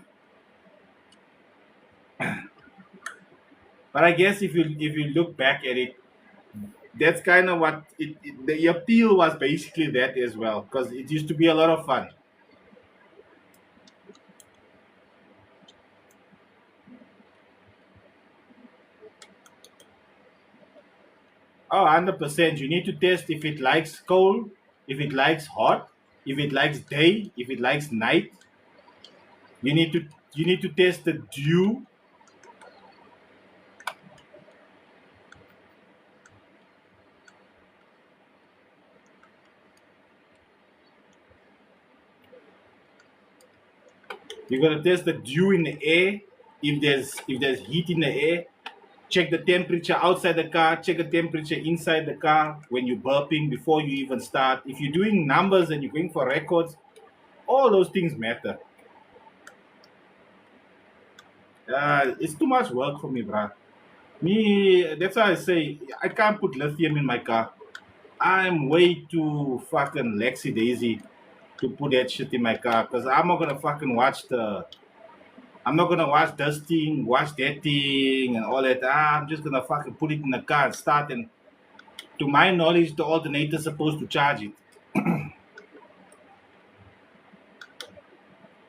But I guess if you look back at it, that's kind of what the appeal was basically that as well, because it used to be a lot of fun. Oh, 100%. You need to test if it likes cold, if it likes hot, if it likes day, if it likes night. You need to you need to test the dew. You're gonna test the dew in the air. If there's heat in the air, check the temperature outside the car, check the temperature inside the car when you're burping before you even start. If you're doing numbers and you're going for records, all those things matter. It's too much work for me, bruh. Me, that's why I say I can't put lithium in my car. I'm way too fucking laxy daisy to put that shit in my car because I'm not gonna fucking watch the. I'm not gonna watch this thing, watch that thing, and all that. I'm just gonna fucking put it in the car and start. And to my knowledge, the alternator's supposed to charge it.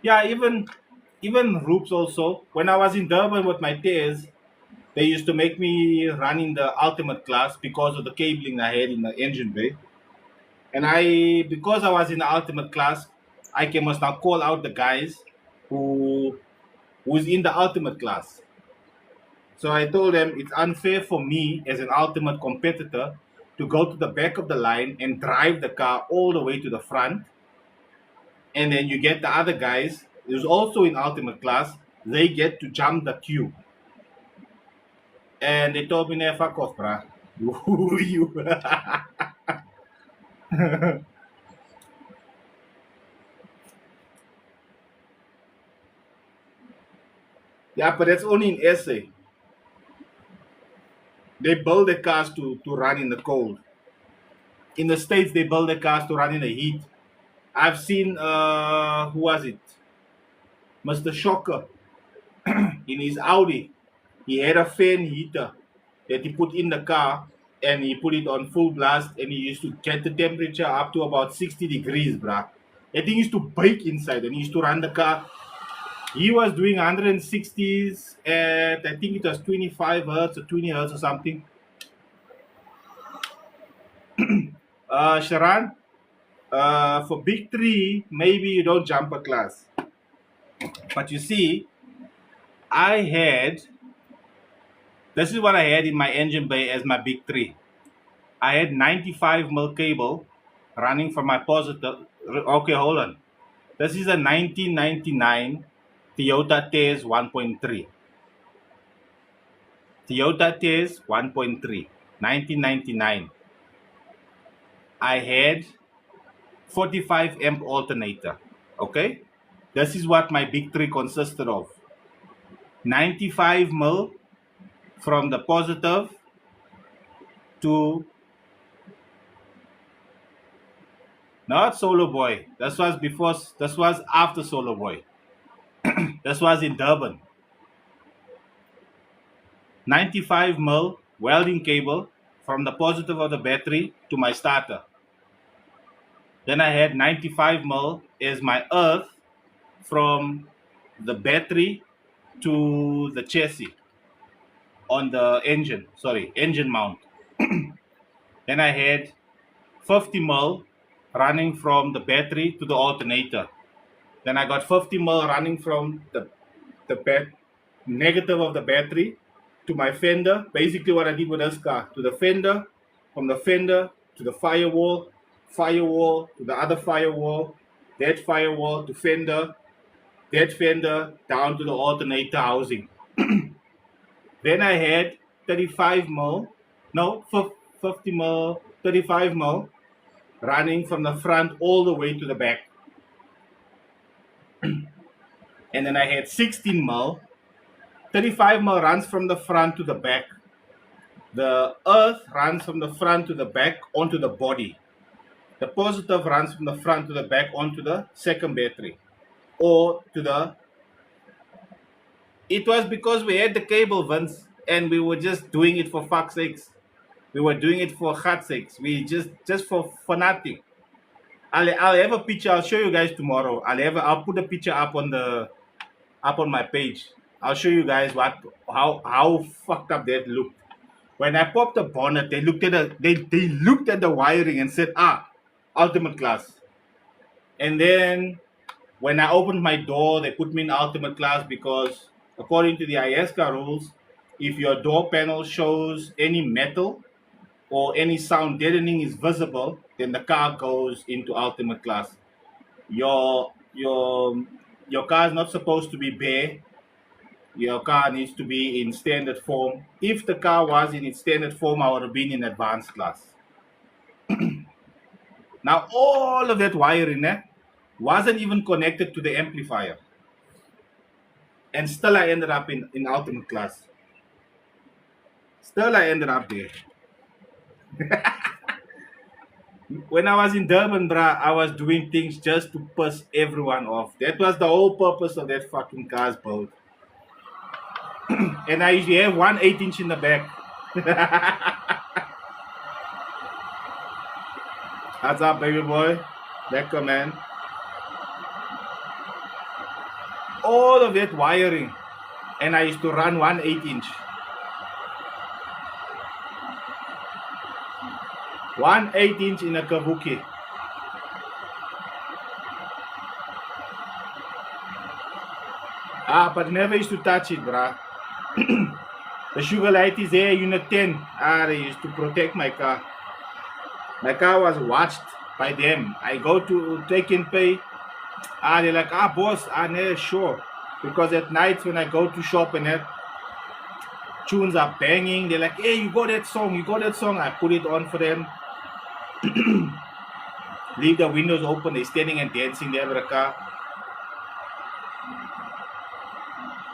Yeah, even Roops also. When I was in Durban with my tears, they used to make me run in the ultimate class because of the cabling I had in the engine bay. And because I was in the ultimate class, must now call out the guys who's in the ultimate class. So I told them it's unfair for me as an ultimate competitor to go to the back of the line and drive the car all the way to the front, and then you get the other guys who's also in ultimate class. They get to jump the queue, and they told me, "Nah, fuck off, bruh." You. Yeah, but that's only in SA. They build the cars to run in the cold. In the States, they build the cars to run in the heat. I've seen, who was it? Mr. Shocker in his Audi. He had a fan heater that he put in the car and he put it on full blast and he used to get the temperature up to about 60 degrees, bruh. That thing used to bake inside and he used to run the car. He was doing 160s at, I think it was 25 hertz or 20 hertz or something. Sharan, for big three, maybe you don't jump a class. But you see, I had, this is what I had in my engine bay as my big three. I had 95 mil cable running from my positive. Okay, hold on. This is a 1999 Toyota Tez 1.3. Toyota Tez 1.3, 1999. I had 45 amp alternator. Okay? This is what my big three consisted of. 95 mil from the positive to, not Solo Boy. This was after Solo Boy. This was in Durban. 95 mil welding cable from the positive of the battery to my starter. Then I had 95 mil as my earth from the battery to the chassis on the engine, sorry, engine mount. Then I had 50 mil running from the battery to the alternator. Then I got 50 mil running from the negative of the battery to my fender. Basically, what I did with this car, to the fender, from the fender to the firewall to the other firewall, that firewall to fender, that fender down to the alternator housing. Then I had 35 mil, no, 50 mil, 35 mil running from the front all the way to the back. And then I had 16 mil, 35 mil runs from the front to the back. The earth runs from the front to the back onto the body. The positive runs from the front to the back onto the second battery or to the. It was because we had the cable, Vince, and we were just doing it for fuck's sakes. We were doing it for God's sakes. We just for nothing. I'll have a picture. I'll show you guys tomorrow. I'll put a picture up on my page. I'll show you guys how fucked up that looked. When I popped the bonnet, they looked at they looked at the wiring and said, ultimate class. And then when I opened my door, they put me in ultimate class because according to the ISCA rules, if your door panel shows any metal or any sound deadening is visible, then the car goes into ultimate class. Your car is not supposed to be bare. Your car needs to be in standard form. If the car was in its standard form, I would have been in advanced class. Now all of that wiring wasn't even connected to the amplifier. And still I ended up in ultimate class. Still I ended up there. When I was in Durban, bruh, I was doing things just to piss everyone off. That was the whole purpose of that fucking car's build. And I usually have 1 8-inch in the back. What's up, baby boy? Lekker, man. All of that wiring. And I used to run 1 8-inch. 1 8-inch in a kabuki. But never used to touch it, bruh. The sugar light is there, unit 10. They used to protect my car. My car was watched by them. I go to take and pay. They're like, boss, no, sure. Because at night when I go to shop and that tunes are banging, they're like, hey, you got that song, I put it on for them. Leave the windows open, they're standing and dancing there with the car.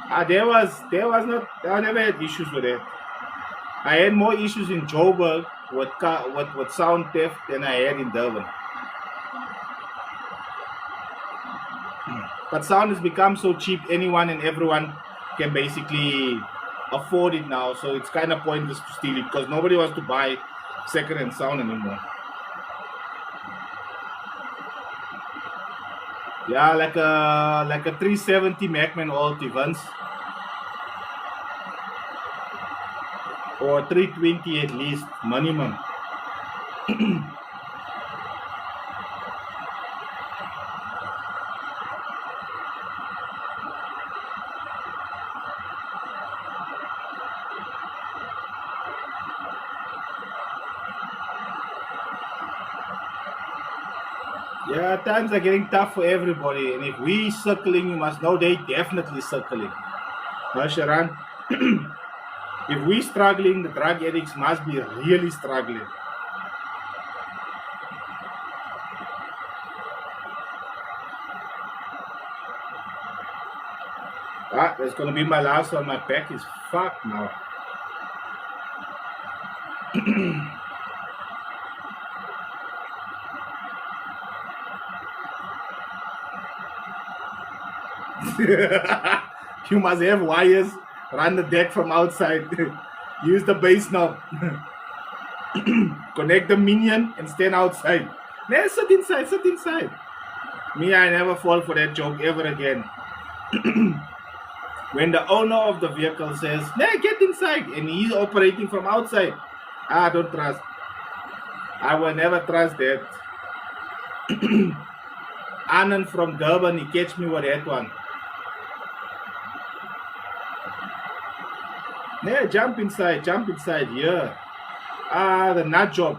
I never had issues with that. I had more issues in Joburg with sound theft than I had in Durban. But sound has become so cheap, anyone and everyone can basically afford it now. So it's kind of pointless to steal it because nobody wants to buy second-hand sound anymore. Yeah, like a 370 Macman alt events. Or 320 at least, minimum. Yeah, times are getting tough for everybody, and if we circling, you must know they definitely circling. No, Sharon? If we struggling, the drug addicts must be really struggling. That's gonna be my last one. My back is fucked now. You must have wires, run the deck from outside, use the base knob, connect the minion and stand outside. Nah, sit inside. Me, I never fall for that joke ever again. When the owner of the vehicle says, nah, get inside, and he's operating from outside, I don't trust. I will never trust that. Anand from Durban, he catch me with that one. Yeah, jump inside, yeah. The nut job.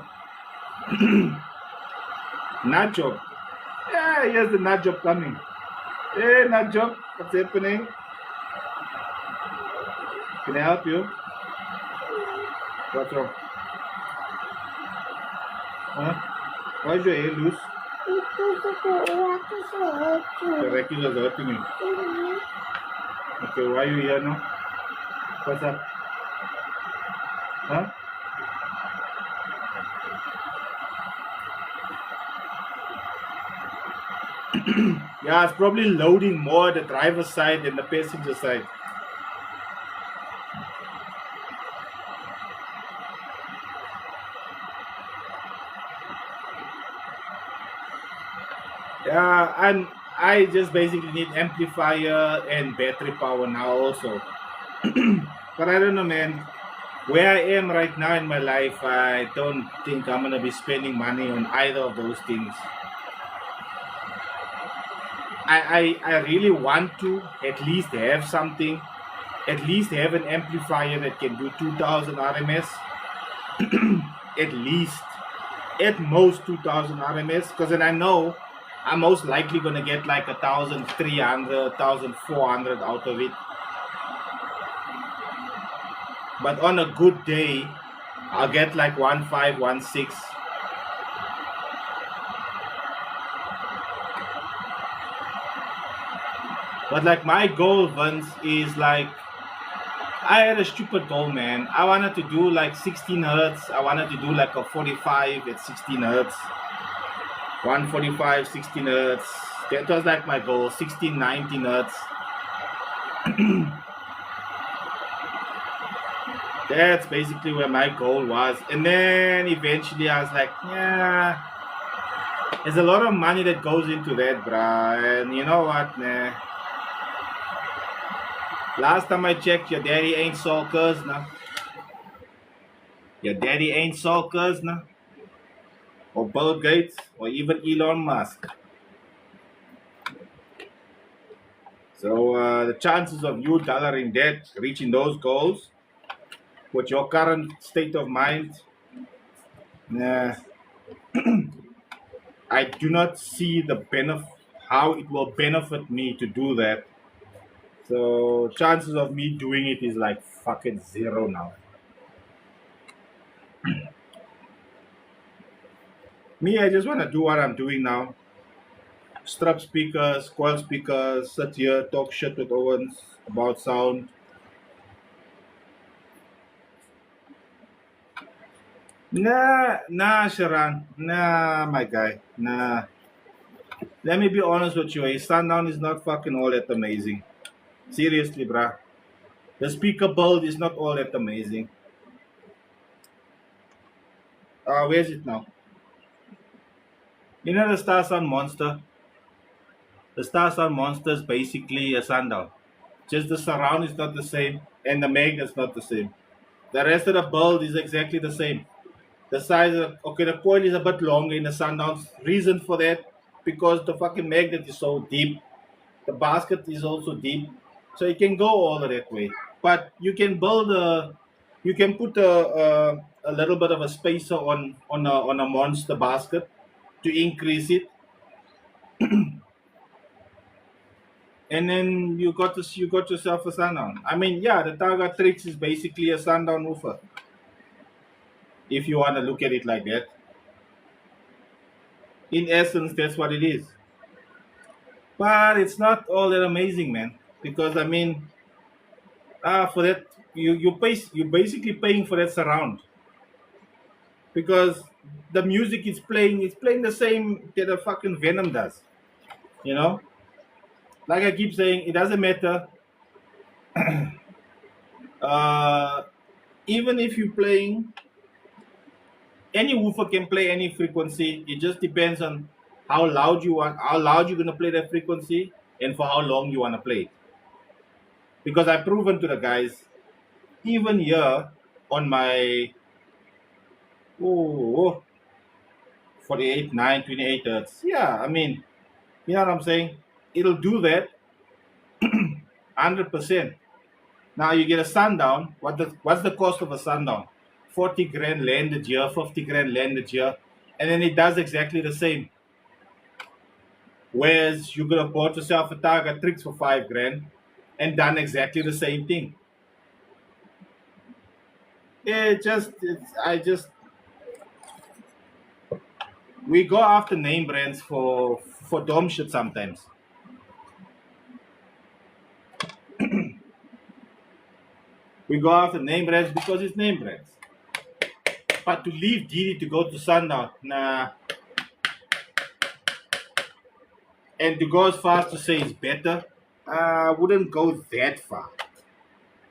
Nut job. Yeah, here's the nut job coming. Hey, nut job, what's happening? Can I help you? What's wrong? Huh? Why is your hair loose? The racket is hurting you. Okay, why are you here now? What's up? Huh? Yeah, it's probably loading more the driver's side than the passenger side. Yeah, and I just basically need amplifier and battery power now also. But I don't know, man. Where I am right now in my life, I don't think I'm gonna be spending money on either of those things. I really want to at least have something, at least have an amplifier that can do 2000 RMS, at least, at most 2000 RMS, because then I know I'm most likely gonna get like 1300, 1400 out of it. But on a good day, I'll get like 1516. But like my goal once is like, I had a stupid goal, man. I wanted to do like 16 hertz. I wanted to do like a 45 at 16 hertz. 145, 16 hertz. That was like my goal, 16, 19 hertz. That's basically where my goal was. And then eventually I was like, yeah, there's a lot of money that goes into that, bruh. And you know what, man? Last time I checked, your daddy ain't Saul Kersner. Your daddy ain't Saul Kersner. Or Bill Gates. Or even Elon Musk. So the chances of you dollaring debt, reaching those goals, with your current state of mind, nah, I do not see the benefit, how it will benefit me to do that. So chances of me doing it is like fucking zero now. Me, I just want to do what I'm doing now. Strap speakers, coil speakers, sit here, talk shit with Owens about sound. Nah, Sharan. Nah, my guy. Nah. Let me be honest with you. A Sundown is not fucking all that amazing. Seriously, bruh. The speaker build is not all that amazing. Where's it now? You know the Star Sun Monster? The Star Sun Monster is basically a Sundown. Just the surround is not the same, and the mag is not the same. The rest of the build is exactly the same. The size of, okay, the coil is a bit longer in the Sundowns. Reason for that, because the fucking magnet is so deep. The basket is also deep. So you can go all that way. But you can build you can put a little bit of a spacer on a monster basket to increase it. And then you got yourself a Sundown. I mean, yeah, the Targa Trix is basically a Sundown woofer. If you want to look at it like that. In essence, that's what it is. But it's not all that amazing, man. Because I mean, for that you're basically paying for that surround. Because the music it's playing the same that the fucking Venom does. You know? Like I keep saying, it doesn't matter. Uh, even if you're playing, any woofer can play any frequency. It just depends on how loud you're gonna play that frequency, and for how long you wanna play it. Because I've proven to the guys, even here on my 48, 9, 28 hertz. Yeah, I mean, you know what I'm saying? It'll do that 100%. Now you get a Sundown. What's the cost of a Sundown? 40 grand landed here, 50 grand landed here, and then it does exactly the same. Whereas you could have bought yourself a Targa Trix for 5 grand and done exactly the same thing. I just we go after name brands for dumb shit sometimes. We go after name brands because it's name brands. But to leave Didi to go to Sundown, nah, and to go as far as to say it's better, I wouldn't go that far.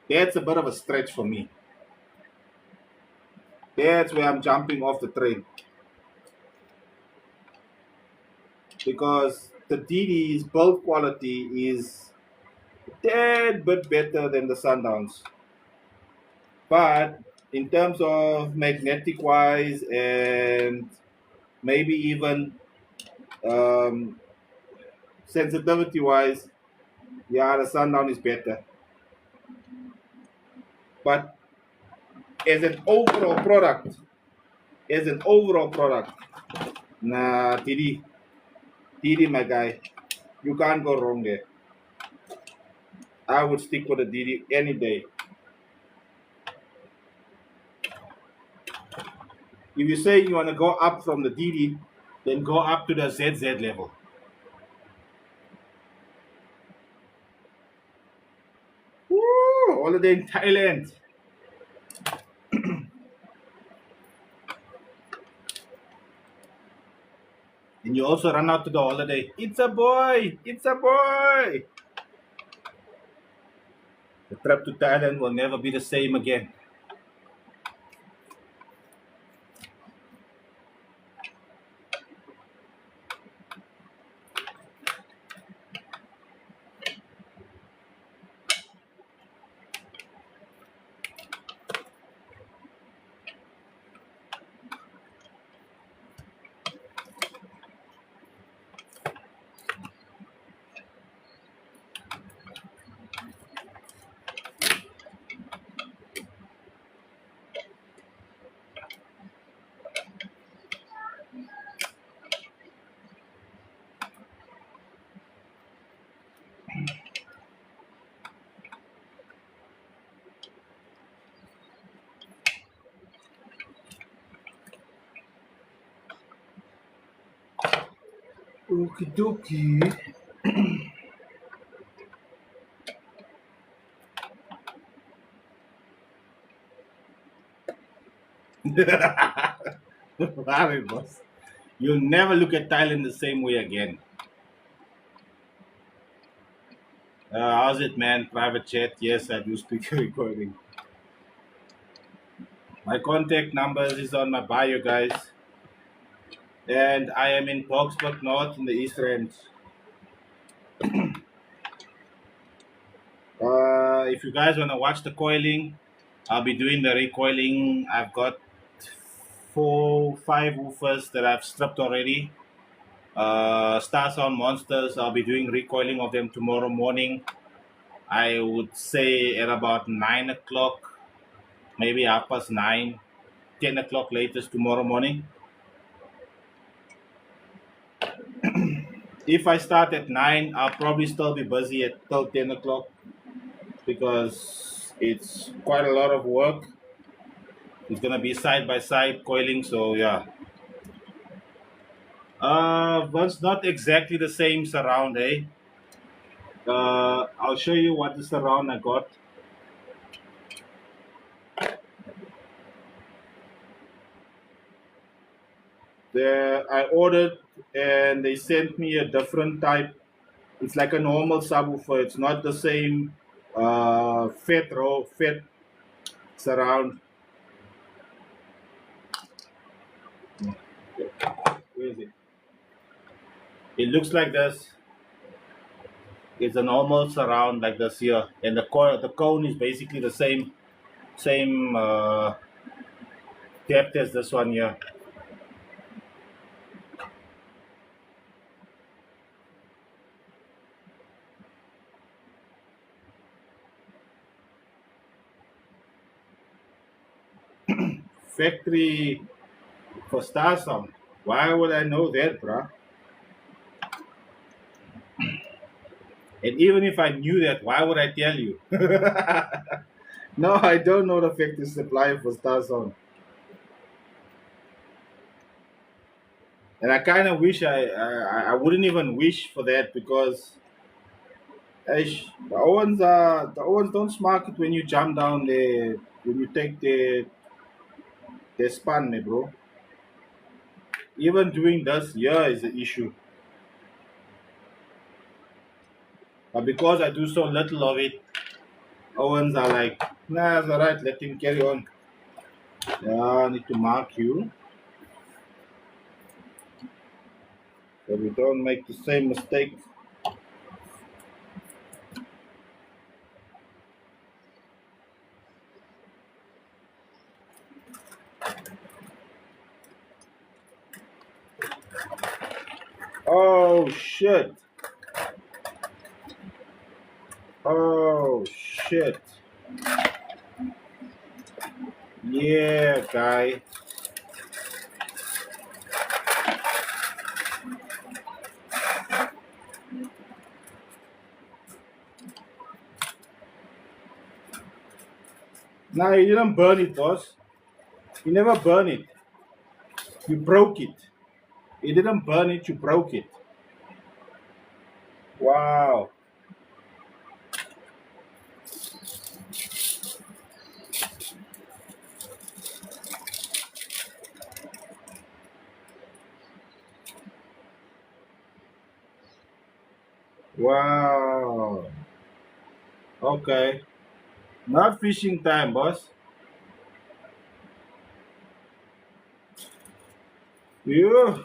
That's a bit of a stretch for me. That's where I'm jumping off the train because the Didi's build quality is a tad bit better than the Sundowns. But in terms of magnetic wise and maybe even um, sensitivity wise, yeah, the Sundown is better. But as an overall product, as an overall product, nah, TD, my guy, you can't go wrong there. I would stick with the DD any day. If you say you want to go up from the DD, then go up to the ZZ level. Woo! Holiday in Thailand. And you also run out to the holiday. It's a boy! It's a boy! The trip to Thailand will never be the same again. Okie dokie. Alright, boss. You'll never look at Thailand the same way again. How's it, man? Private chat? Yes, I do speak recording. My contact numbers is on my bio, guys. And I am in Boksburg North in the East End. If you guys want to watch the coiling, I'll be doing the recoiling. I've got 5 woofers that I've stripped already. Star Sound Monsters, I'll be doing recoiling of them tomorrow morning. I would say at about 9 o'clock, maybe 9:30, 10 o'clock latest tomorrow morning. If I start at 9, I'll probably still be busy at till 10 o'clock because it's quite a lot of work. It's gonna be side by side coiling, so yeah. But it's not exactly the same surround, eh? I'll show you what the surround I got. I ordered and they sent me a different type. It's like a normal subwoofer. It's not the same fat surround. Where is it? It looks like this. It's a normal surround like this here, and the cone is basically the same depth as this one here. Factory for Star Sound. Why would I know that, bruh? And even if I knew that, why would I tell you? No, I don't know the factory supply for Star Zone. And I kind of wish I wouldn't even wish for that because the Owens don't spark it when you jump down there when you take the span, me bro. Even doing this here is an issue. But because I do so little of it, Owens are like, nah, it's alright, let him carry on. Yeah, I need to mark you so we don't make the same mistake. Oh shit. Oh shit. Yeah, guy. Nah, you didn't burn it, boss. You never burn it. You broke it. You didn't burn it, you broke it. Wow. Wow. Okay. Not fishing time, boss. You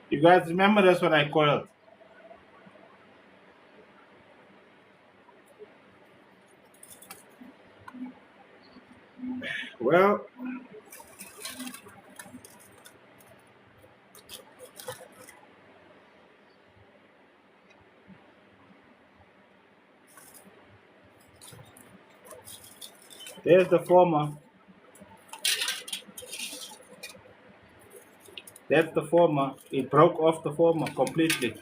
you guys remember that's what I call it. Well, there's the former. That's the former. It broke off the former completely.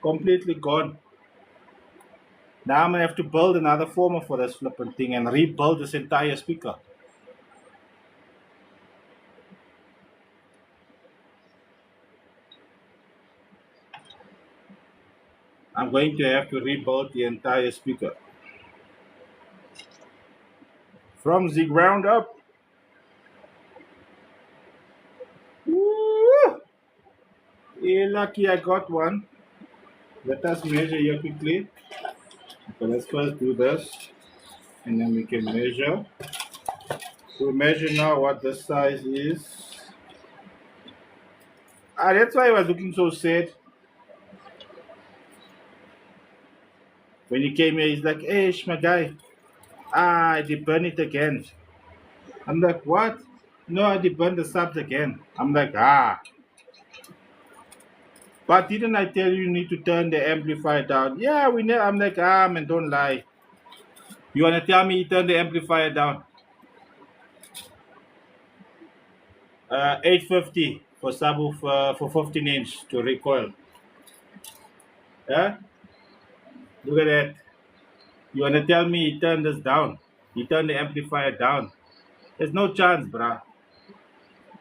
Completely gone. Now I'm gonna have to build another former for this flipping thing and rebuild this entire speaker. I'm going to have to rebuild the entire speaker. From the ground up. Woo! Yeah, lucky I got one. Let us measure here quickly. So let's first do this and then we can measure. So measure now what the size is. Ah, that's why I was looking so sad. When he came here, he's like, hey, my guy. Ah, I did burn it again. I'm like, what? No, I did burn the subs again. I'm like, ah. But didn't I tell you need to turn the amplifier down? Yeah, we know. I'm like, ah, man, don't lie. You want to tell me you turn the amplifier down? 850 for subwoofer for 15 inch to recoil. Yeah? Look at that. You want to tell me he turned this down? He turned the amplifier down. There's no chance, bruh.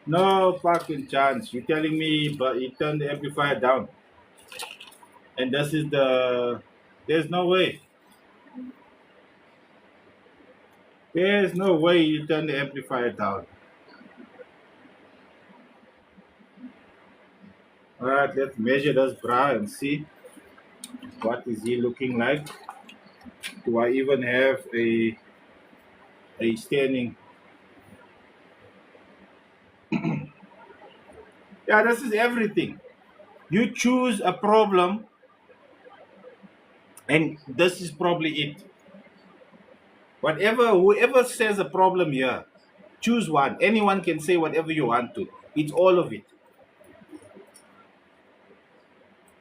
No fucking chance. You telling me but he turned the amplifier down. And this is the there's no way. There's no way you turn the amplifier down. Alright, let's measure this bra and see what is he looking like. Do I even have a standing? Yeah, this is everything. You choose a problem and this is probably it. Whoever says a problem here, choose one. Anyone can say whatever you want to. It's all of it.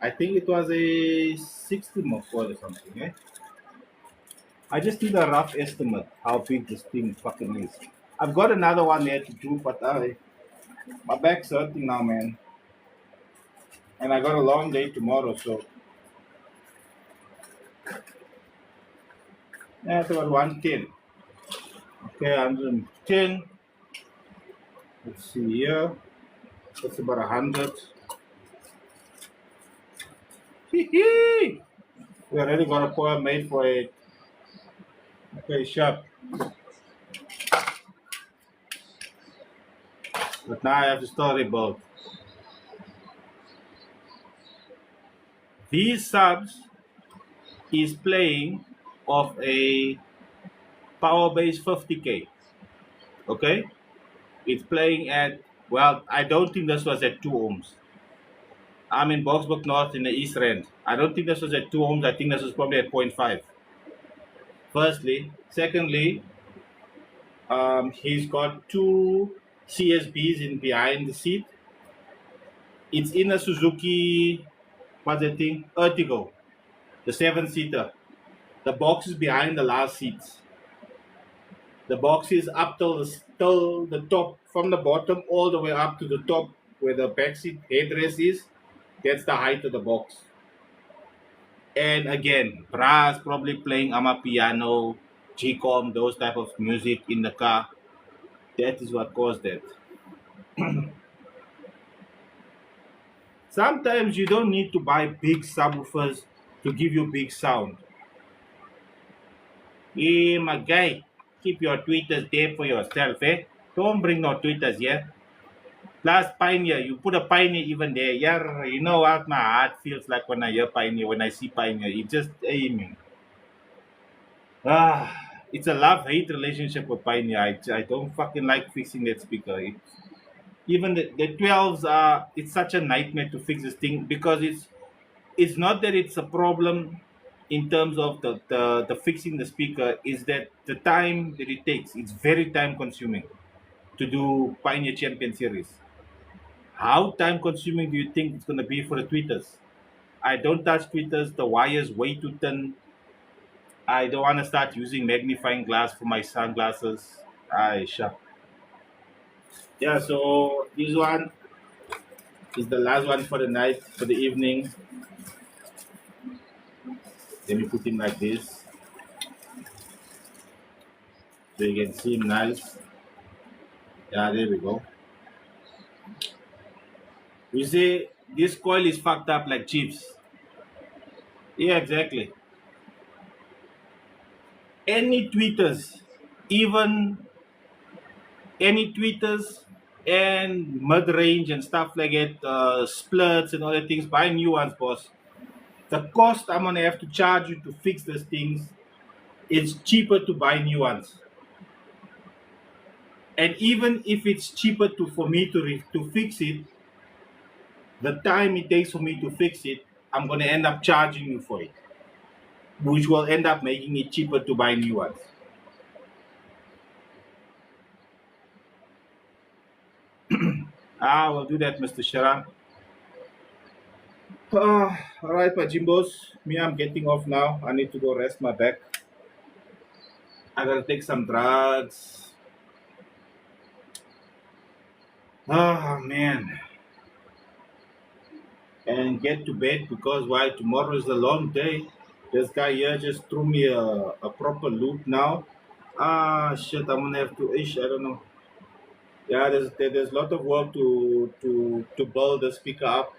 I think it was a 60 McCoy or something, eh? I just need a rough estimate how big this thing fucking is. I've got another one there to do, but my back's hurting now, man. And I got a long day tomorrow, so that's about 110. Okay, 110. Let's see here. That's about 100. Hee. We already got a poem made for it. Okay, sharp. But now I have to storyboard. These subs is playing of a powerbass 50k. Okay, it's playing at, well, I don't think this was at 2 ohms. I'm in Boxburg North in the East End. I don't think this was at 2 ohms. I think this was probably at 0.5. Firstly, secondly, he's got two CSBs in behind the seat. It's in a Suzuki, what's that thing? Ertigo, the 7-seater. The box is behind the last seats. The box is up till the top, from the bottom all the way up to the top where the back seat headrest is. That's the height of the box. And again, bra's probably playing piano, G-com, those type of music in the car. That is what caused that. Sometimes you don't need to buy big subwoofers to give you big sound. Hey, my guy, keep your tweeters there for yourself, eh? Don't bring no tweeters here. Last Pioneer, you put a Pioneer even there. Yeah, you know what my heart feels like when I hear Pioneer, when I see Pioneer. It just aiming. It's a love-hate relationship with Pioneer. I don't fucking like fixing that speaker. Even the 12s are, it's such a nightmare to fix this thing because it's not that it's a problem in terms of the fixing the speaker, is that the time that it takes, it's very time consuming to do Pioneer Champion Series. How time consuming do you think it's going to be for the tweeters? I don't touch tweeters. The wire's way too thin. I don't want to start using magnifying glass for my sunglasses. I sure. Yeah, so this one is the last one for the night, for the evening. Let me put him like this so you can see him nice. Yeah, there we go. You see, this coil is fucked up like chips. Yeah, exactly. Any tweeters, even any tweeters and mid-range and stuff like that, splits and other things, buy new ones, boss. The cost I'm gonna have to charge you to fix these things, it's cheaper to buy new ones. And even if it's cheaper for me to fix it, the time it takes for me to fix it, I'm gonna end up charging you for it, which will end up making it cheaper to buy new ones. We'll do that, Mr. Sharan. All right, my Jimbos. Me, I'm getting off now. I need to go rest my back. I gotta take some drugs. Oh, man. And get to bed because why? Tomorrow is a long day. This guy here just threw me a proper loop now. Shit, I'm gonna have to ish. I don't know. Yeah, there's a lot of work to build the speaker up.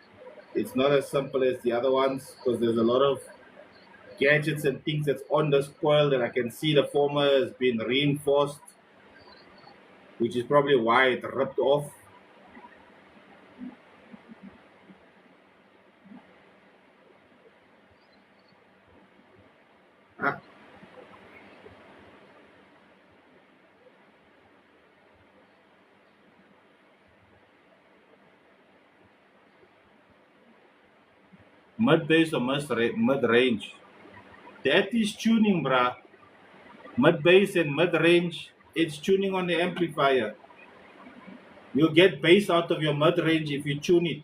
It's not as simple as the other ones because there's a lot of gadgets and things that's on this coil that I can see the former has been reinforced, which is probably why it ripped off. Ah, mid bass or mid range. That is tuning, bruh. Mid bass and mid range, it's tuning on the amplifier. You'll get bass out of your mid range if you tune it.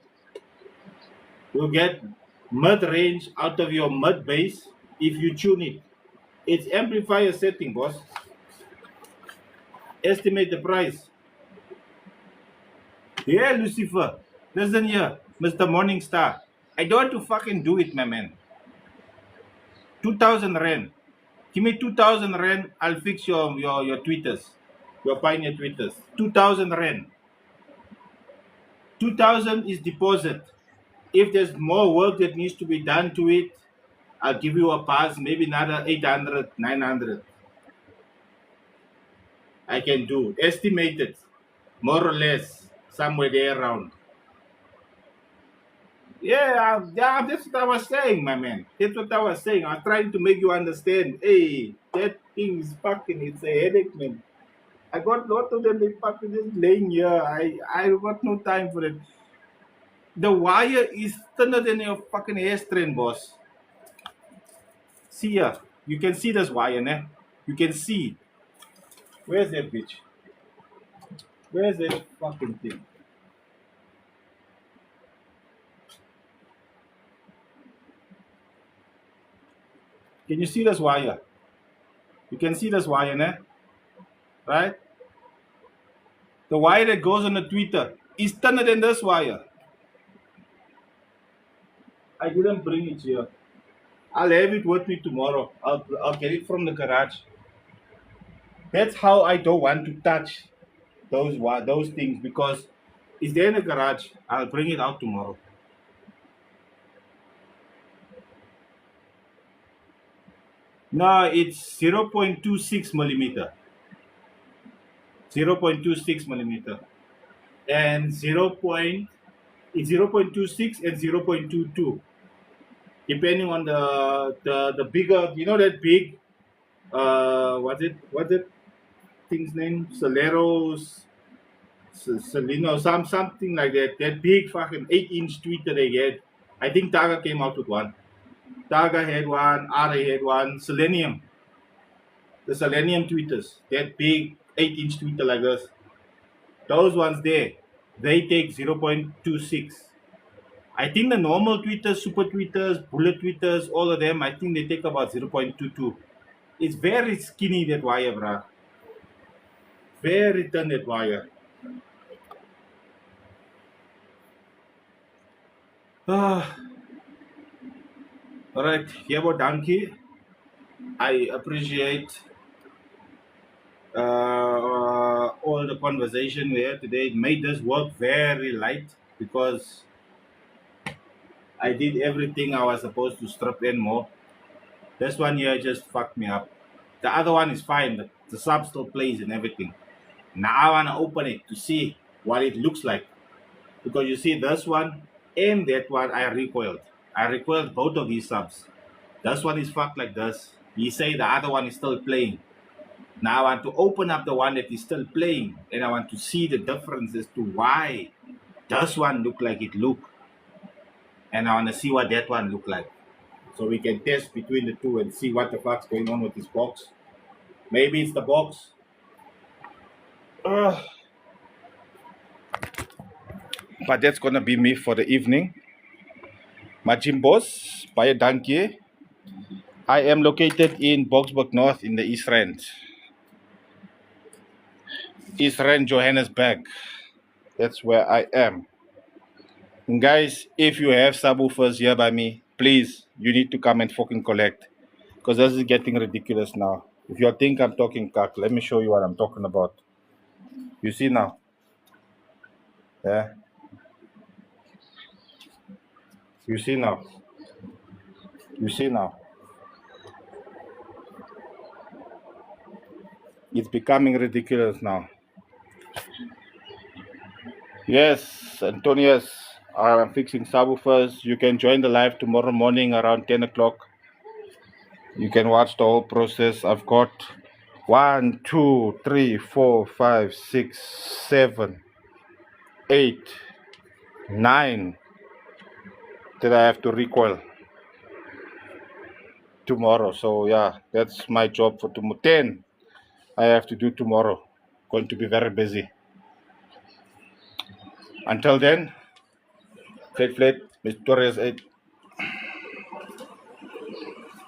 You'll get mid range out of your mid bass if you tune it. It's amplifier setting, boss. Estimate the price. Yeah, Lucifer. Listen here, Mr. Morningstar. I don't want to fucking do it, my man. 2,000 rand. Give me 2,000 rand. I'll fix your tweeters. Your pioneer tweeters. 2,000 rand. 2,000 is deposit. If there's more work that needs to be done to it, I'll give you a pass, maybe another 800, 900. I can do. Estimated. More or less. Somewhere there around. Yeah, that's what I was saying, my man. That's what I was saying. I'm trying to make you understand. Hey, that thing is fucking, it's a headache, man. I got a lot of them, they fucking just laying here. I got no time for it. The wire is thinner than your fucking hair strand, boss. See here. You can see this wire, ne? You can see. Where's that bitch? Where's that fucking thing? Can you see this wire? You can see this wire, ne? Right? The wire that goes on the tweeter is thinner than this wire. I didn't bring it here. I'll have it with me tomorrow. I'll get it from the garage. That's how I don't want to touch those things, because it's there in the garage. I'll bring it out tomorrow. No, it's 0.26 millimeter. 0.26 millimeter. And it's 0.26 and 0.22. Depending on the bigger, you know, that big, what's it thing's name? Soleros, Salino, something like that. That big fucking 8-inch tweeter they get. I think Taga came out with one. Taga had one, Ara had one, Selenium. The Selenium tweeters. That big 8-inch tweeter like this. Those ones there, they take 0.26. I think the normal tweeters, super tweeters, bullet tweeters, all of them, I think they take about 0.22. It's very skinny, that wire, bruh. Very thin, that wire. Ah. Alright, Yabo Donkey. I appreciate all the conversation we had today. It made this work very light because I did everything I was supposed to strip in more. This one here just fucked me up. The other one is fine. The sub still plays and everything. Now I want to open it to see what it looks like. Because you see this one and that one I recoiled. I recoiled both of these subs. This one is fucked like this. You say the other one is still playing. Now I want to open up the one that is still playing, and I want to see the difference as to why does one look like it look, and I want to see what that one look like, so we can test between the two and see what the fuck's going on with this box. Maybe it's the box. But that's gonna be me for the evening. Majimbos, Baie Dankie. I am located in Boksburg North in the East Rand. East Rand, Johannesburg. That's where I am. And guys, if you have subwoofers here by me, please, you need to come and fucking collect. Because this is getting ridiculous now. If you think I'm talking cock, let me show you what I'm talking about. You see now? Yeah? You see now? You see now? It's becoming ridiculous now. Yes, Antonius, I'm fixing subwoofers. You can join the live tomorrow morning around 10 o'clock. You can watch the whole process. I've got 1, 2, 3, 4, 5, 6, 7, 8, 9 that I have to recoil tomorrow. So yeah, that's my job for tomorrow. 10 I have to do tomorrow. Going to be very busy. Until then, Flat, Victorious 8.